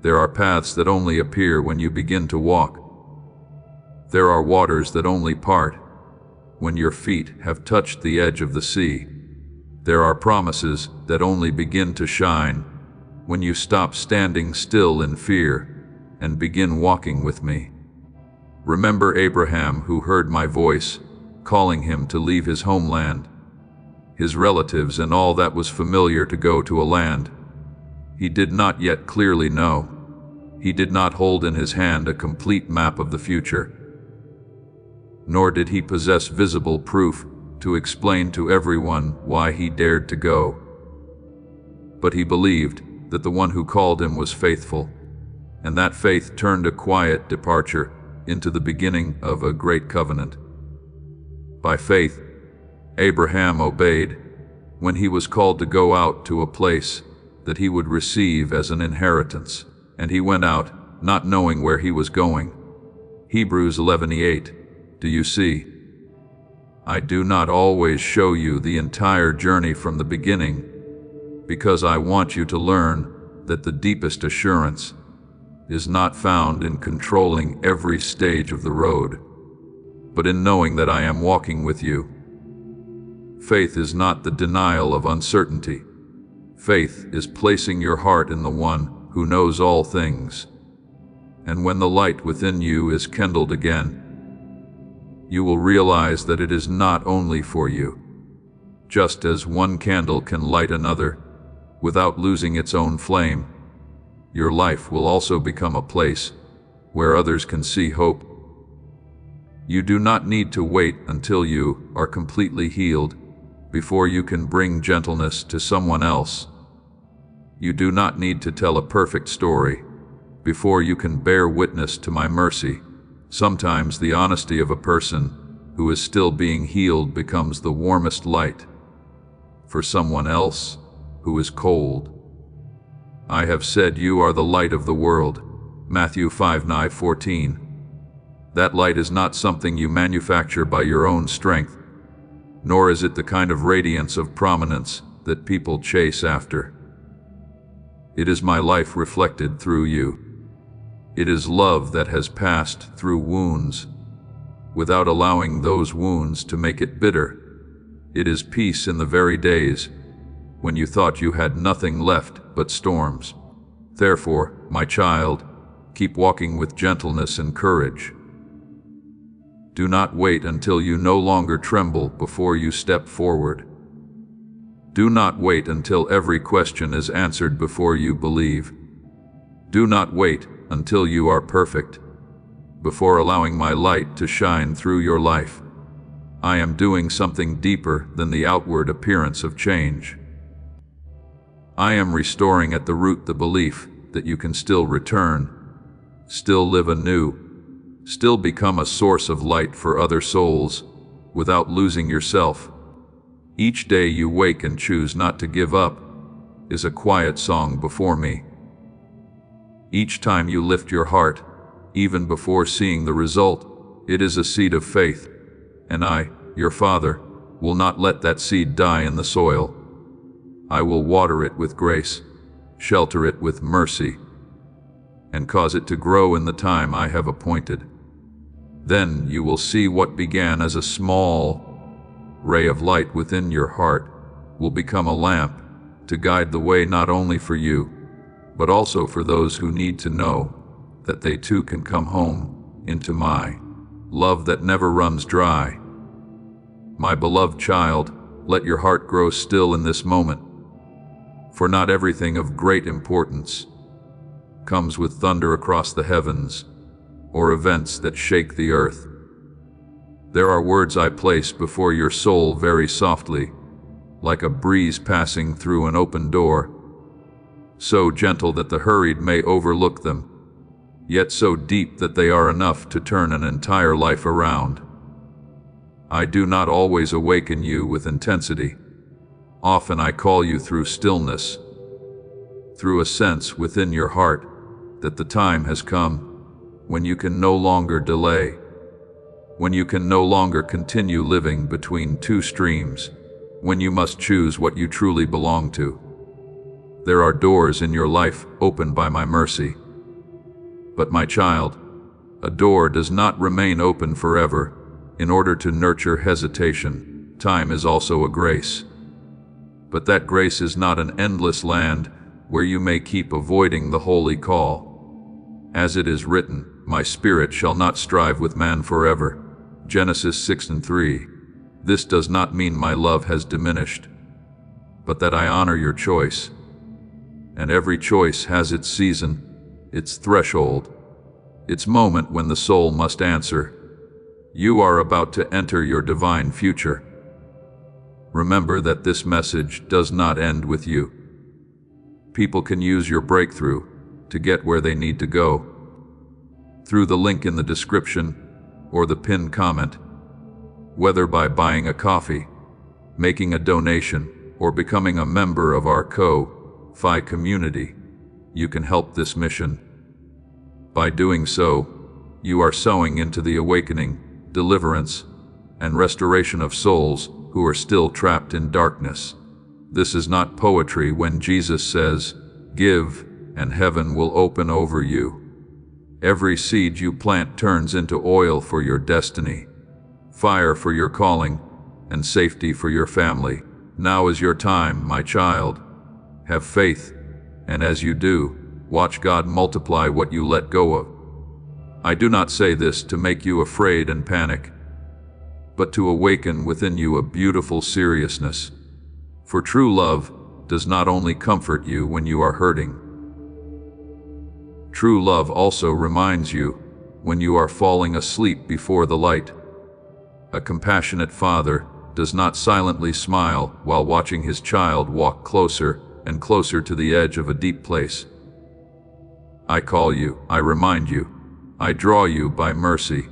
There are paths that only appear when you begin to walk. There are waters that only part when your feet have touched the edge of the sea. There are promises that only begin to shine when you stop standing still in fear and begin walking with me. Remember Abraham, who heard my voice, calling him to leave his homeland, his relatives and all that was familiar, to go to a land he did not yet clearly know. He did not hold in his hand a complete map of the future, nor did he possess visible proof to explain to everyone why he dared to go. But he believed that the one who called him was faithful, and that faith turned a quiet departure into the beginning of a great covenant. By faith, Abraham obeyed when he was called to go out to a place that he would receive as an inheritance, and he went out, not knowing where he was going. Hebrews 11:8. Do you see? I do not always show you the entire journey from the beginning, because I want you to learn that the deepest assurance is not found in controlling every stage of the road, but in knowing that I am walking with you. Faith is not the denial of uncertainty. Faith is placing your heart in the one who knows all things. And when the light within you is kindled again, you will realize that it is not only for you. Just as one candle can light another without losing its own flame, your life will also become a place where others can see hope. You do not need to wait until you are completely healed before you can bring gentleness to someone else. You do not need to tell a perfect story before you can bear witness to my mercy. Sometimes the honesty of a person who is still being healed becomes the warmest light for someone else who is cold. I have said you are the light of the world. Matthew 5:14. That light is not something you manufacture by your own strength, nor is it the kind of radiance of prominence that people chase after. It is my life reflected through you. It is love that has passed through wounds, without allowing those wounds to make it bitter. It is peace in the very days when you thought you had nothing left but storms. Therefore, my child, keep walking with gentleness and courage. Do not wait until you no longer tremble before you step forward. Do not wait until every question is answered before you believe. Do not wait until you are perfect before allowing my light to shine through your life. I am doing something deeper than the outward appearance of change. I am restoring at the root the belief that you can still return, still live anew, still become a source of light for other souls without losing yourself. Each day you wake and choose not to give up is a quiet song before me. Each time you lift your heart, even before seeing the result, it is a seed of faith, and I, your Father, will not let that seed die in the soil. I will water it with grace, shelter it with mercy, and cause it to grow in the time I have appointed. Then you will see what began as a small ray of light within your heart will become a lamp to guide the way not only for you, but also for those who need to know that they too can come home into my love that never runs dry. My beloved child, let your heart grow still in this moment, for not everything of great importance comes with thunder across the heavens or events that shake the earth. There are words I place before your soul very softly, like a breeze passing through an open door, so gentle that the hurried may overlook them, yet so deep that they are enough to turn an entire life around. I do not always awaken you with intensity. Often I call you through stillness, through a sense within your heart that the time has come when you can no longer delay, when you can no longer continue living between two streams, when you must choose what you truly belong to. There are doors in your life opened by my mercy. But my child, a door does not remain open forever. In order to nurture hesitation, time is also a grace. But that grace is not an endless land where you may keep avoiding the holy call. As it is written, my spirit shall not strive with man forever. Genesis 6:3. This does not mean my love has diminished, but that I honor your choice. And every choice has its season, its threshold, its moment when the soul must answer. You are about to enter your divine future. Remember that this message does not end with you. People can use your breakthrough to get where they need to go. Through the link in the description or the pinned comment, whether by buying a coffee, making a donation, or becoming a member of our Ko-Fi community, you can help this mission. By doing so, you are sowing into the awakening, deliverance, and restoration of souls who are still trapped in darkness. This is not poetry when Jesus says, "Give, and heaven will open over you." Every seed you plant turns into oil for your destiny, fire for your calling, and safety for your family. Now is your time, my child. Have faith, and as you do, watch God multiply what you let go of. I do not say this to make you afraid and panic, but to awaken within you a beautiful seriousness. For true love does not only comfort you when you are hurting. True love also reminds you when you are falling asleep before the light. A compassionate father does not silently smile while watching his child walk closer and closer to the edge of a deep place. I call you, I remind you, I draw you by mercy,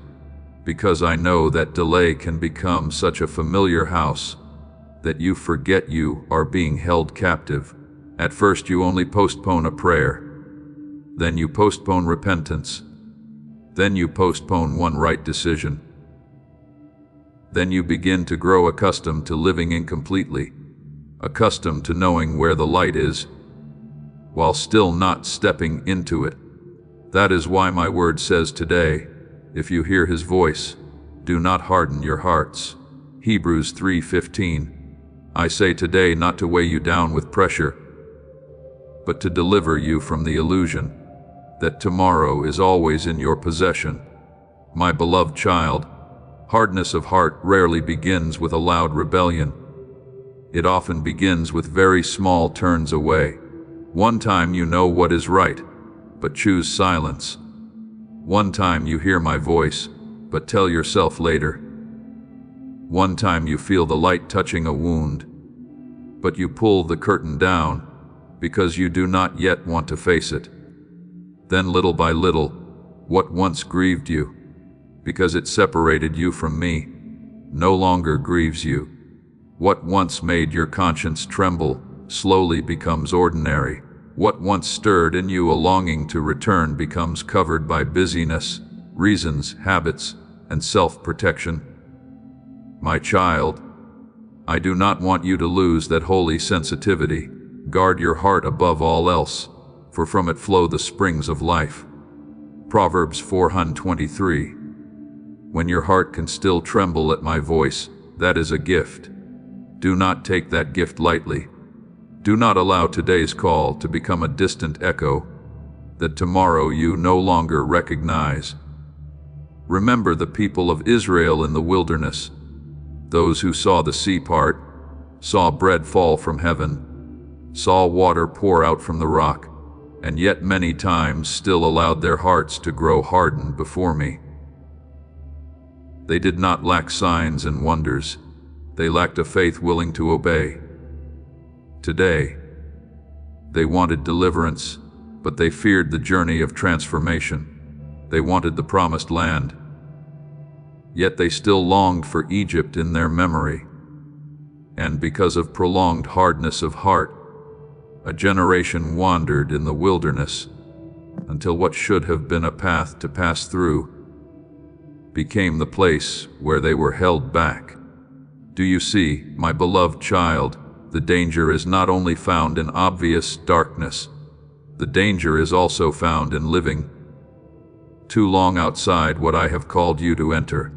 because I know that delay can become such a familiar house that you forget you are being held captive. At first you only postpone a prayer, then you postpone repentance, Then you postpone one right decision. Then you begin to grow accustomed to living incompletely, accustomed to knowing where the light is, while still not stepping into it. That is why my word says today, if you hear his voice, do not harden your hearts. Hebrews 3:15. I say today not to weigh you down with pressure, but to deliver you from the illusion that tomorrow is always in your possession. My beloved child, hardness of heart rarely begins with a loud rebellion. It often begins with very small turns away. One time you know what is right, but choose silence. One time you hear my voice, but tell yourself later. One time you feel the light touching a wound, but you pull the curtain down because you do not yet want to face it. Then little by little, what once grieved you, because it separated you from me, no longer grieves you. What once made your conscience tremble slowly becomes ordinary. What once stirred in you a longing to return becomes covered by busyness, reasons, habits, and self-protection. My child, I do not want you to lose that holy sensitivity. Guard your heart above all else, for from it flow the springs of life. Proverbs 4:23. When your heart can still tremble at my voice, that is a gift. Do not take that gift lightly. Do not allow today's call to become a distant echo that tomorrow you no longer recognize. Remember the people of Israel in the wilderness, those who saw the sea part, saw bread fall from heaven, saw water pour out from the rock, and yet many times still allowed their hearts to grow hardened before me. They did not lack signs and wonders. They lacked a faith willing to obey. Today, they wanted deliverance, but they feared the journey of transformation. They wanted the promised land, yet they still longed for Egypt in their memory. And because of prolonged hardness of heart, a generation wandered in the wilderness until what should have been a path to pass through became the place where they were held back. Do you see, my beloved child, the danger is not only found in obvious darkness, the danger is also found in living too long outside what I have called you to enter.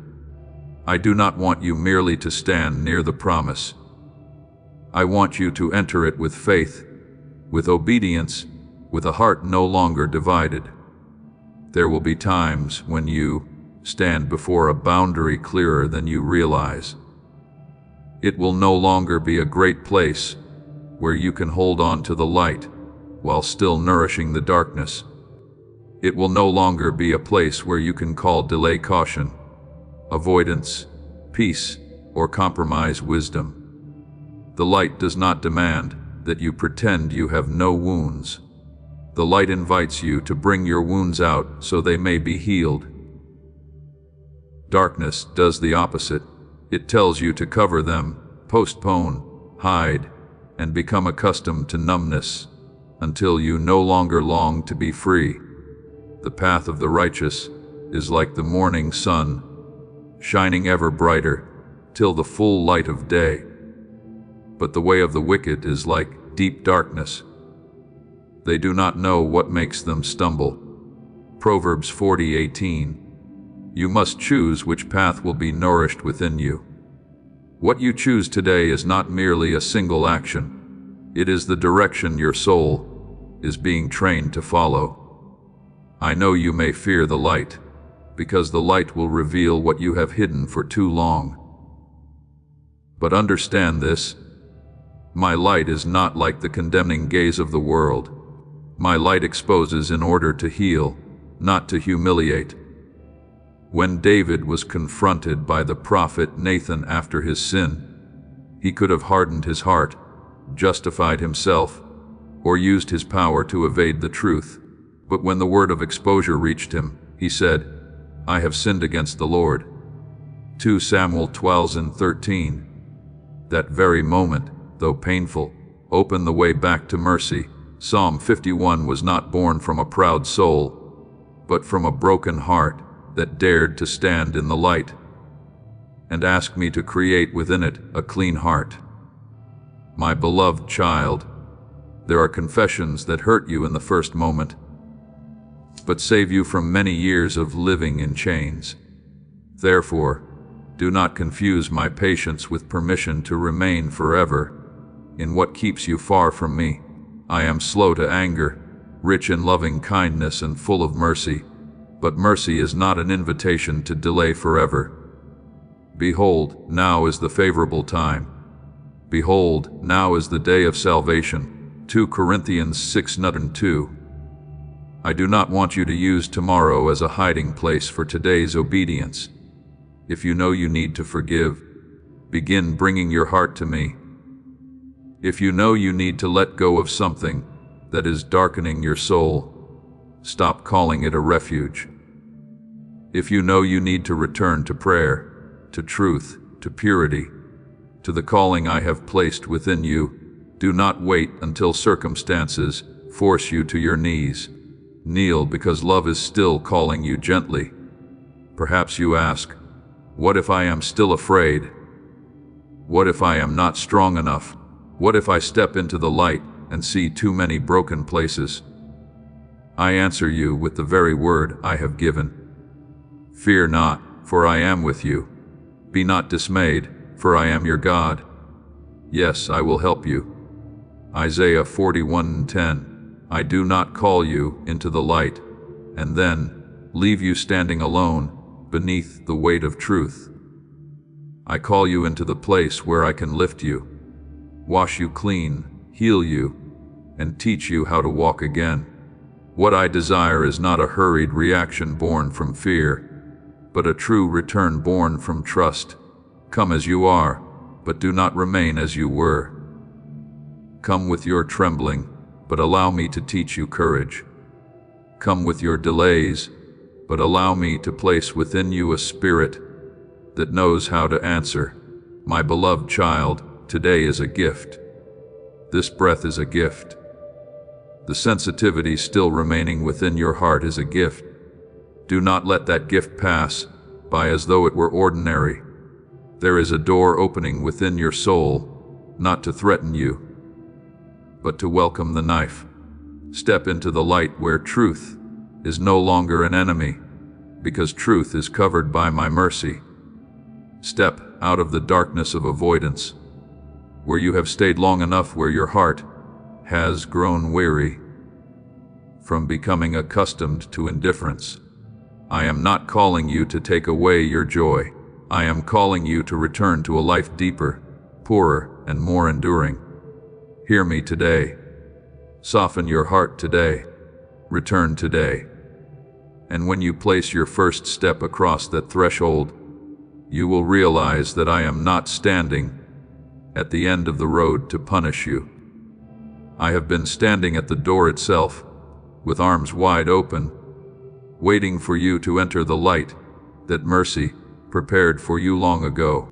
I do not want you merely to stand near the promise. I want you to enter it with faith, with obedience, with a heart no longer divided. There will be times when you stand before a boundary clearer than you realize. It will no longer be a great place where you can hold on to the light while still nourishing the darkness. It will no longer be a place where you can call delay caution, avoidance, peace, or compromise wisdom. The light does not demand that you pretend you have no wounds. The light invites you to bring your wounds out so they may be healed. Darkness does the opposite. It tells you to cover them, postpone, hide, and become accustomed to numbness until you no longer long to be free. The path of the righteous is like the morning sun, shining ever brighter till the full light of day. But the way of the wicked is like deep darkness. They do not know what makes them stumble. Proverbs 40:18. You must choose which path will be nourished within you. What you choose today is not merely a single action. It is the direction your soul is being trained to follow. I know you may fear the light, because the light will reveal what you have hidden for too long. But understand this, my light is not like the condemning gaze of the world. My light exposes in order to heal, not to humiliate. When David was confronted by the prophet Nathan after his sin, he could have hardened his heart, justified himself, or used his power to evade the truth. But when the word of exposure reached him, he said, I have sinned against the Lord. 2 Samuel 12:13. That very moment, though painful, opened the way back to mercy. Psalm 51 was not born from a proud soul, but from a broken heart. that dared to stand in the light and ask me to create within it a clean heart. My beloved child, there are confessions that hurt you in the first moment, but save you from many years of living in chains. Therefore, do not confuse my patience with permission to remain forever in what keeps you far from me. I am slow to anger, rich in loving kindness and full of mercy, but mercy is not an invitation to delay forever. Behold, now is the favorable time. Behold, now is the day of salvation. 2 Corinthians 6:2. I do not want you to use tomorrow as a hiding place for today's obedience. If you know you need to forgive, begin bringing your heart to me. If you know you need to let go of something that is darkening your soul, stop calling it a refuge. If you know you need to return to prayer, to truth, to purity, to the calling I have placed within you, do not wait until circumstances force you to your knees. Kneel because love is still calling you gently. Perhaps you ask, what if I am still afraid? What if I am not strong enough? What if I step into the light and see too many broken places? I answer you with the very word I have given. Fear not, for I am with you. Be not dismayed, for I am your God. Yes, I will help you. Isaiah 41:10. I do not call you into the light, and then leave you standing alone beneath the weight of truth. I call you into the place where I can lift you, wash you clean, heal you, and teach you how to walk again. What I desire is not a hurried reaction born from fear, but a true return born from trust. Come as you are, but do not remain as you were. Come with your trembling, but allow me to teach you courage. Come with your delays, but allow me to place within you a spirit that knows how to answer. My beloved child, today is a gift. This breath is a gift. The sensitivity still remaining within your heart is a gift. Do not let that gift pass by as though it were ordinary. There is a door opening within your soul, not to threaten you, but to welcome the knife. Step into the light where truth is no longer an enemy, because truth is covered by my mercy. Step out of the darkness of avoidance, where you have stayed long enough, where your heart has grown weary from becoming accustomed to indifference. I am not calling you to take away your joy. I am calling you to return to a life deeper, purer, and more enduring. Hear me today. Soften your heart today. Return today. And when you place your first step across that threshold, you will realize that I am not standing at the end of the road to punish you. I have been standing at the door itself, with arms wide open, waiting for you to enter the light that mercy prepared for you long ago.